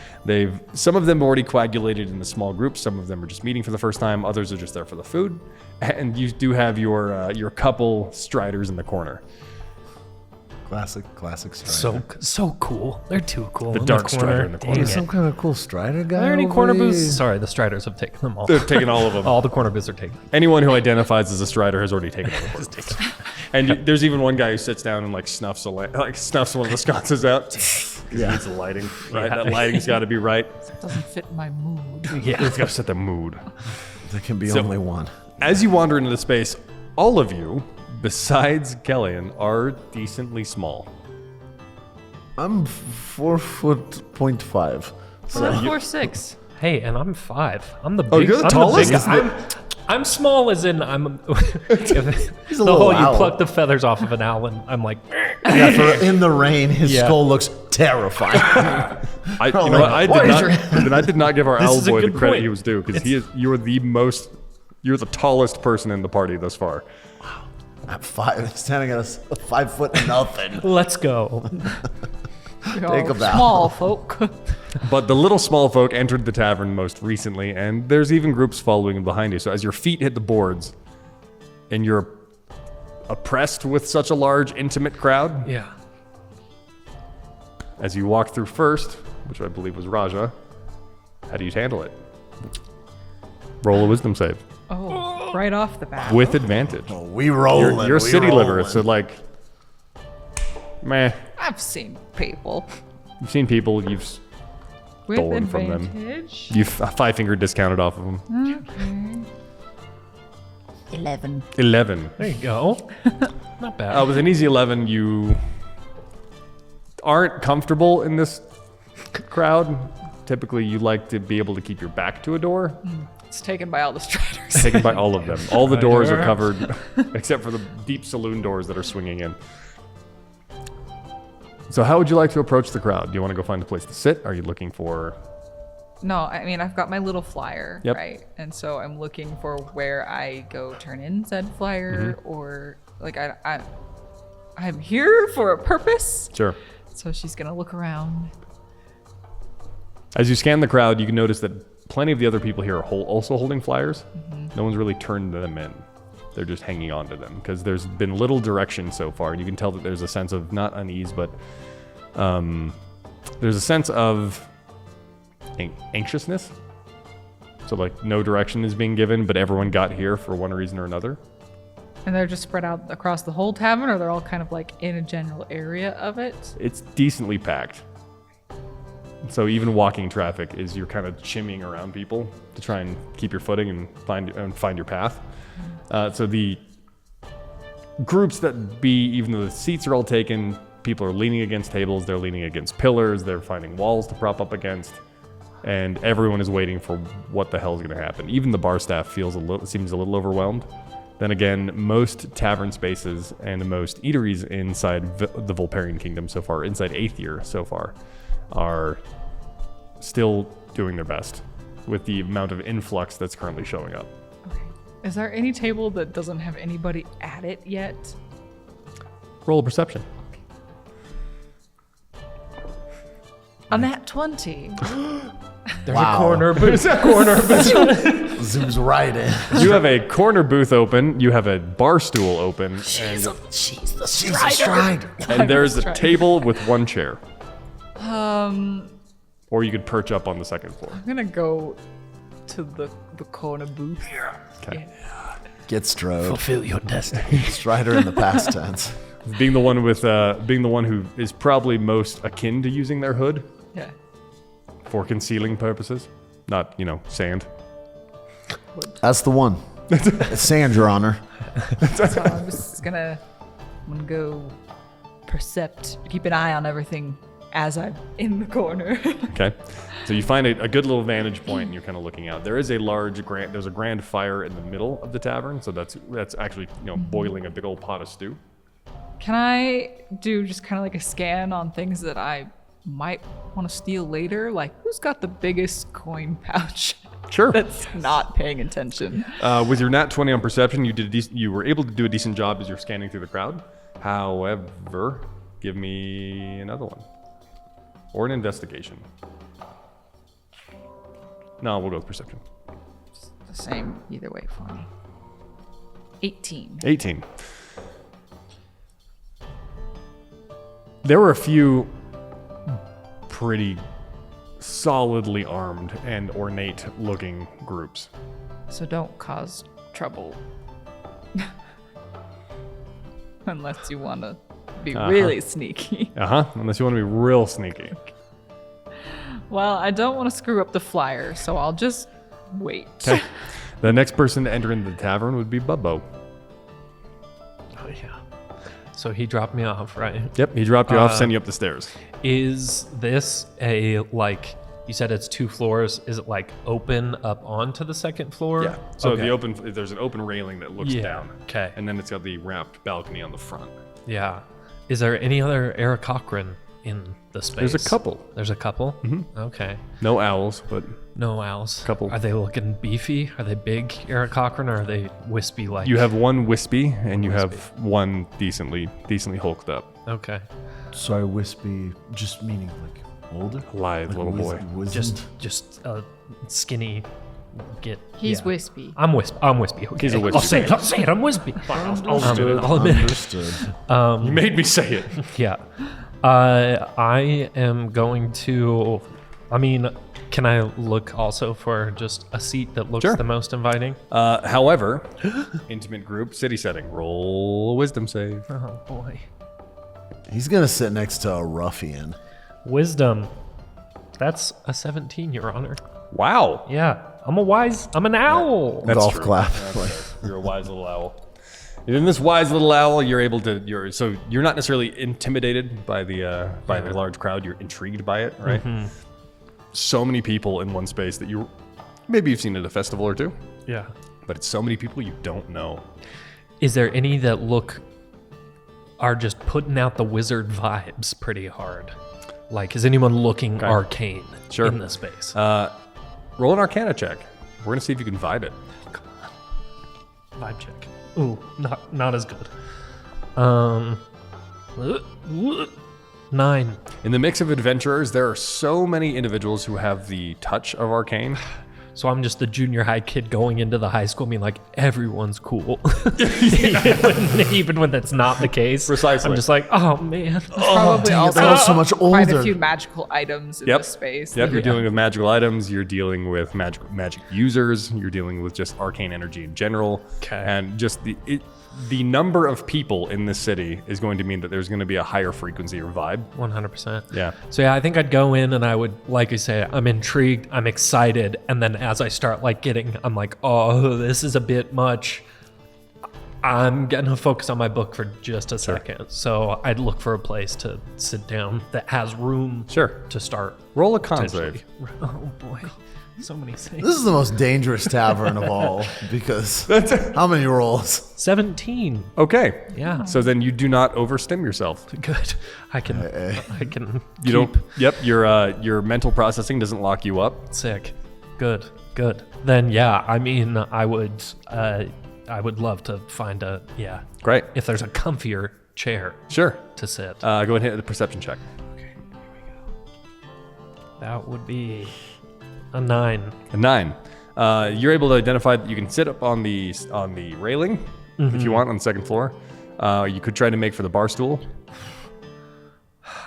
Some of them already coagulated into small groups. Some of them are just meeting for the first time. Others are just there for the food. And you do have your couple striders in the corner. Classic strider. So cool. They're too cool. The dark strider in the corner. There's some kind of cool strider guy. Are there any over corner here? booths? Sorry, the Striders have taken them all. They've taken all of them. All the corner booths are taken. Anyone who identifies as a strider has already taken all the booths. And there's even one guy who sits down and snuffs one of the sconces out. Yeah, it's the lighting. Right, that lighting's got to be right. Doesn't fit my mood. Yeah, it's got to set the mood. There can be only one. As you wander into the space, all of you, besides Kellyan, are decently small. I'm 4'5". So I'm 4'6". Hey, and I'm 5. I'm the big. Oh, you're the tallest? I'm small as in I'm. He's a the little whole owl. you pluck the feathers off of an owl, and I'm like. Yeah, in the rain, his skull looks terrifying. I did not give our owl boy the credit he was due, because you're the tallest person in the party thus far. At 5, standing at a 5 foot nothing. Let's go. Take a bow. Small folk. But the little small folk entered the tavern most recently, and there's even groups following behind you. So as your feet hit the boards, and you're oppressed with such a large, intimate crowd, Yeah. as you walk through first, which I believe was Raja, how do you handle it? Roll a wisdom save. Oh, right off the bat. With advantage. Oh, we rolling. You're a city liver, so meh. I've seen people. You've seen people, you've With stolen from them. advantage. You've 5-finger discounted off of them. Okay. 11. 11. There you go. Not bad. With an easy 11, you aren't comfortable in this crowd. Typically, you like to be able to keep your back to a door. It's taken by all the striders. Taken by all of them. All the doors are covered, except for the deep saloon doors that are swinging in. So how would you like to approach the crowd? Do you want to go find a place to sit? Are you looking for... No, I mean, I've got my little flyer, Yep. right? And so I'm looking for where I go turn in said flyer, or I'm here for a purpose. Sure. So she's going to look around. As you scan the crowd, you can notice that plenty of the other people here are also holding flyers. No one's really turned them in. They're just hanging on to them because there's been little direction so far. And you can tell that there's a sense of not unease, but there's a sense of anxiousness. So no direction is being given, but everyone got here for one reason or another. And they're just spread out across the whole tavern, or they're all kind of in a general area of it? It's decently packed. So even walking traffic is you're kind of shimmying around people to try and keep your footing and find your path. So the groups that even though the seats are all taken, people are leaning against tables, they're leaning against pillars, they're finding walls to prop up against, and everyone is waiting for what the hell is going to happen. Even the bar staff seems a little overwhelmed. Then again, most tavern spaces and most eateries inside the Volparian Kingdom so far, inside Aether so far, are still doing their best with the amount of influx that's currently showing up. Okay. Is there any table that doesn't have anybody at it yet? Roll a perception. On that 20. There's a corner booth. Zooms right in. You have a corner booth open, you have a bar stool open, She's the Strider. and there's a table with one chair. I'm Or you could perch up on the second floor. gonna go to the corner booth. Okay. Get Strode. Fulfill your destiny. Strider in the past tense. Being the one who is probably most akin to using their hood Yeah. for concealing purposes, not, sand. That's the one. It's sand, Your Honor. So I'm just gonna go percept, keep an eye on everything as I'm in the corner. Okay. So you find a good little vantage point and you're kind of looking out. There is a there's a grand fire in the middle of the tavern, so that's actually, boiling a big old pot of stew. Can I do just kind of like a scan on things that I might want to steal later? Like, who's got the biggest coin pouch? Sure. That's not paying attention. With your nat 20 on perception, you were able to do a decent job as you're scanning through the crowd. However, give me another one. Or an investigation. No, we'll go with perception. The same either way for me. 18. 18. There were a few pretty solidly armed and ornate looking groups. So don't cause trouble. Unless you want to be really sneaky. Unless you want to be real sneaky. Well, I don't want to screw up the flyer, so I'll just wait. Okay. The next person to enter into the tavern would be Bubbo. Oh, yeah. So he dropped me off, right? Yep, he dropped you off, sent you up the stairs. Is this you said it's 2 floors. Is it open up onto the second floor? Yeah. So Okay. there's an open railing that looks down. Okay. And then it's got the wrapped balcony on the front. Yeah. Is there any other Eric Cochran in the space? There's a couple. There's a couple? Mm-hmm. Okay. No owls, but No owls. Couple. Are they looking beefy? Are they big Eric Cochran, or are they wispy like? you have one wispy and you have one decently hulked up. Okay. Sorry, wispy, just meaning older? Lithe little boy. Just a skinny. He's wispy. I'm wispy. Okay. He's a wispy. I'll say it. I'm wispy. I'll admit it. Understood. You made me say it. Yeah. I am going to. Can I look also for just a seat that looks Sure. the most inviting? However, intimate group, city setting. Roll a wisdom save. Oh boy. He's gonna sit next to a ruffian. Wisdom. That's a 17, Your Honor. Wow. Yeah. I'm an owl. That's Golf true. clap. You're a wise little owl. In this wise little owl, you're not necessarily intimidated by the large crowd. You're intrigued by it, right? Mm-hmm. So many people in one space that maybe you've seen at a festival or two, Yeah. but it's so many people you don't know. Is there any that are just putting out the wizard vibes pretty hard? Is anyone looking arcane in this space? Roll an Arcana check. We're gonna see if you can vibe it. Vibe check. Ooh, not as good. 9. In the mix of adventurers, there are so many individuals who have the touch of arcane. So I'm just the junior high kid going into the high school being like, everyone's cool. Even when that's not the case. Precisely. I'm just like, oh man. There's probably dang it, also that was so much quite a older. few magical items in Yep. this space. Yep, you're dealing with magical items. You're dealing with magic users. You're dealing with just arcane energy in general. Okay. And just the number of people in this city is going to mean that there's going to be a higher frequency or vibe. 100%. Yeah. So yeah, I think I'd go in and I would, like you say, I'm intrigued, I'm excited, and then as I start I'm like, oh, this is a bit much. I'm gonna focus on my book for just a second. So I'd look for a place to sit down that has room to start. Roll a con potentially. save. Oh boy, so many saves. This is the most dangerous tavern of all because how many rolls? 17. Okay. Yeah. So then you do not overstim yourself. Good. I can. You don't. Yep. Your mental processing doesn't lock you up. Sick. Good. Then yeah, I mean, I would love to find Great. if there's a comfier chair Sure. to sit. Go ahead and hit the perception check. That would be a 9. A 9. You're able to identify that you can sit up on the railing if you want on the second floor. You could try to make for the bar stool.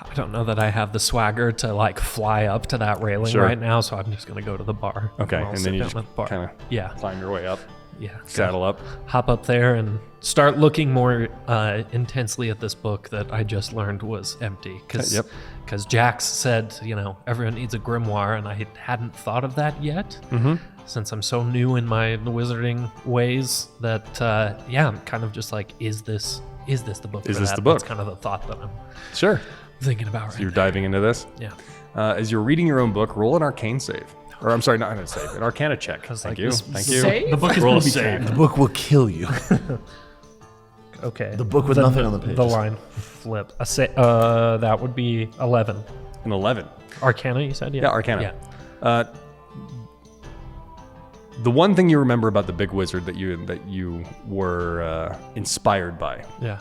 I don't know that I have the swagger to like fly up to that railing Sure. right now, so I'm just gonna go to the bar. Okay, I'll and sit then you down just at the bar. kind of Yeah, climb your way up, yeah. saddle up. Hop up there and start looking more intensely at this book that I just learned was empty. Yep. Because Jax said, everyone needs a grimoire, and I hadn't thought of that yet. Since I'm so new in my wizarding ways, that I'm kind of just like, is this the book? Is for this that? the book? That's kind of the thought that I'm Sure. thinking about right You're now. diving into this. Yeah. As you're reading your own book, roll an arcane save. Or I'm sorry, not an save, an arcana check. Thank like, you. this Thank is you. Save? The book is Roll a gonna be save. The book will kill you. Okay. The book with nothing on the pages. The line flip. That would be 11. An 11. Arcana, you said? Yeah, arcana. Yeah. The one thing you remember about the big wizard that you were inspired by Yeah.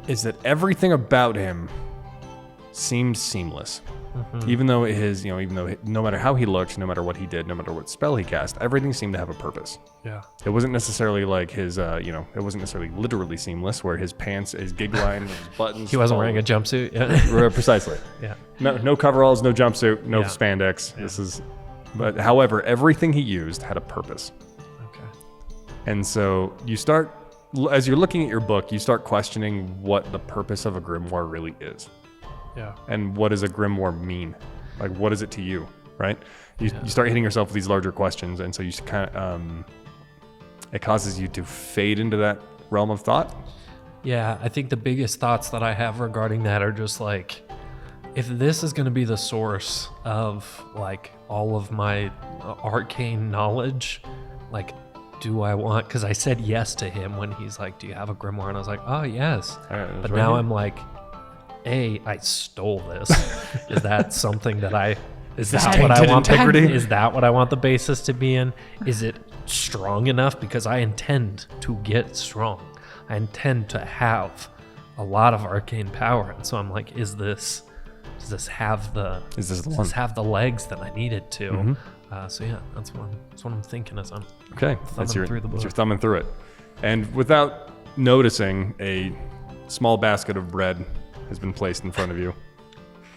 is that everything about him seemed seamless. Even though no matter how he looked, no matter what he did, no matter what spell he cast, everything seemed to have a purpose. Yeah. It wasn't necessarily like his, it wasn't necessarily literally seamless, where his pants, his gig line, his buttons. He wasn't wearing a jumpsuit. Yeah. Precisely. Yeah. No coveralls, no jumpsuit, no Yeah. spandex. But however, everything he used had a purpose. Okay. And so you start, as you're looking at your book, you start questioning what the purpose of a grimoire really is. Yeah. And what does a grimoire mean? Like, what is it to you, right? You start hitting yourself with these larger questions, and so you kind of, it causes you to fade into that realm of thought. Yeah, I think the biggest thoughts that I have regarding that are just like, if this is going to be the source of like all of my arcane knowledge, like, do I want, because I said yes to him when he's like, do you have a grimoire? And I was like, oh, yes. But right now here. I'm like, I stole this. Is that something that is that what I tainted want? integrity? Is that what I want the basis to be in? Is it strong enough? Because I intend to get strong. I intend to have a lot of arcane power. And so I'm like, does this have the legs that I need it to? So yeah, that's what I'm thinking as I'm Okay, thumbing through the book. you're thumbing through it. And without noticing, a small basket of bread has been placed in front of you.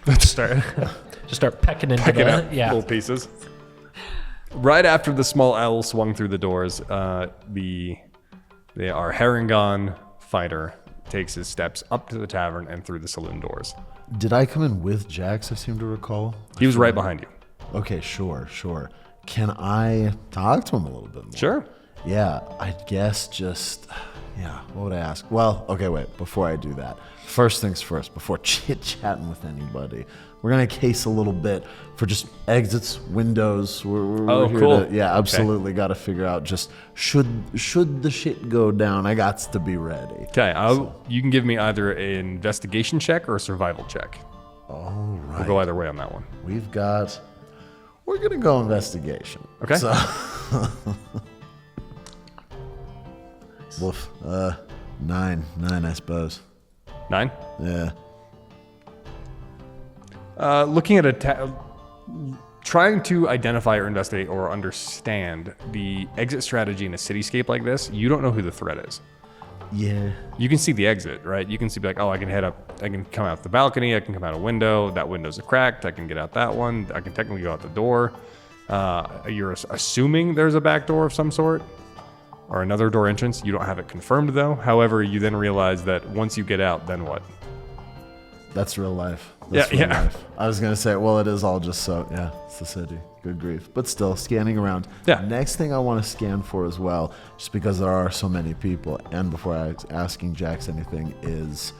just start pecking into Picking the up little pieces. Right after the small owl swung through the doors, our Harangon fighter takes his steps up to the tavern and through the saloon doors. Did I come in with Jax, I seem to recall? He was right behind you. Okay, sure. Can I talk to him a little bit more? Sure. Yeah, I guess what would I ask? Well, okay, wait, before I do that. First things first, before chit-chatting with anybody, we're going to case a little bit for just exits, windows. We're here cool. to, absolutely got to figure out just should the shit go down, I got to be ready. Okay, you can give me either an investigation check or a survival check. All right. We'll go either way on that one. We're going to go investigation. Okay. So, woof. 9, I suppose. 9? Yeah. Looking at trying to identify or investigate or understand the exit strategy in a cityscape like this, you don't know who the threat is. Yeah. You can see the exit, right? You can see like, oh, I can head up, I can come out the balcony, I can come out a window, that window's cracked, I can get out that one, I can technically go out the door. You're assuming there's a back door of some sort or another door entrance. You don't have it confirmed though. However, you then realize that once you get out, then what? That's real life. That's real life. I was going to say, well, it is all just so, yeah, it's the city. Good grief. But still, scanning around. Yeah. Next thing I want to scan for as well, just because there are so many people, and before asking Jax anything, is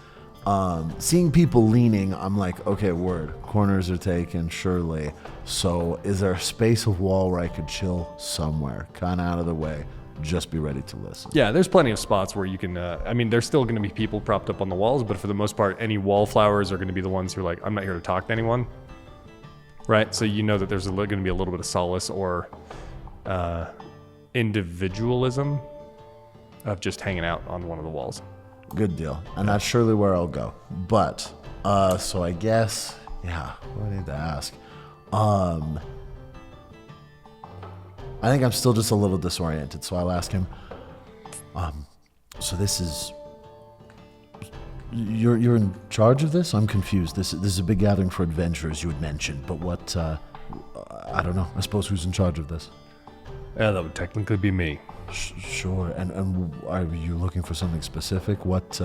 seeing people leaning. I'm like, okay, word. Corners are taken, surely. So is there a space of wall where I could chill somewhere, kind of out of the way? Just be ready to listen. Yeah, there's plenty of spots where you can, I mean, there's still going to be people propped up on the walls, but for the most part, any wallflowers are going to be the ones who are like, I'm not here to talk to anyone. Right? So you know that there's going to be a little bit of solace or individualism of just hanging out on one of the walls. Good deal. And that's surely where I'll go. But, so I guess, yeah, what do I need to ask? I think I'm still just a little disoriented, so I'll ask him, so this is, you're in charge of this? I'm confused. This is a big gathering for adventurers you had mentioned, but what, I don't know. I suppose who's in charge of this? Yeah, that would technically be me. Sure. And are you looking for something specific? What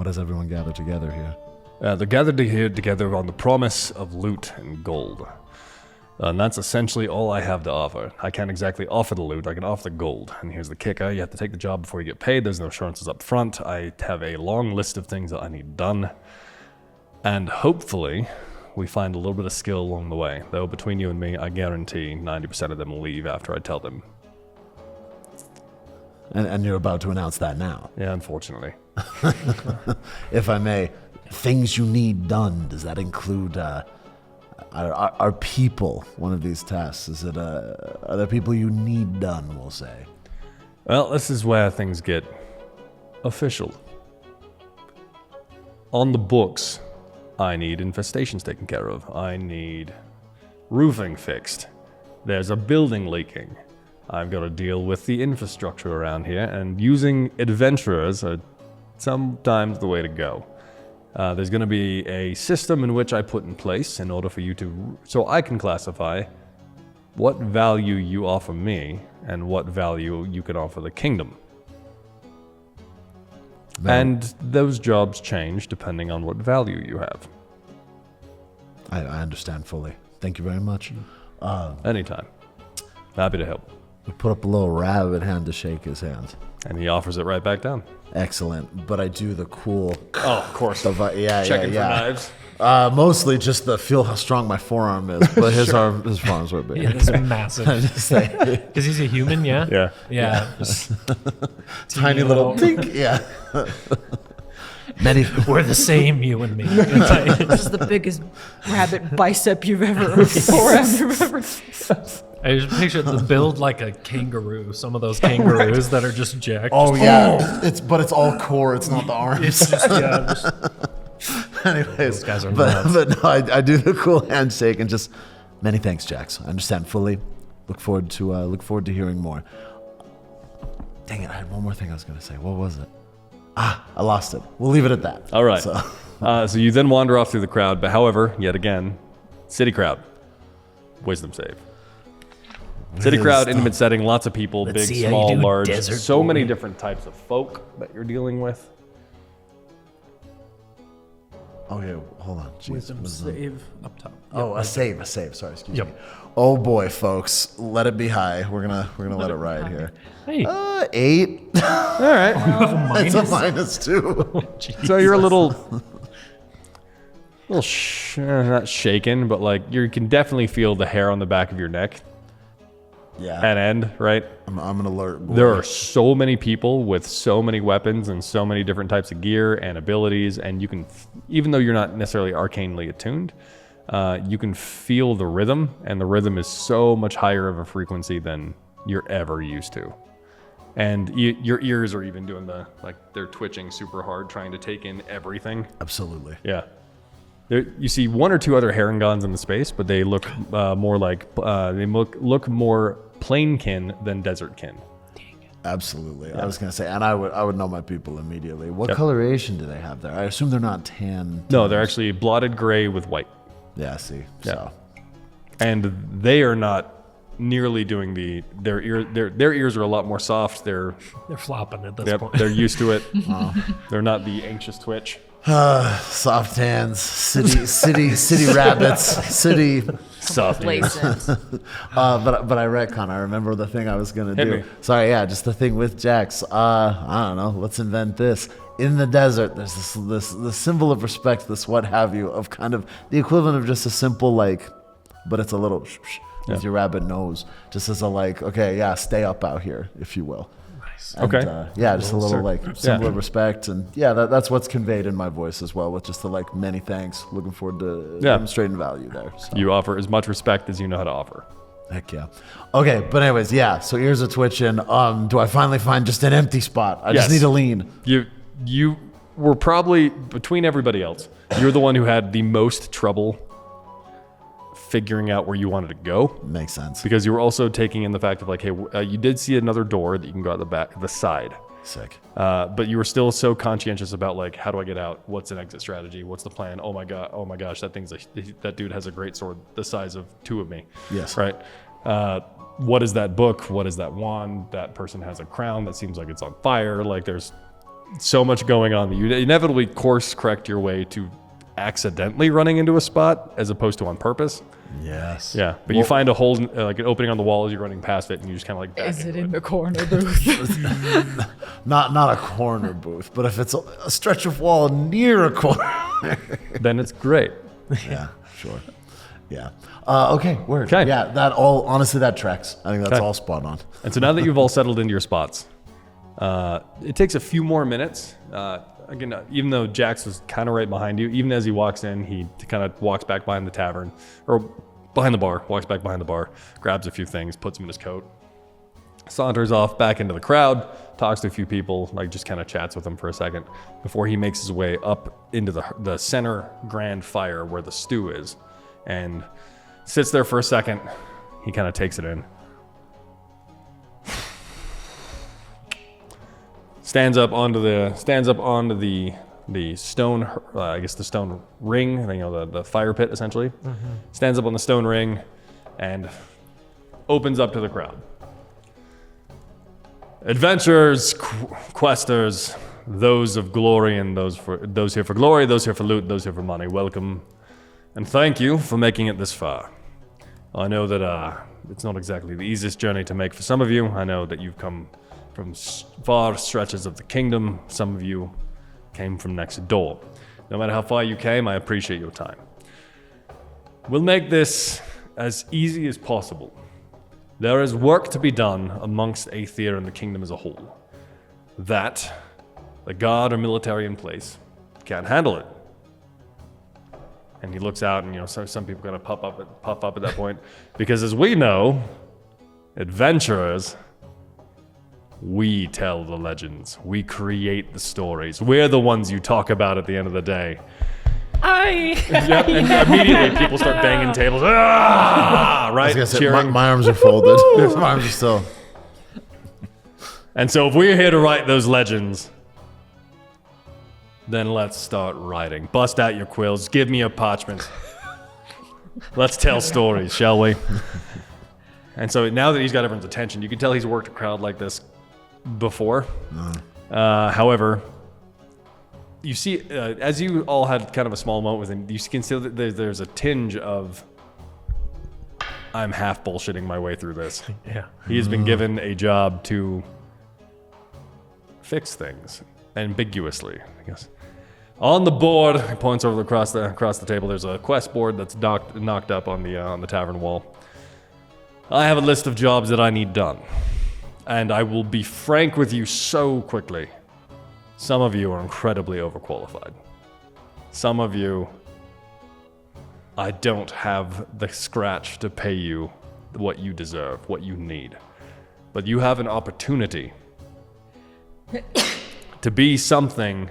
has everyone gathered together here? They're gathered here together on the promise of loot and gold. And that's essentially all I have to offer. I can't exactly offer the loot, I can offer the gold. And here's the kicker, you have to take the job before you get paid, there's no assurances up front. I have a long list of things that I need done. And hopefully, we find a little bit of skill along the way. Though between you and me, I guarantee 90% of them will leave after I tell them. And you're about to announce that now. Yeah, unfortunately. If I may, things you need done, does that include, are people one of these tasks? Is it, are there people you need done, we'll say? Well, this is where things get official. On the books, I need infestations taken care of. I need roofing fixed. There's a building leaking. I've got to deal with the infrastructure around here, and using adventurers are sometimes the way to go. There's going to be a system in which I put in place in order for you to, so I can classify what value you offer me and what value you can offer the kingdom. And those jobs change depending on what value you have. I understand fully. Thank you very much. Anytime. Happy to help. We put up a little rabbit hand to shake his hand. And he offers it right back down. Excellent. But I do the cool... Oh, of course. Checking for knives. Mostly just the feel how strong my forearm is. But his forearms were big. Yeah, it's massive. I'm just saying. Because he's a human, yeah? Yeah. Yeah. Just Tiny little... Tink. Yeah. We're the same, you and me. This is the biggest rabbit bicep you've ever forearm you've ever. I just picture the build like a kangaroo. Some of those kangaroos that are just jacked. Oh, yeah. But it's all core. It's not the arms. It's just, Anyways, those guys are but nuts. no, I do the cool handshake and just many thanks, Jax. I understand fully. Look forward to hearing more. Dang it! I had one more thing I was going to say. What was it? I lost it. We'll leave it at that. All right. So, So you then wander off through the crowd, but however, yet again, city crowd. Wisdom save. City crowd, intimate setting, lots of people, Let's see big, how you small, do, large. desert So boy. many different types of folk that you're dealing with. oh yeah, hold on. Jeez, Wisdom save up top. Oh, a save. Sorry, excuse Yep. me. Oh boy, folks, let it be high. We're gonna let it ride here. Hey, 8. All right. It's a -2. So you're a little not shaken, but like you can definitely feel the hair on the back of your neck Yeah, at end, right? I'm an alert boy. There are so many people with so many weapons and so many different types of gear and abilities, and you can, even though you're not necessarily arcanely attuned, you can feel the rhythm, and the rhythm is so much higher of a frequency than you're ever used to. And your ears are even doing they're twitching super hard, trying to take in everything. Absolutely. Yeah. You see one or two other herringons in the space, but they look more like look more plainkin than desertkin. Absolutely. Yeah. I was gonna say, and I would know my people immediately. What coloration do they have there? I assume they're not tan. No, they're actually blotted gray with white. Yeah. See. Yeah. So. And they are not nearly doing their ears are a lot more soft. They're flopping at this point. They're used to it. They're not the anxious twitch. Soft hands, city rabbits, city. Soft ears. But I retcon. I remember the thing I was gonna do. Me. Sorry, yeah, just the thing with Jax. I don't know. Let's invent this. In the desert, there's this symbol of respect, this what have you, of kind of the equivalent of just a simple like, but it's a little with your rabbit nose, just as a like, okay, yeah, stay up out here, if you will. Nice. And, Okay. yeah, just a little like symbol of respect, and that's what's conveyed in my voice as well, with just the like many thanks. Looking forward to demonstrating value there. So. You offer as much respect as you know how to offer. Heck yeah. Okay, but anyways, yeah. So ears are twitching. Do I finally find just an empty spot? I just need to lean. You were probably, between everybody else, you're the one who had the most trouble figuring out where you wanted to go. Makes sense. Because you were also taking in the fact of like, hey, you did see another door that you can go out the side. Sick. But you were still so conscientious about like, how do I get out? What's an exit strategy? What's the plan? Oh my gosh, that dude has a great sword the size of two of me. Yes. Right. What is that book? What is that wand? That person has a crown that seems like it's on fire. Like there's so much going on that you inevitably course correct your way to accidentally running into a spot as opposed to on purpose. Yes. Yeah, but you find a hole, like an opening on the wall as you're running past it, and you just kind of like. Is it in the corner booth? Not a corner booth, but if it's a stretch of wall near a corner, then it's great. Yeah, sure. Yeah. Okay. Word. Okay. Yeah. Honestly, that tracks. I think that's all spot on. And so now that you've all settled into your spots, it takes a few more minutes. Again, even though Jax was kind of right behind you, even as he walks in, he kind of walks back behind the tavern, or behind the bar, walks back behind the bar, grabs a few things, puts them in his coat, saunters off back into the crowd, talks to a few people, like just kind of chats with them for a second before he makes his way up into the center grand fire where the stew is, and sits there for a second. He kind of takes it in. Stands up onto the stone, I guess the stone ring, you know, the fire pit essentially. Mm-hmm. Stands up on the stone ring and opens up to the crowd. Adventurers, questers, those of glory and those here for glory, those here for loot, those here for money, welcome and thank you for making it this far. I know that it's not exactly the easiest journey to make for some of you. I know that you've come from far stretches of the kingdom. Some of you came from next door. No matter how far you came, I appreciate your time. We'll make this as easy as possible. There is work to be done amongst Aether and the kingdom as a whole. That the guard or military in place can't handle it. And he looks out, and some people kind of puff up at that point, because as we know, adventurers, we tell the legends. We create the stories. We're the ones you talk about at the end of the day. Yep, and immediately people start banging tables. Ah! Right? I was gonna Cheering. say, my arms are folded. My arms are still. And so if we're here to write those legends, then let's start writing. Bust out your quills. Give me a parchment. Let's tell stories, shall we? And so now that he's got everyone's attention, you can tell he's worked a crowd like this before. However, you see, as you all had kind of a small moment with him, you can see that there's a tinge of, I'm half bullshitting my way through this. Yeah. He has been given a job to fix things ambiguously, I guess. On the board, he points over across the table. There's a quest board that's knocked up on the tavern wall. I have a list of jobs that I need done. And I will be frank with you so quickly. Some of you are incredibly overqualified. Some of you, I don't have the scratch to pay you what you deserve, what you need. But you have an opportunity to be something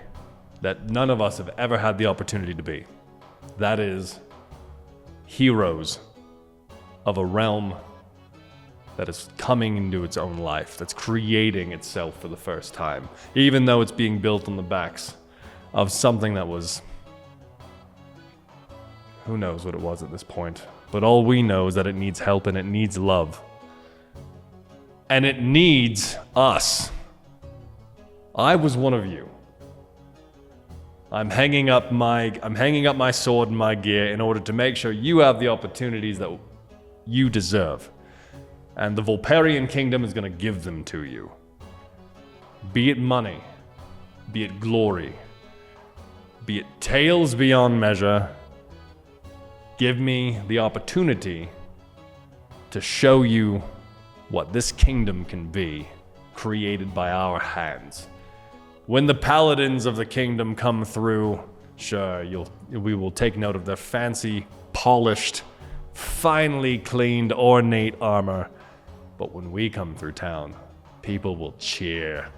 that none of us have ever had the opportunity to be. That is heroes of a realm that is coming into its own life, that's creating itself for the first time, even though it's being built on the backs of something that was... Who knows what it was at this point? But all we know is that it needs help and it needs love. And it needs us. I was one of you. I'm hanging up my sword and my gear in order to make sure you have the opportunities that you deserve. And the Volparian Kingdom is going to give them to you. Be it money, be it glory, be it tales beyond measure. Give me the opportunity to show you what this kingdom can be, created by our hands. When the paladins of the kingdom come through, sure, we will take note of their fancy, polished, finely cleaned, ornate armor. But when we come through town, people will cheer.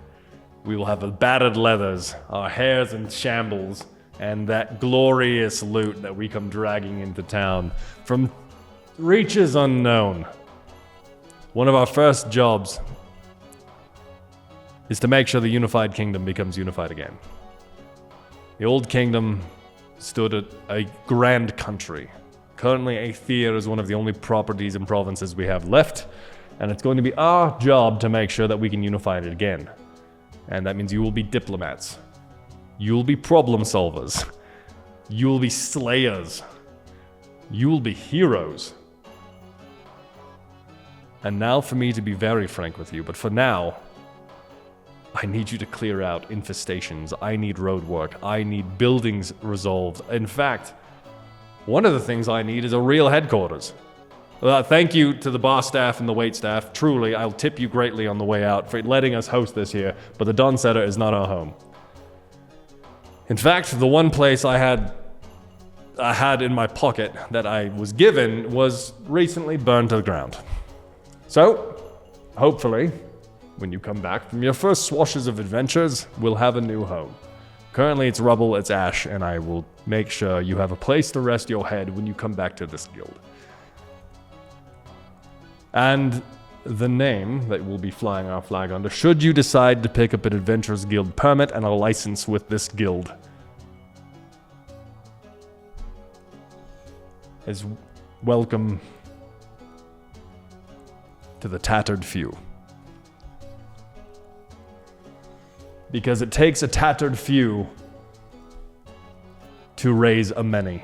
We will have the battered leathers, our hairs in shambles, and that glorious loot that we come dragging into town from reaches unknown. One of our first jobs is to make sure the unified kingdom becomes unified again. The old kingdom stood at a grand country. Currently, Aether is one of the only properties and provinces we have left, and it's going to be our job to make sure that we can unify it again. And that means you will be diplomats. You will be problem solvers. You will be slayers. You will be heroes. And now for me to be very frank with you, but for now, I need you to clear out infestations. I need road work. I need buildings resolved. In fact, one of the things I need is a real headquarters. Thank you to the boss staff and the wait staff. Truly, I'll tip you greatly on the way out for letting us host this here, but the Dawn Setter is not our home. In fact, the one place I had in my pocket that I was given was recently burned to the ground. So, hopefully, when you come back from your first swashes of adventures, we'll have a new home. Currently, it's rubble, it's ash, and I will make sure you have a place to rest your head when you come back to this guild. And the name that we'll be flying our flag under, should you decide to pick up an Adventurers Guild permit and a license with this guild, is welcome to the Tattered Few. Because it takes a tattered few to raise a many.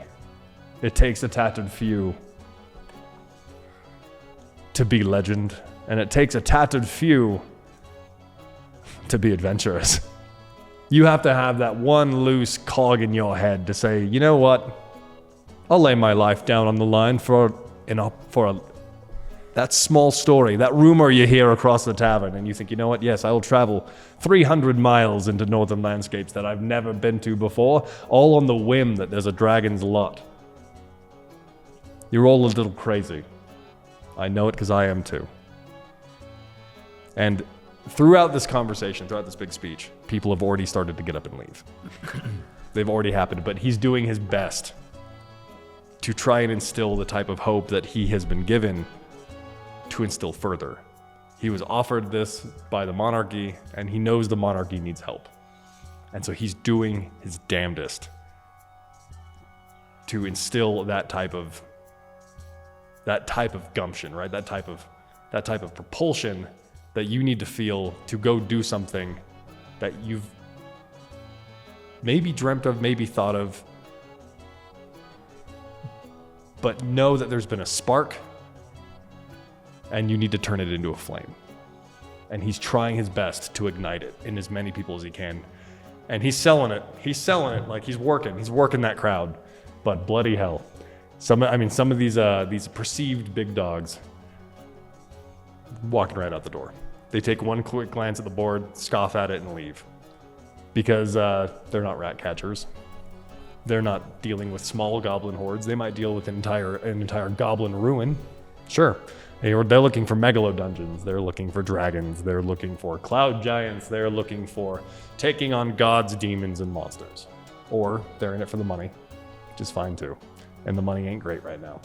It takes a tattered few to be legend, and it takes a tattered few to be adventurous. You have to have that one loose cog in your head to say, you know what? I'll lay my life down on the line for that small story, that rumor you hear across the tavern, and you think, you know what? Yes, I will travel 300 miles into northern landscapes that I've never been to before, all on the whim that there's a dragon's lot. You're all a little crazy. I know it because I am too. And throughout this conversation, throughout this big speech, people have already started to get up and leave. They've already happened, but he's doing his best to try and instill the type of hope that he has been given to instill further. He was offered this by the monarchy, and he knows the monarchy needs help. And so he's doing his damnedest to instill that type of gumption, right? That type of propulsion that you need to feel to go do something that you've maybe dreamt of, maybe thought of, but know that there's been a spark and you need to turn it into a flame. And he's trying his best to ignite it in as many people as he can. And he's selling it. He's selling it like he's working that crowd. But bloody hell. Some of these perceived big dogs walking right out the door. They take one quick glance at the board, scoff at it, and leave. Because they're not rat catchers. They're not dealing with small goblin hordes. They might deal with an entire goblin ruin. Sure. They're looking for megalo dungeons. They're looking for dragons. They're looking for cloud giants. They're looking for taking on gods, demons, and monsters. Or they're in it for the money. which is fine too. And the money ain't great right now.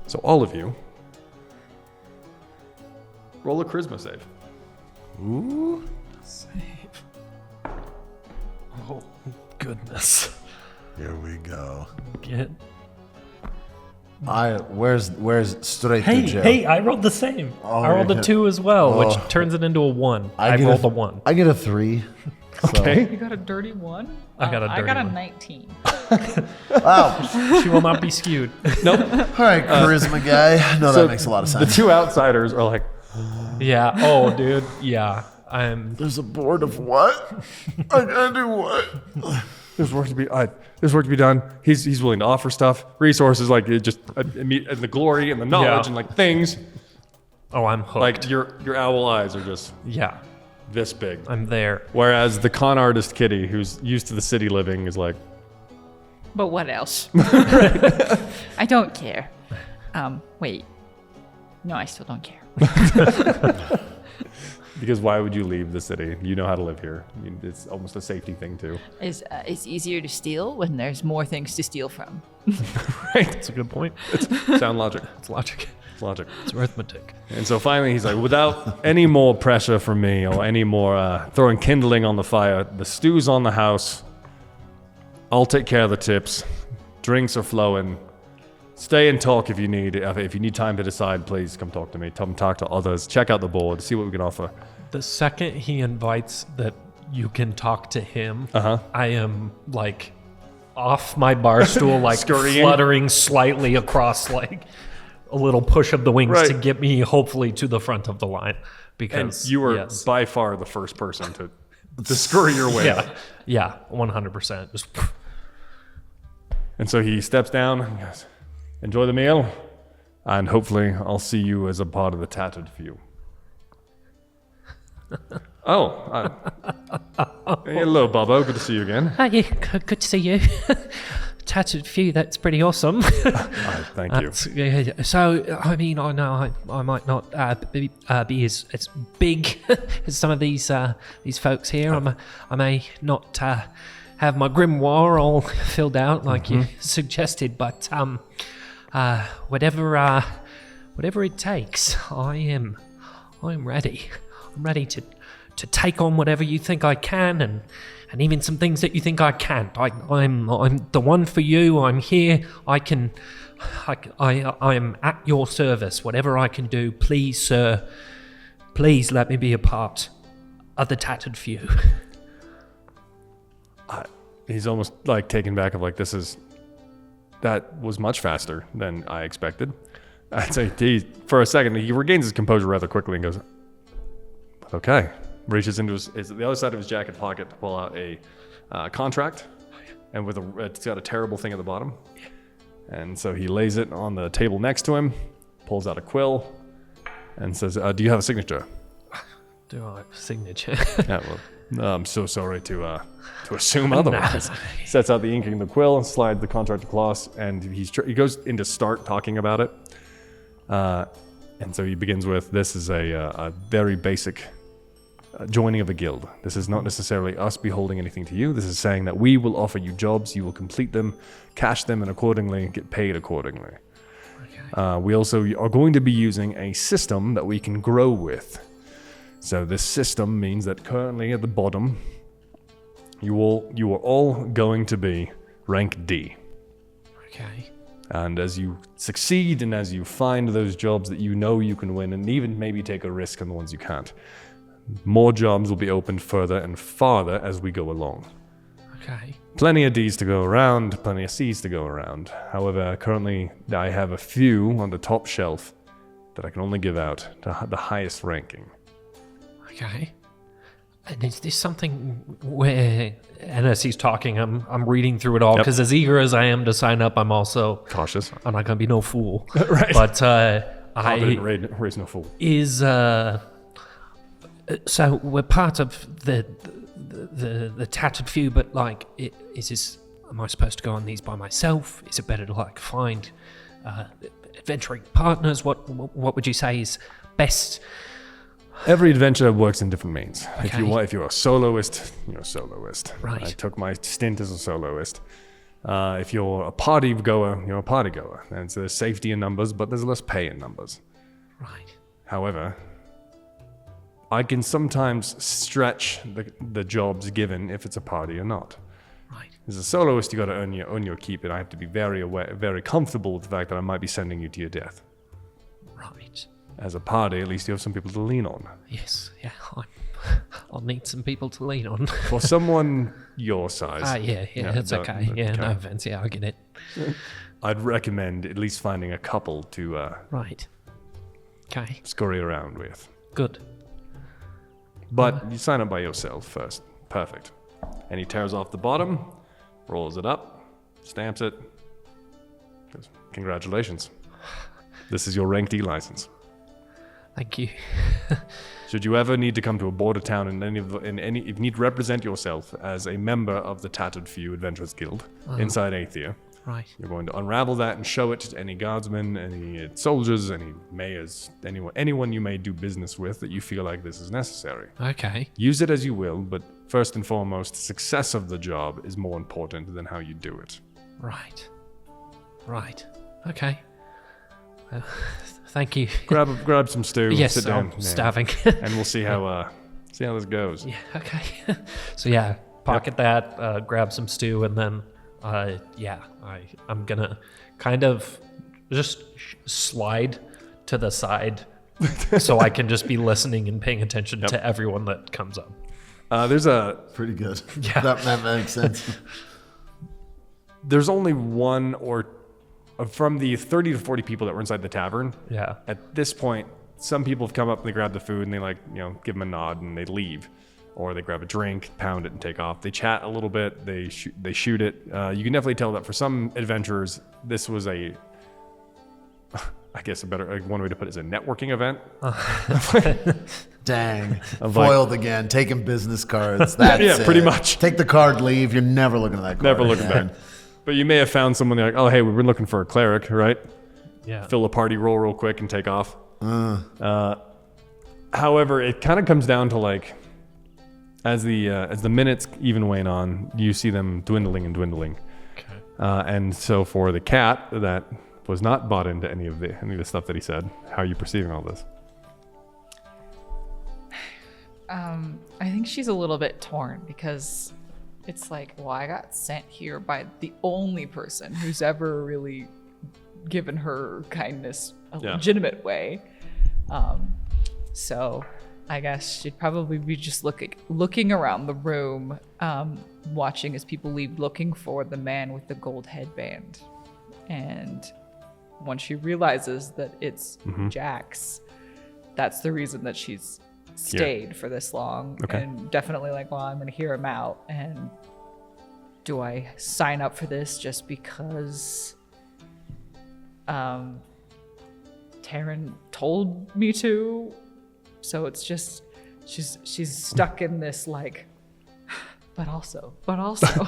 So all of you, roll a charisma save. Ooh. Oh, goodness. Here we go. Get. Where's straight to jail? Hey, I rolled the same. Oh, I rolled a 2 as well, which turns it into a 1. I get rolled a 1. I get a 3. Okay. You got a dirty 1? I got a I dirty got a one. 19. Wow. She will not be skewed. All right, charisma guy. No, that makes a lot of The sense. two outsiders are like, Yeah. Oh, dude. Yeah. There's a board of what? I gotta do what? there's work to be done. He's willing to offer stuff, resources, like it just and the glory and the knowledge Yeah. and like things. Oh, I'm hooked. Like your owl eyes are just yeah. this big. I'm there. Whereas the con artist Kitty, who's used to the city living, is like, But what else? I don't care. Wait. No, I still don't care. because why would you leave the city? You know how to live here. I mean, it's almost a safety thing too. It's easier to steal when there's more things to steal from. Right? That's a good point. Sound logic. It's logic. It's logic. It's arithmetic. And so finally he's like, without any more pressure from me or any more throwing kindling on the fire, the stew's on the house. I'll take care of the tips. Drinks are flowing. Stay and talk if you need. If you need time to decide, please come talk to me. Come talk to others. Check out the board. See what we can offer. The second he invites that you can talk to him, I am like off my bar stool, like Scurrying. fluttering slightly across, like a little push of the wings Right. to get me hopefully to the front of the line. And Because you were yes. by far the first person to scurry your way. Yeah, 100%. Just And so he steps down and goes, enjoy the meal, and hopefully I'll see you as a part of the tattered few. Hello, Bobo. Good to see you again. Yeah, good to see you. Tattered few, that's pretty awesome. Thank you. So, I mean, I know I might not be as big as some of these folks here. I may not have my grimoire all filled out like you suggested, but whatever it takes, I'm ready. I'm ready to take on whatever you think I can, and even some things that you think I can't. I'm the one for you. I'm here. I am at your service. Whatever I can do, please, sir, please let me be a part of the tattered few. He's almost like taken back of like, that was much faster than I expected. I'd say for a second, he regains his composure rather quickly and goes, okay. Reaches into the other side of his jacket pocket to pull out a contract, and it's got a terrible thing at the bottom. And so he lays it on the table next to him, pulls out a quill, and says, do you have a signature? do I have a signature? Yeah, well, I'm so sorry to assume otherwise. Sets out the ink in the quill and slides the contract across, and he goes in to start talking about it. And so he begins with, this is a very basic joining of a guild. This is not necessarily us beholding anything to you. This is saying that we will offer you jobs, you will complete them, cash them, and accordingly get paid accordingly. Okay. We also are going to be using a system that we can grow with. So this system means that currently at the bottom, you are all going to be rank D. Okay. And as you succeed and as you find those jobs that you know you can win, and even maybe take a risk on the ones you can't, more jobs will be opened further and farther as we go along. Okay. Plenty of D's to go around, plenty of C's to go around. However, currently I have a few on the top shelf that I can only give out to the highest ranking. Okay. And is this something where, and as he's talking, I'm reading through it all, because as eager as I am to sign up, I'm also cautious. I'm not going to be no fool. Right. But raise no fool. Is so we're part of the tattered few, but like, is this? Am I supposed to go on these by myself? Is it better to like find adventuring partners? What would you say is best? Every adventure works in different means. Okay. If you're a soloist, you're a soloist. Right. I took my stint as a soloist. If you're a party goer, you're a party goer. And so there's safety in numbers, but there's less pay in numbers. Right. However, I can sometimes stretch the jobs given if it's a party or not. Right. As a soloist, you got to earn your keep, and I have to be very aware, very comfortable with the fact that I might be sending you to your death. Right. As a party, at least you have some people to lean on. Yes. Yeah. I'll need some people to lean on. For someone your size. Yeah. It's okay. Yeah. No offense. Yeah, I get it. I'd recommend at least finding a couple to Right. Okay. scurry around with. Good. But you sign up by yourself first. Perfect. And he tears off the bottom, rolls it up, stamps it. Goes, congratulations. This is your rank D license. Thank you. Should you ever need to come to a border town if you need to represent yourself as a member of the Tattered Few Adventurers Guild inside Aethir, Right. you're going to unravel that and show it to any guardsmen, any soldiers, any mayors, anyone you may do business with that you feel like this is necessary. Okay. Use it as you will, but first and foremost, success of the job is more important than how you do it. Right. Right. Okay. Thank you. Grab some stew. Yes, sit down, I'm starving. and we'll see how this goes. Yeah. Okay. So yeah, pocket that, grab some stew, and then I'm gonna kind of just slide to the side so I can just be listening and paying attention to everyone that comes up. There's Pretty good. Yeah. That makes sense. there's only one or from the 30 to 40 people that were inside the tavern. Yeah. At this point, some people have come up and they grab the food and they give them a nod and they leave, or they grab a drink, pound it, and take off. They chat a little bit. They shoot it. You can definitely tell that for some adventurers, this was I guess one way to put it is a networking event. Dang. Foiled again. Taking business cards. That's Yeah, pretty much. Take the card, leave. You're never looking at that card. Never looking again. back. But you may have found someone like, oh, hey, we've been looking for a cleric, right? Yeah. Fill a party roll real quick and take off. However, it kind of comes down to like, as the minutes even wane on, you see them dwindling and dwindling. Okay. And so for the cat that was not bought into any of the stuff that he said, how are you perceiving all this? I think she's a little bit torn because it's like, well, I got sent here by the only person who's ever really given her kindness a legitimate way. So I guess she'd probably be just looking around the room, watching as people leave, looking for the man with the gold headband. And once she realizes that it's Jax, that's the reason that she's stayed for this long. Okay. And definitely like, well, I'm going to hear him out. And do I sign up for this just because Taryn told me to? So it's just she's stuck in this like, but also. So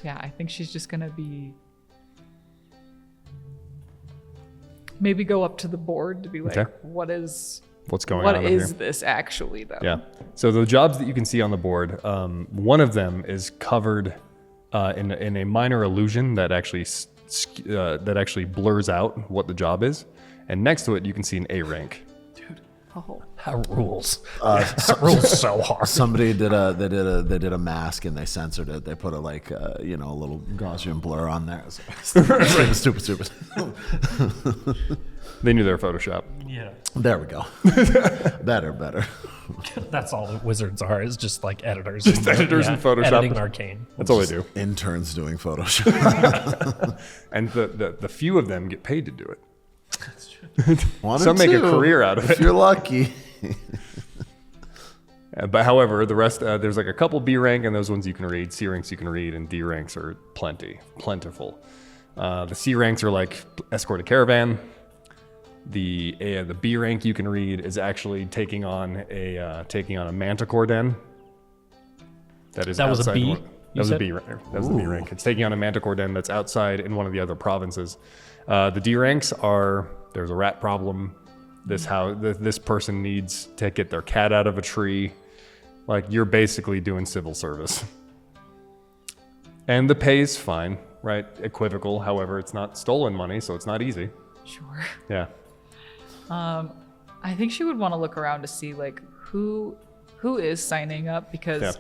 yeah, I think she's just gonna be maybe go up to the board to be like, Okay. what's going on What over is here? this actually though? Yeah. So the jobs that you can see on the board, one of them is covered in a minor illusion that actually blurs out what the job is, and next to it you can see an A rank. Oh. That rules. That rules so hard. Somebody did a mask and they censored it. They put a little Gaussian blur on there. Stupid. They knew they were Photoshop. Yeah. There we go. Better. That's all the wizards are, is just like editors. Just editors in Photoshop. Editing arcane. That's all they do. Interns doing Photoshop. And the few of them get paid to do it. One or Some make a two, career out of if it. you're lucky. But however, the rest, there's like a couple B rank, and those ones you can read. C ranks you can read, and D ranks are plentiful. The C ranks are like escort a caravan. The B rank you can read is actually taking on a manticore den. That is That was a outside B, That you was a said? B rank. That was the B rank. It's taking on a manticore den that's outside in one of the other provinces. The D ranks are there's a rat problem. This person needs to get their cat out of a tree. Like, you're basically doing civil service. And the pay's fine, right? Equivocal. However, it's not stolen money, so it's not easy. Sure. Yeah. I think she would want to look around to see like who is signing up, because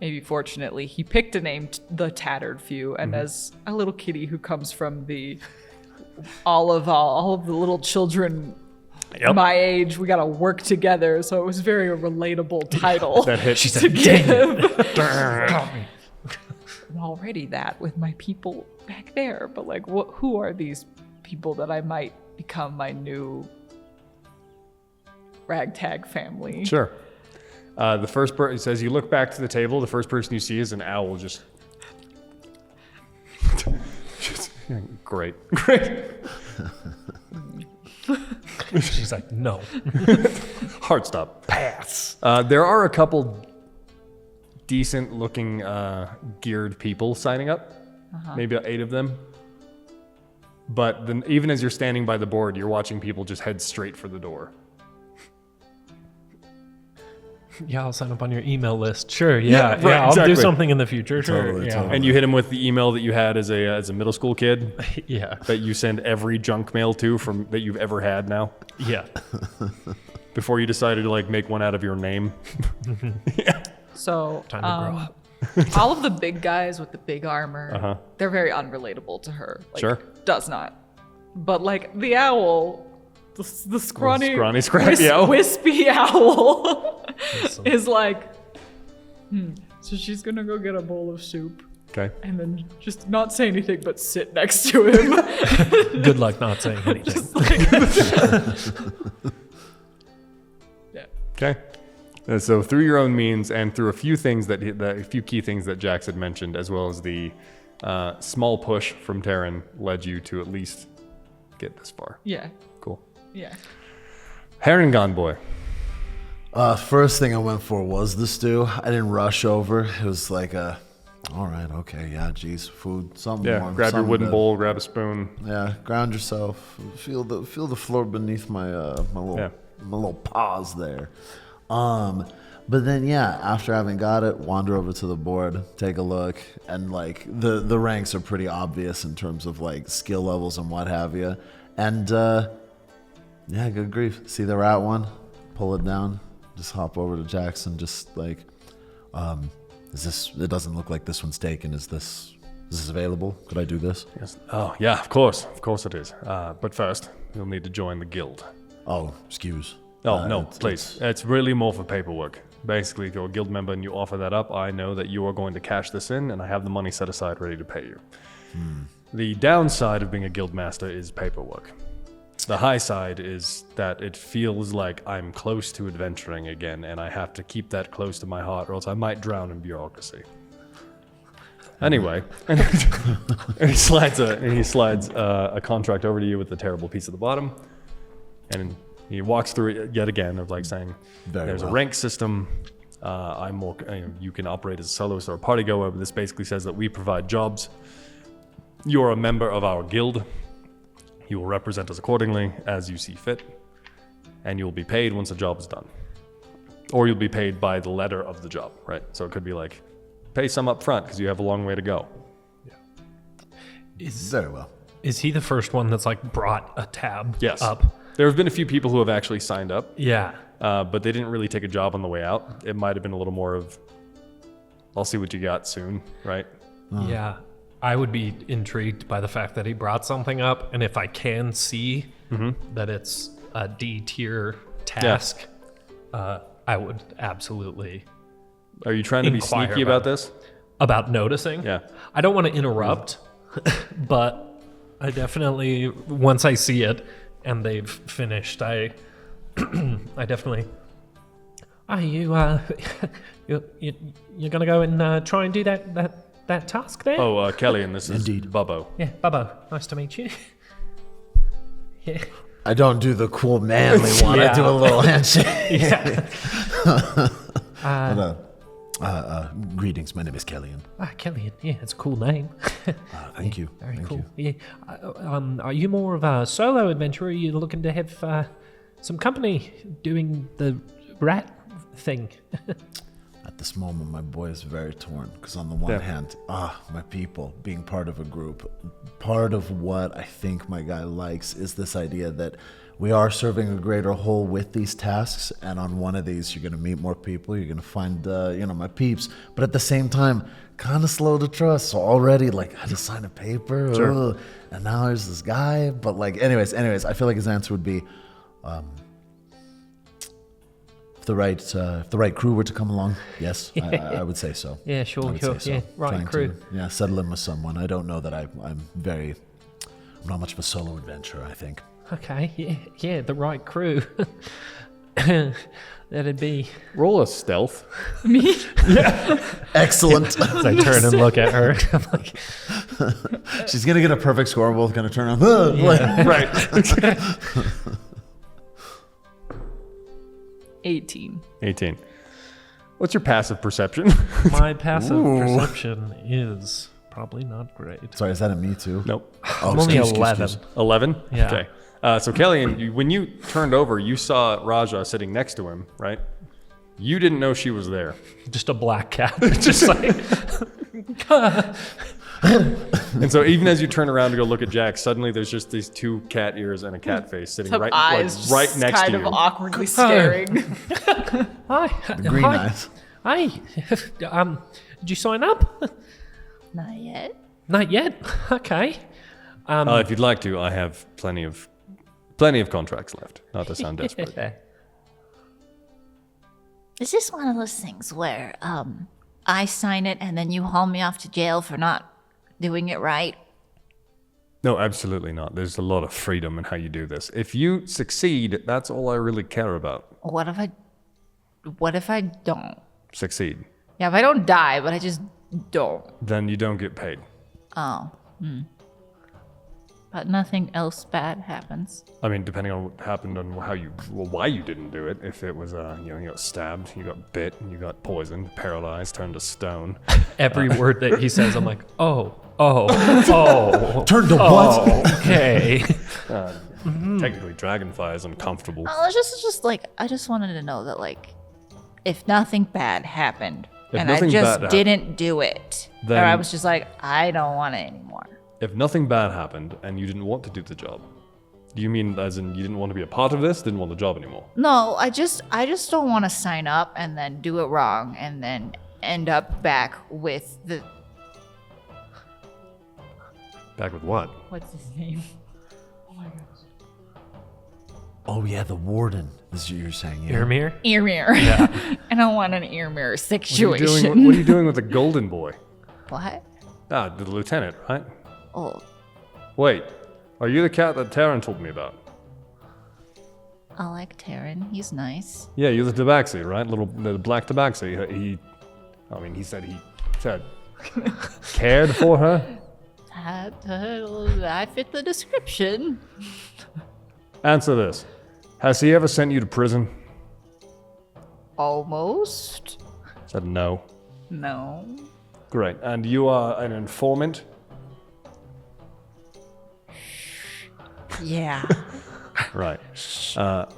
maybe fortunately he picked a name, the Tattered Few, and as a little kitty who comes from the all of the little children my age, we gotta work together, so it was very a relatable title. That hit. She's to give. I'm already that with my people back there, but like, who are these people that I might become my new ragtag family? Sure. The first person says, you look back to the table, the first person you see is an owl just great. She's like, no. Hard stop. Pass. There are a couple decent looking geared people signing up. Maybe 8 of them. But then even as you're standing by the board, you're watching people just head straight for the door. Yeah, I'll sign up on your email list. Sure, yeah, right, I'll exactly. do something in the future. Sure, Totally, yeah. totally. And you hit him with the email that you had as a middle school kid Yeah, that you send every junk mail to from that you've ever had now. yeah. Before you decided to like make one out of your name. So Time to grow up. all of the big guys with the big armor, they're very unrelatable to her. Like, Sure. does not. But like the owl, the scrawny, wispy owl is like, so she's gonna go get a bowl of soup Okay. and then just not say anything but sit next to him. Good luck not saying anything. Just like, yeah. Okay. And so through your own means and through a few things a few key things that Jax had mentioned, as well as the small push from Terran, led you to at least get this far. Yeah. Cool. Yeah. Herringon boy. First thing I went for was the stew. I didn't rush over. It was like all right, okay, yeah, geez, food, something Yeah. warm. Grab your something wooden to- bowl. Grab a spoon. Yeah, ground yourself. Feel the floor beneath my my little paws there. But then yeah, after having got it, wander over to the board, take a look, and like the ranks are pretty obvious in terms of like skill levels and what have you. And yeah, good grief. See the rat one, pull it down, just hop over to Jackson, just like, is this? It doesn't look like this one's taken. Is this available? Could I do this? Yes. Oh yeah, of course it is. But first, you'll need to join the guild. Oh, excuse. Oh no, It's- please. It's really more for paperwork. Basically, if you're a guild member and you offer that up, I know that you are going to cash this in, and I have the money set aside ready to pay you. The downside of being a guild master is paperwork. The high side is that it feels like I'm close to adventuring again, and I have to keep that close to my heart, or else I might drown in bureaucracy. Anyway, and he slides a contract over to you with the terrible piece at the bottom, and he walks through it yet again of like saying, "There's a rank system. You can operate as a soloist or a party goer, but this basically says that we provide jobs. You're a member of our guild. You will represent us accordingly as you see fit, and you'll be paid once the job is done. Or you'll be paid by the letter of the job, right? So it could be like, pay some up front because you have a long way to go. Very well. Is he the first one that's like brought a tab Yes. up? There have been a few people who have actually signed up, Yeah. but they didn't really take a job on the way out. It might have been a little more of, I'll see what you got soon, right? Yeah. I would be intrigued by the fact that he brought something up, and if I can see that it's a D tier task, I would absolutely Are you trying to be Inquire sneaky about about this? about noticing. Yeah. I don't want to interrupt, but I definitely, once I see it and they've finished, I definitely. Are you you're gonna go and try and do that task there? Oh, Kelly, and this is Indeed. Bubbo. Yeah, Bubbo, nice to meet you. Yeah. I don't do the cool manly one. Yeah. I do a little handshake. Yeah. Greetings, my name is Kellyan. Kellyan. Yeah, it's a cool name. Thank you. Very Thank cool. you. Yeah. Are you more of a solo adventurer? Are you looking to have some company doing the rat thing? At this moment, my boy is very torn because on the one hand, my people being part of a group, part of what I think my guy likes is this idea that we are serving a greater whole with these tasks, and on one of these, you're going to meet more people, you're going to find, my peeps, but at the same time, kind of slow to trust. So already, like, I just signed a paper, Sure. And now there's this guy, but like, anyways, I feel like his answer would be, if the right crew were to come along, yes, I would say so. Yeah, sure. I would say so. Yeah, right Trying crew. to, settle in with someone. I don't know that I'm not much of a solo adventurer, I think. Okay, yeah, the right crew. That'd be. Roll a stealth. Excellent. As I turn and look at her, I'm like, She's going to get a perfect score. We're both going to turn on. Right. 18. 18. What's your passive perception? my passive perception is probably not great. Sorry, is that a me too? Nope. Oh, I'm only excuse, 11. excuse. 11? Yeah. Okay. So Kellyan, when you turned over, you saw Raja sitting next to him, right? You didn't know she was there. Just a black cat. Just like, And so even as you turn around to go look at Jack, suddenly there's just these two cat ears and a cat face sitting Some right, eyes like, just right next kind to of you. awkwardly staring. Hi. Green Hi. eyes. Hi. Did you sign up? Not yet. Not yet. Okay. If you'd like to, I have plenty of contracts left. Not to sound desperate. Is this one of those things where I sign it and then you haul me off to jail for not doing it right? No, absolutely not. There's a lot of freedom in how you do this. If you succeed, that's all I really care about. What if I don't? Succeed. Yeah, if I don't die, but I just don't. Then you don't get paid. Oh. But nothing else bad happens. I mean, depending on what happened and why you didn't do it. If it was, you got stabbed, you got bit, you got poisoned, paralyzed, turned to stone. every word that he says, I'm like, oh. Turn to what? Okay. Technically, dragonfly is uncomfortable. Oh, it's just like I just wanted to know that like if nothing bad happened If and I nothing just bad didn't do it, or Then- I was just like I don't want it anymore. If nothing bad happened and you didn't want to do the job, do you mean as in you didn't want to be a part of this, didn't want the job anymore? No, I just don't want to sign up and then do it wrong and then end up back with the Back with what? What's his name? Oh yeah, the warden. This is what you're saying. Yeah. Earmere? Ear mirror. Yeah. I don't want an ear mirror situation. What are you doing with the golden boy? what? Ah, the lieutenant, right? Oh, Wait, are you the cat that Taryn told me about? I like Taryn. He's nice. Yeah, you're the tabaxi, right? The black tabaxi. He said cared for her. I fit the description. Answer this. Has he ever sent you to prison? Almost. Said no. No. Great. And you are an informant? Yeah. Right.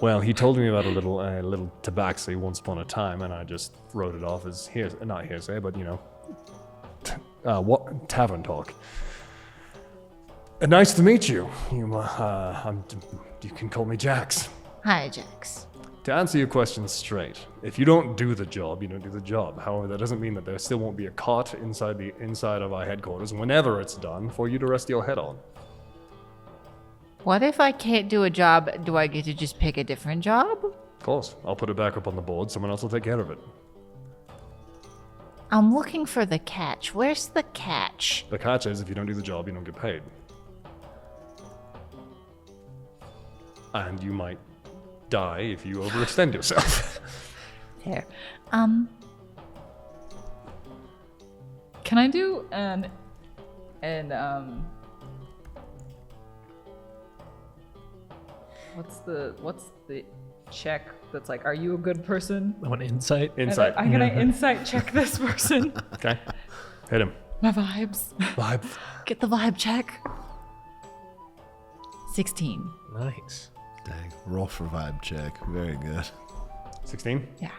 Well, he told me about a little tabaxi once upon a time, and I just wrote it off as not hearsay, but what tavern talk. Nice to meet you. You can call me Jax. Hi, Jax. To answer your question straight, if you don't do the job, you don't do the job. However, that doesn't mean that there still won't be a cot inside of our headquarters whenever it's done for you to rest your head on. What if I can't do a job? Do I get to just pick a different job? Of course, I'll put it back up on the board. Someone else will take care of it. I'm looking for the catch. Where's the catch? The catch is if you don't do the job, you don't get paid. And you might die if you overextend yourself. Here. Can I do What's the check that's like, are you a good person? I want insight. Insight. I'm gonna insight check this person. Okay. Hit him. My vibes. Vibe. Get the vibe check. 16. Nice. Dang. Roll for vibe check. Very good. 16. Yeah.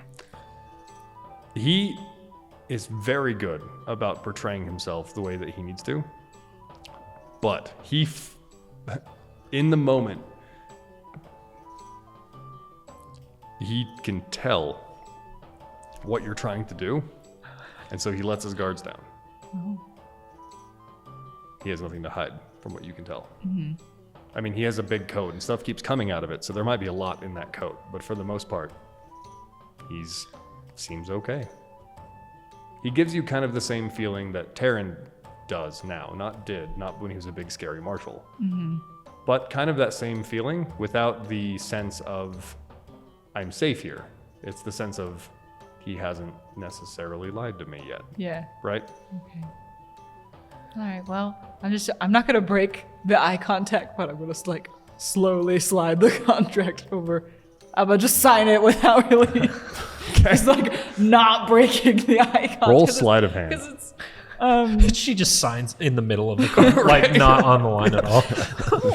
He is very good about portraying himself the way that he needs to. But in the moment, he can tell what you're trying to do. And so he lets his guards down. He has nothing to hide from what you can tell. I mean, he has a big coat and stuff keeps coming out of it, so there might be a lot in that coat. But for the most part, seems okay. He gives you kind of the same feeling that Taryn does now, not when he was a big scary marshal. But kind of that same feeling without the sense of, I'm safe here. It's the sense of, he hasn't necessarily lied to me yet, Yeah. right? Okay. All right. Well, I'm not gonna break the eye contact, but I'm gonna like slowly slide the contract over. I'm gonna just sign it without really. It's like not breaking the eye contact. Roll sleight of hand. Because it's. She just signs in the middle of the car, like not on the line at all.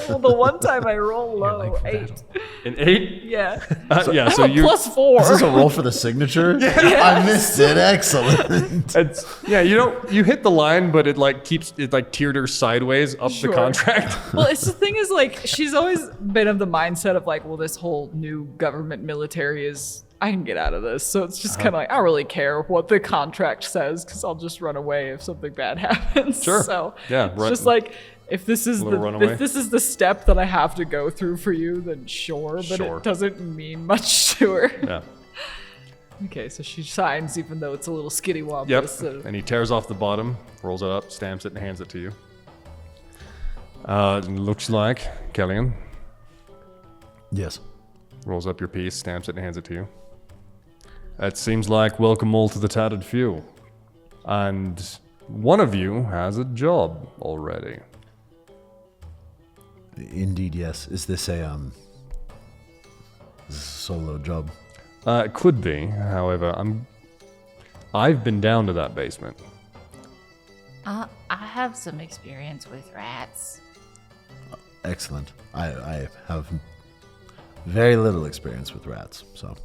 Well, the one time I roll low, like, 8. An 8? Yeah. Yeah, so you. +4. Is this a roll for the signature? I missed it. Excellent. You hit the line, but it teeters sideways up Sure. the contract. Well, it's the thing is like she's always been of the mindset of like, well, this whole new government military is. I can get out of this. So it's just kind of like, I don't really care what the contract says because I'll just run away if something bad happens. Sure. So Yeah, it's just like, if this is runaway. if this is the step that I have to go through for you, then sure, but Sure. it doesn't mean much to her. Yeah. Okay, so she signs even though it's a little skitty wobbly. Yep. So And he tears off the bottom, rolls it up, stamps it, and hands it to you. Looks like Kellyan Yes. rolls up your piece, stamps it, and hands it to you. It seems like welcome all to the Tattered Few. And one of you has a job already. Indeed, yes. Is this a solo job? It could be, however, I've been down to that basement. I have some experience with rats. Excellent. I have very little experience with rats, so.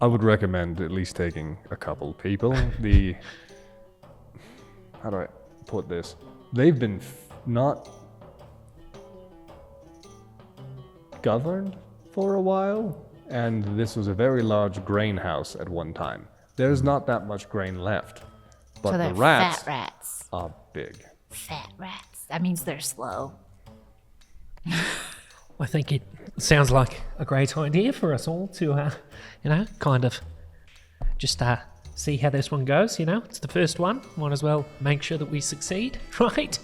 I would recommend at least taking a couple people. How do I put this? They've been not governed for a while, and this was a very large grain house at one time. There's not that much grain left, but So they're the rats fat rats. are big. Fat rats. That means they're slow. I think it sounds like a great idea for us all to, kind of just see how this one goes. It's the first one. Might as well make sure that we succeed, right?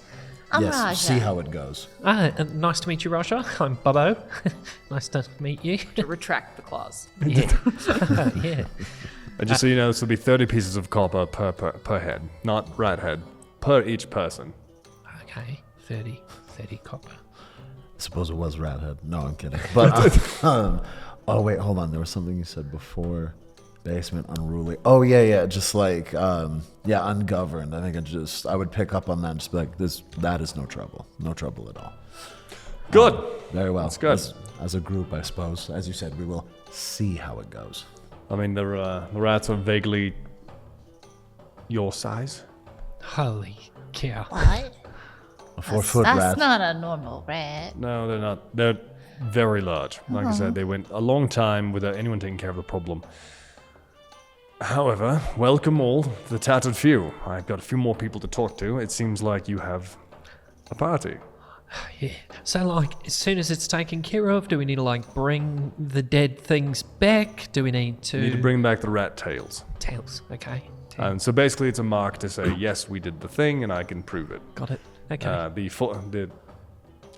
I'm yes, Raja. see how it goes. Nice to meet you, Raja. I'm Bobo. Nice to meet you. to retract the clause. Yeah. Yeah. And just so you know, this will be 30 pieces of copper per head, not rat head, per each person. Okay. 30 copper. I suppose it was Rathead. No, I'm kidding. But oh wait, hold on. There was something you said before. Basement unruly. Oh yeah. Just like ungoverned. I think I would pick up on that and just be like, that is no trouble. No trouble at all. Good. Very well. That's good. As a group, I suppose. As you said, we will see how it goes. I mean, the rats are vaguely your size. Holy cow. What? A 4-foot That's rat. not a normal rat. No, they're not. They're very large. Like I said, they went a long time without anyone taking care of the problem. However, welcome all to the Tattered Few. I've got a few more people to talk to. It seems like you have a party. Yeah. So, as soon as it's taken care of, do we need to, bring the dead things back? Do we need to... You need to bring back the rat tails. Tails, okay. And so basically it's a mark to say, yes, we did the thing and I can prove it. Got it. Okay.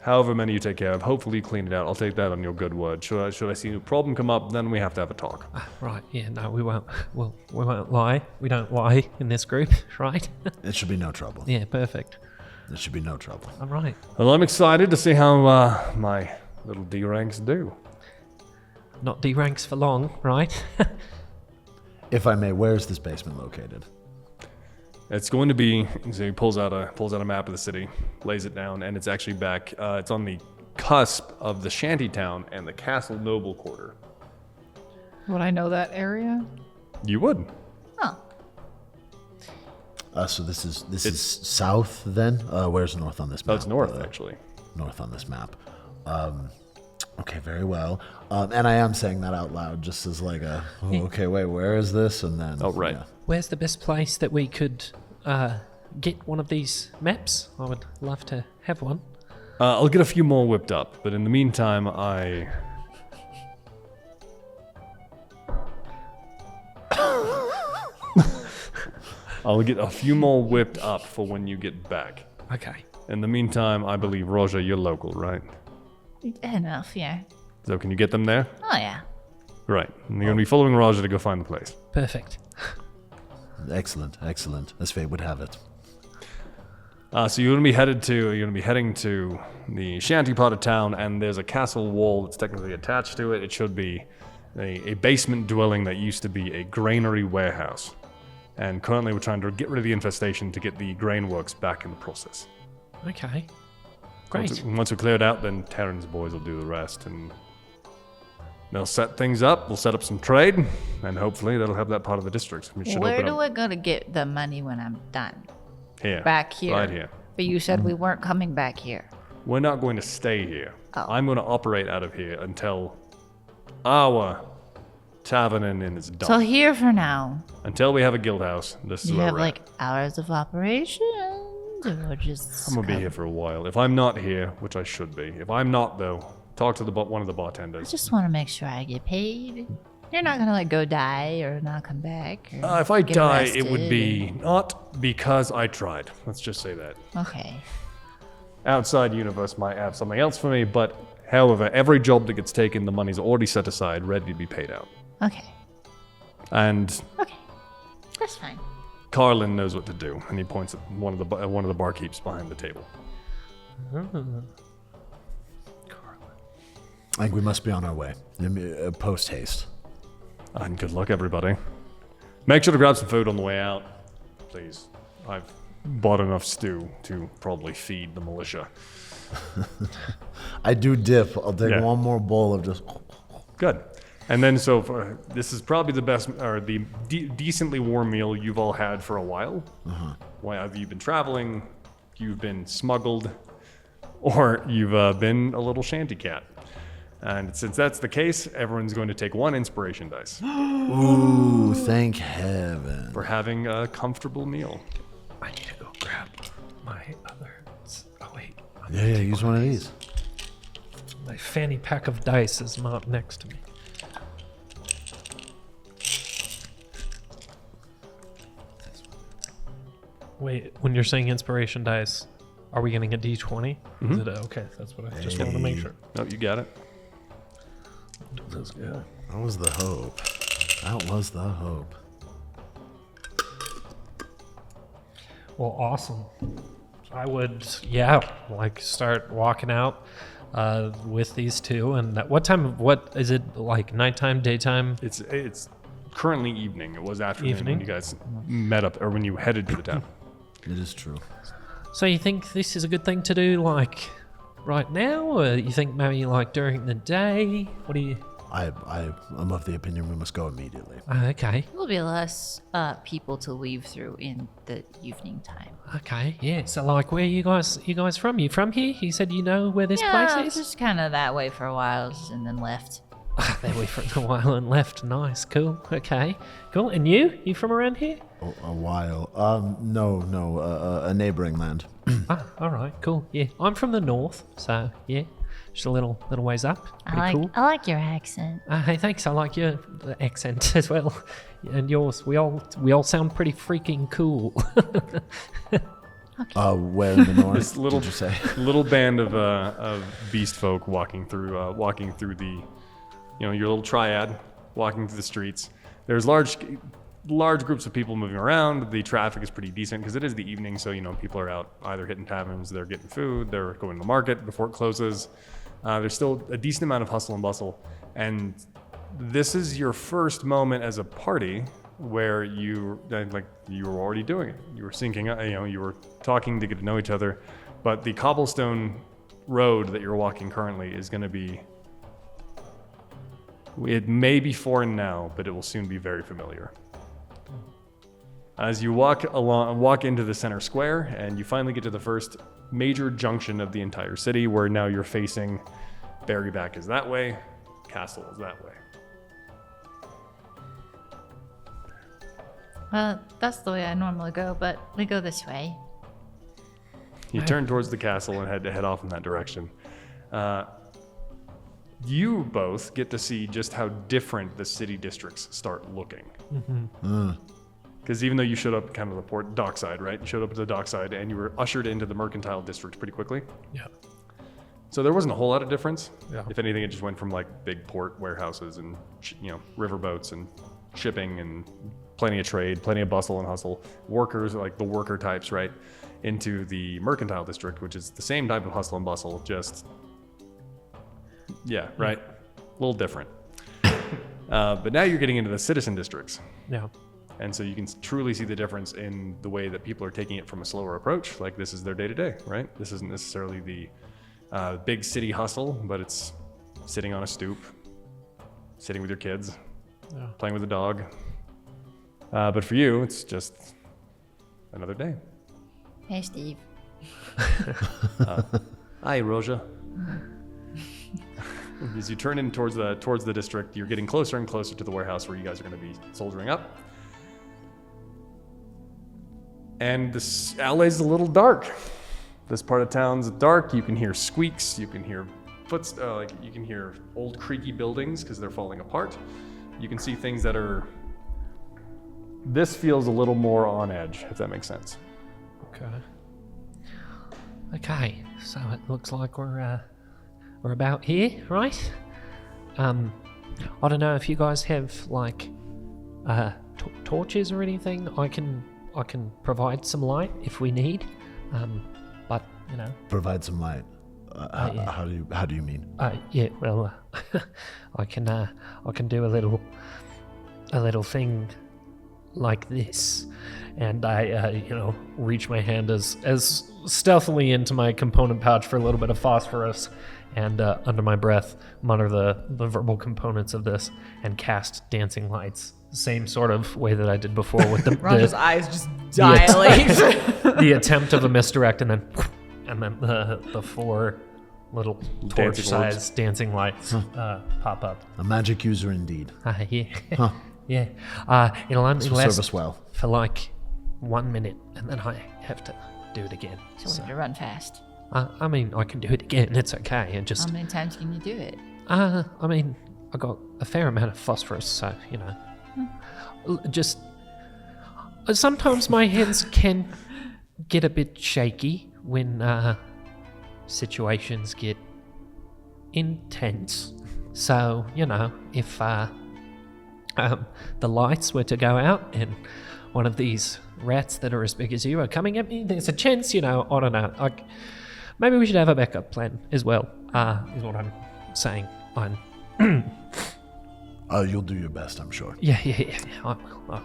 However many you take care of, hopefully you clean it out. I'll take that on your good word. Should I see a problem come up, then we have to have a talk. Right, yeah, no, we won't. Well, we won't lie. We don't lie in this group, right? It should be no trouble. Yeah, perfect. There should be no trouble. All right. Well, I'm excited to see how my little D ranks do. Not D ranks for long, right? If I may, where is this basement located? It's going to be. So he pulls out a map of the city, lays it down, and it's actually back. It's on the cusp of the shantytown and the Castle Noble Quarter. Would I know that area? You would. Oh, So this is south then? Where's north on this map? That's north, actually. North on this map. Okay, very well. And I am saying that out loud just as like okay, wait, where is this? And then... Oh, right. yeah. Where's the best place that we could get one of these maps? I would love to have one. I'll get a few more whipped up, but in the meantime, I'll get a few more whipped up for when you get back. Okay. In the meantime, I believe, Roger, you're local, right? enough, yeah. So can you get them there? Oh, yeah. Right. And you're going to be following Roger to go find the place. Perfect. Excellent, excellent. As fate would have it. So you're going to be heading to the shanty part of town, and there's a castle wall that's technically attached to it. It should be a basement dwelling that used to be a granary warehouse. And currently we're trying to get rid of the infestation to get the grain works back in the process. Okay. Great. Once we clear it out, then Terran's boys will do the rest, and they'll set things up. We'll set up some trade, and hopefully that'll help that part of the district. We should Where open do up I go to get the money when I'm done? here. Back here. Right here. But you said we weren't coming back here. We're not going to stay here. Oh. I'm going to operate out of here until our tavern inn is done. So here for now. Until we have a guild house, this is Do you where have we're like at. hours of operation? Or just I'm going to be here for a while. If I'm not here, which I should be. If I'm not, though, talk to one of the I bartenders. just want to make sure I get paid. You're not gonna like go die or not come back. Or If I get die, it would arrested be not because I tried. Let's just say that. Okay. Outside universe might have something else for me, but however, every job that gets taken, the money's already set aside, ready to be paid out. Okay. And Okay. That's fine. Carlin knows what to do, and he points at one of the barkeeps behind the table. I think we must be on our way. Post haste. And good luck, everybody. Make sure to grab some food on the way out, please. I've bought enough stew to probably feed the militia. I do dip. I'll take Yeah. one more bowl of just. Good. And then, this is probably the best, or the decently warm meal you've all had for a while. Why have you been traveling? You've been smuggled, or you've been a little shanty cat. And since that's the case, everyone's going to take one inspiration dice Ooh, thank heaven. for having a comfortable meal. I need to go grab my other. Oh wait, Yeah, use one of these. my fanny pack of dice is not next to me. Wait, when you're saying inspiration dice, are we getting a D20? Is it okay? That's what I just wanted to make sure. No, you got it. That's good. That was the hope. That was the hope. Well, awesome. I would, like start walking out with these two. And what time? What is it like? Nighttime, daytime? It's currently evening. It was afternoon when Evening? you guys met up, or when you headed to the town. It is true. So you think this is a good thing to do, like right now, or you think maybe like during the day? What do you? I'm of the opinion we must go immediately. Okay, There will be less people to leave through in the evening time. okay, yeah. So like, where you guys from? You from here? You said you know where this place is. just kind of that way for a while and then left. There we for a while and left. Nice, cool. Okay, cool. And you? You from around here? A while. No. A neighboring land. All right, cool. Yeah, I'm from the north, so yeah, just a little ways up. Pretty cool. I like your accent. Hey, thanks. I like your accent as well, and yours. We all sound pretty freaking cool. Where in the north? This little did you say? little band of beast folk walking through the, your little triad, walking through the streets. There's large groups of people moving around. The traffic is pretty decent because it is the evening, so people are out either hitting taverns, they're getting food, they're going to the market before it closes. There's still a decent amount of hustle and bustle, and this is your first moment as a party where you were already doing it. You were syncing, you were talking to get to know each other, but the cobblestone road that you're walking currently is going to be. It may be foreign now, but it will soon be very familiar. As you walk into the center square, and you finally get to the first major junction of the entire city, where now you're facing Berryback is that way, Castle is that way. Well, that's the way I normally go, but we go this way. You turn towards the castle and head off in that direction. You both get to see just how different the city districts start looking. Because even though you showed up kind of the port dockside, right? You showed up at the dockside and you were ushered into the mercantile district pretty quickly. Yeah. So there wasn't a whole lot of difference. Yeah. If anything, it just went from like big port warehouses and riverboats and shipping and plenty of trade, plenty of bustle and hustle, workers, like the worker types, right? Into the mercantile district, which is the same type of hustle and bustle, just right, a little different. But now you're getting into the citizen districts. Yeah. And so you can truly see the difference in the way that people are taking it from a slower approach. Like this is their day to day, right? This isn't necessarily the big city hustle, but it's sitting on a stoop, sitting with your kids, playing with a dog. But for you, it's just another day. Hey, Steve. Hi, Roja. As you turn in towards the district, you're getting closer and closer to the warehouse where you guys are going to be soldiering up. And this alley's a little dark. This part of town's dark. You can hear squeaks. You can hear you can hear old creaky buildings because they're falling apart. You can see things that are. This feels a little more on edge, if that makes sense. Okay, so it looks like we're about here, right? I don't know if you guys have like torches or anything. I can provide some light if we need. But Provide some light. Yeah. How do you mean? Yeah. Well, I can do a little thing like this, and I reach my hand as stealthily into my component pouch for a little bit of phosphorus, and under my breath mutter the verbal components of this and cast dancing lights, same sort of way that I did before with the Roger's eyes just dilate. the attempt of a misdirect, and then the four little torch-sized dancing lights pop up. A magic user indeed. Yeah. Huh. Yeah. It'll only This will serve last us well. for like 1 minute, and then I have to do it again. So we have to run fast. I mean, I can do it again. It's okay. And just How many times can you do it? I mean, I got a fair amount of phosphorus, so just sometimes my hands can get a bit shaky when situations get intense. So if the lights were to go out and one of these rats that are as big as you are coming at me, there's a chance, I don't know. Maybe we should have a backup plan as well, is what I'm saying. You'll do your best, I'm sure. Yeah, I will.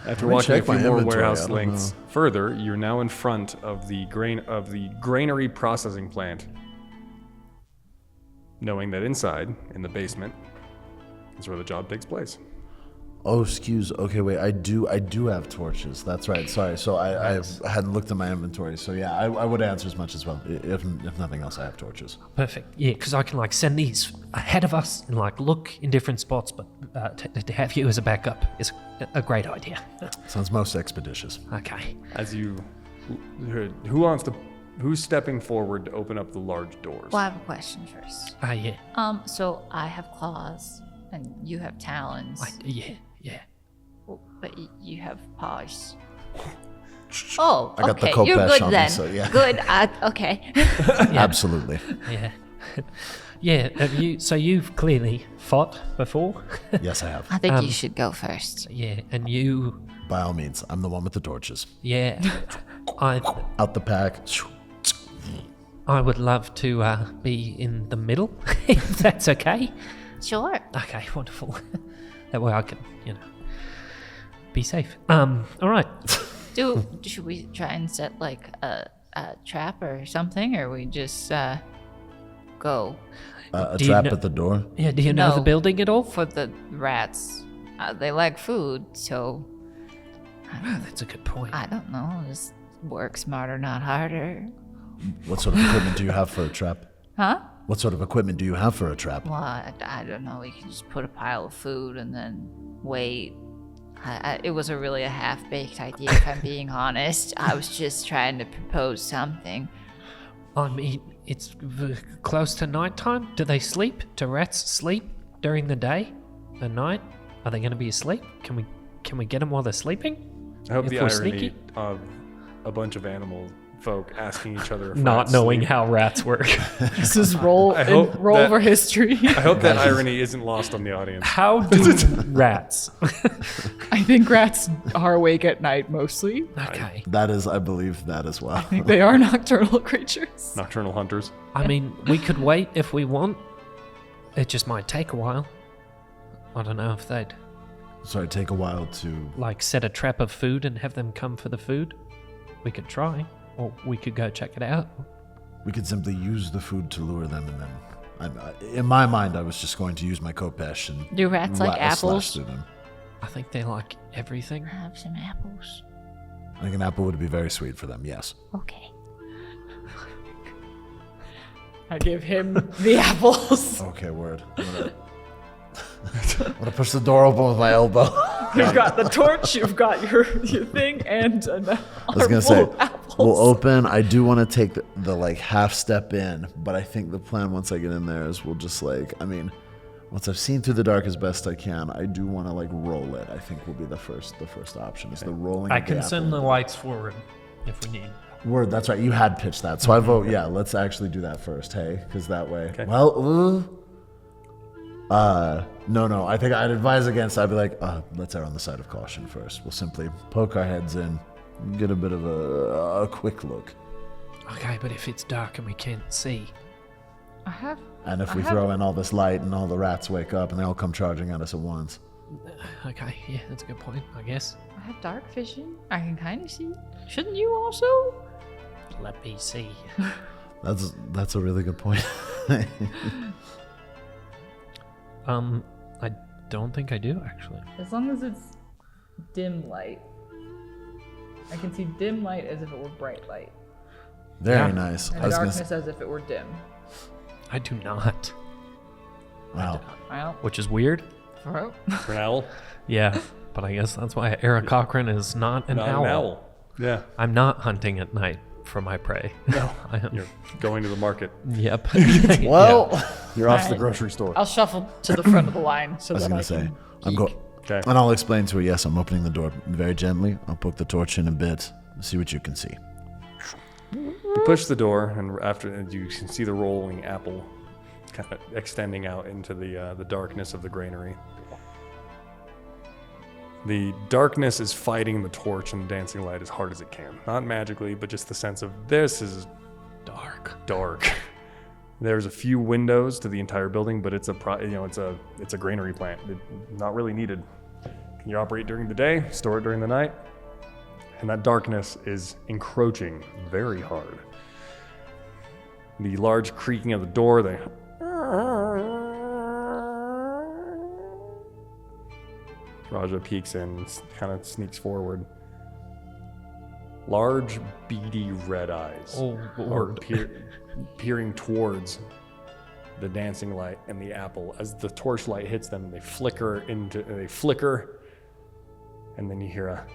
After walking a few more warehouse lengths further, you're now in front of the granary processing plant, knowing that inside, in the basement, is where the job takes place. Oh, excuse. Okay, wait. I do have torches. That's right. Sorry. So I hadn't looked at my inventory. So yeah, I would answer as much as well. If nothing else, I have torches. Perfect. Yeah, because I can send these ahead of us and look in different spots, but to have you as a backup is a great idea. Sounds most expeditious. Okay. As you, who's stepping forward to open up the large doors? Well, I have a question first. Yeah. So I have claws and you have talons. Yeah. But you have paws. Oh, I got the okay. coat You're bash good on me, then. so yeah. Good. Okay. Absolutely. Yeah. Yeah, so you've clearly fought before? Yes, I have. I think you should go first. Yeah, and you... By all means, I'm the one with the torches. Yeah, I Out the pack. would love to be in the middle, if that's okay. Sure. Okay, wonderful. That way I can, be safe. All right. Should we try and set like a trap or something, or we just go A Do you trap kn- at the door. Yeah, do you know the No. building at all? for the rats? They like food, so Oh, that's a good point. I don't know. Just work smarter, not harder. What sort of equipment do you have for a trap? Huh? What sort of equipment do you have for a trap? Well, I don't know. We can just put a pile of food and then wait. It was really a half-baked idea, if I'm being honest. I was just trying to propose something. I mean, it's close to nighttime. Do they sleep? Do rats sleep during the day? At night? Are they going to be asleep? Can we get them while they're sleeping? I hope If the we're irony sneaky? of a bunch of animal folk asking each other if Not rats knowing sleep. how rats work. This is roll I hope roll that- over history. I hope that irony isn't lost on the audience. How do rats? I think rats are awake at night mostly. Okay. That is, I believe that as well. I think they are nocturnal creatures. Nocturnal hunters. I mean, we could wait if we want. It just might take a while. I don't know if they'd Sorry, take a while to. like set a trap of food and have them come for the food. We could try, or we could go check it out. We could simply use the food to lure them, and then, in my mind, I was just going to use my kopesh and Do rats like slash apples? through them. I think they like everything. Have some apples. I think an apple would be very sweet for them. Yes. Okay. I give him the apples. Okay, word. I'm gonna push the door open with my elbow. You've got the torch, you've got your thing, and an I was gonna say, armful of apples. we'll open. I do want to take the like half step in, but I think the plan once I get in there is we'll just once I've seen through the dark as best I can, I do want to like roll it. I think will be the first option is the rolling. I of the can send the apple. lights forward if we need. Word, that's right. You had pitched that, so I vote. Yeah, let's actually do that first. Hey, because that way. Okay. Well, no. I think I'd advise against. I'd be like, let's err on the side of caution first. We'll simply poke our heads in, get a bit of a quick look, Okay, but if it's dark and we can't see, I have and if we throw in all this light and all the rats wake up and they all come charging at us at once. okay, yeah, that's a good point, I guess. I have dark vision. I can kind of see. Shouldn't you also? Let me see. That's a really good point. I don't think I do actually. As long as it's dim light. I can see dim light as if it were bright light. Very Yeah. nice. And I was gonna darkness say, as if it were dim. I do not, wow. Well, which is weird. for For an owl? Yeah, but I guess that's why Eric Cochran is not an Not owl. an owl. Yeah. I'm not hunting at night for my prey. No, I am. You're going to the market. Yep. Well, you're off to the Alright. grocery store. I'll shuffle to the front of the line so I was that gonna I say, can I'm peek. going, Okay. and I'll explain to her. Yes, I'm opening the door very gently. I'll poke the torch in a bit, see what you can see. You push the door, and after you can see the rolling apple kind of extending out into the darkness of the granary. The darkness is fighting the torch and the dancing light as hard as it can. Not magically, but just the sense of this is dark. There's a few windows to the entire building, but it's a granary plant. Not really needed. Can you operate during the day, store it during the night? And that darkness is encroaching very hard. The large creaking of the door, Raja peeks in, kind of sneaks forward. Large, beady red eyes Oh, are Lord. peering towards the dancing light and the apple. As the torchlight hits them, they flicker, and then you hear a...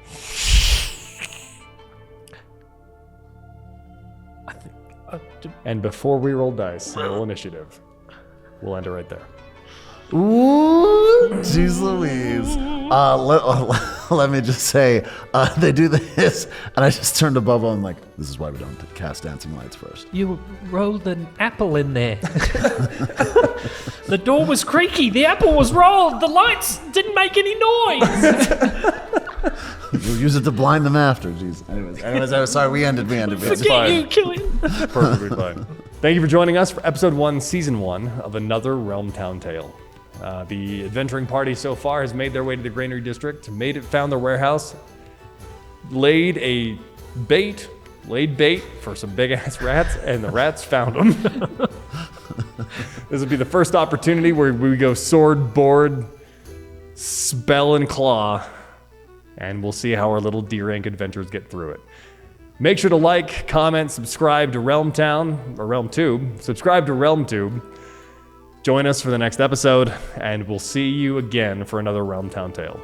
And before we roll dice, roll initiative. We'll end it right there. Ooh, jeez Louise. let me just say, they do this, and I just turned to Bubba. I'm like, this is why we don't cast dancing lights first. You rolled an apple in there. The door was creaky. The apple was rolled. The lights didn't make any noise. We'll use it to blind them after. Jeez. Anyways, I was sorry. We ended. Forget you, Killian. Perfectly fine. Thank you for joining us for episode 1, season 1 of another RealmTown Tale. The adventuring party so far has made their way to the Granary District, found their warehouse, laid bait for some big ass rats, and the rats found them. This will be the first opportunity where we go sword, board, spell, and claw, and we'll see how our little D-rank adventurers get through it. Make sure to like, comment, subscribe to RealmTown, or RealmTube. Subscribe to RealmTube. Join us for the next episode, and we'll see you again for another RealmTown Tale.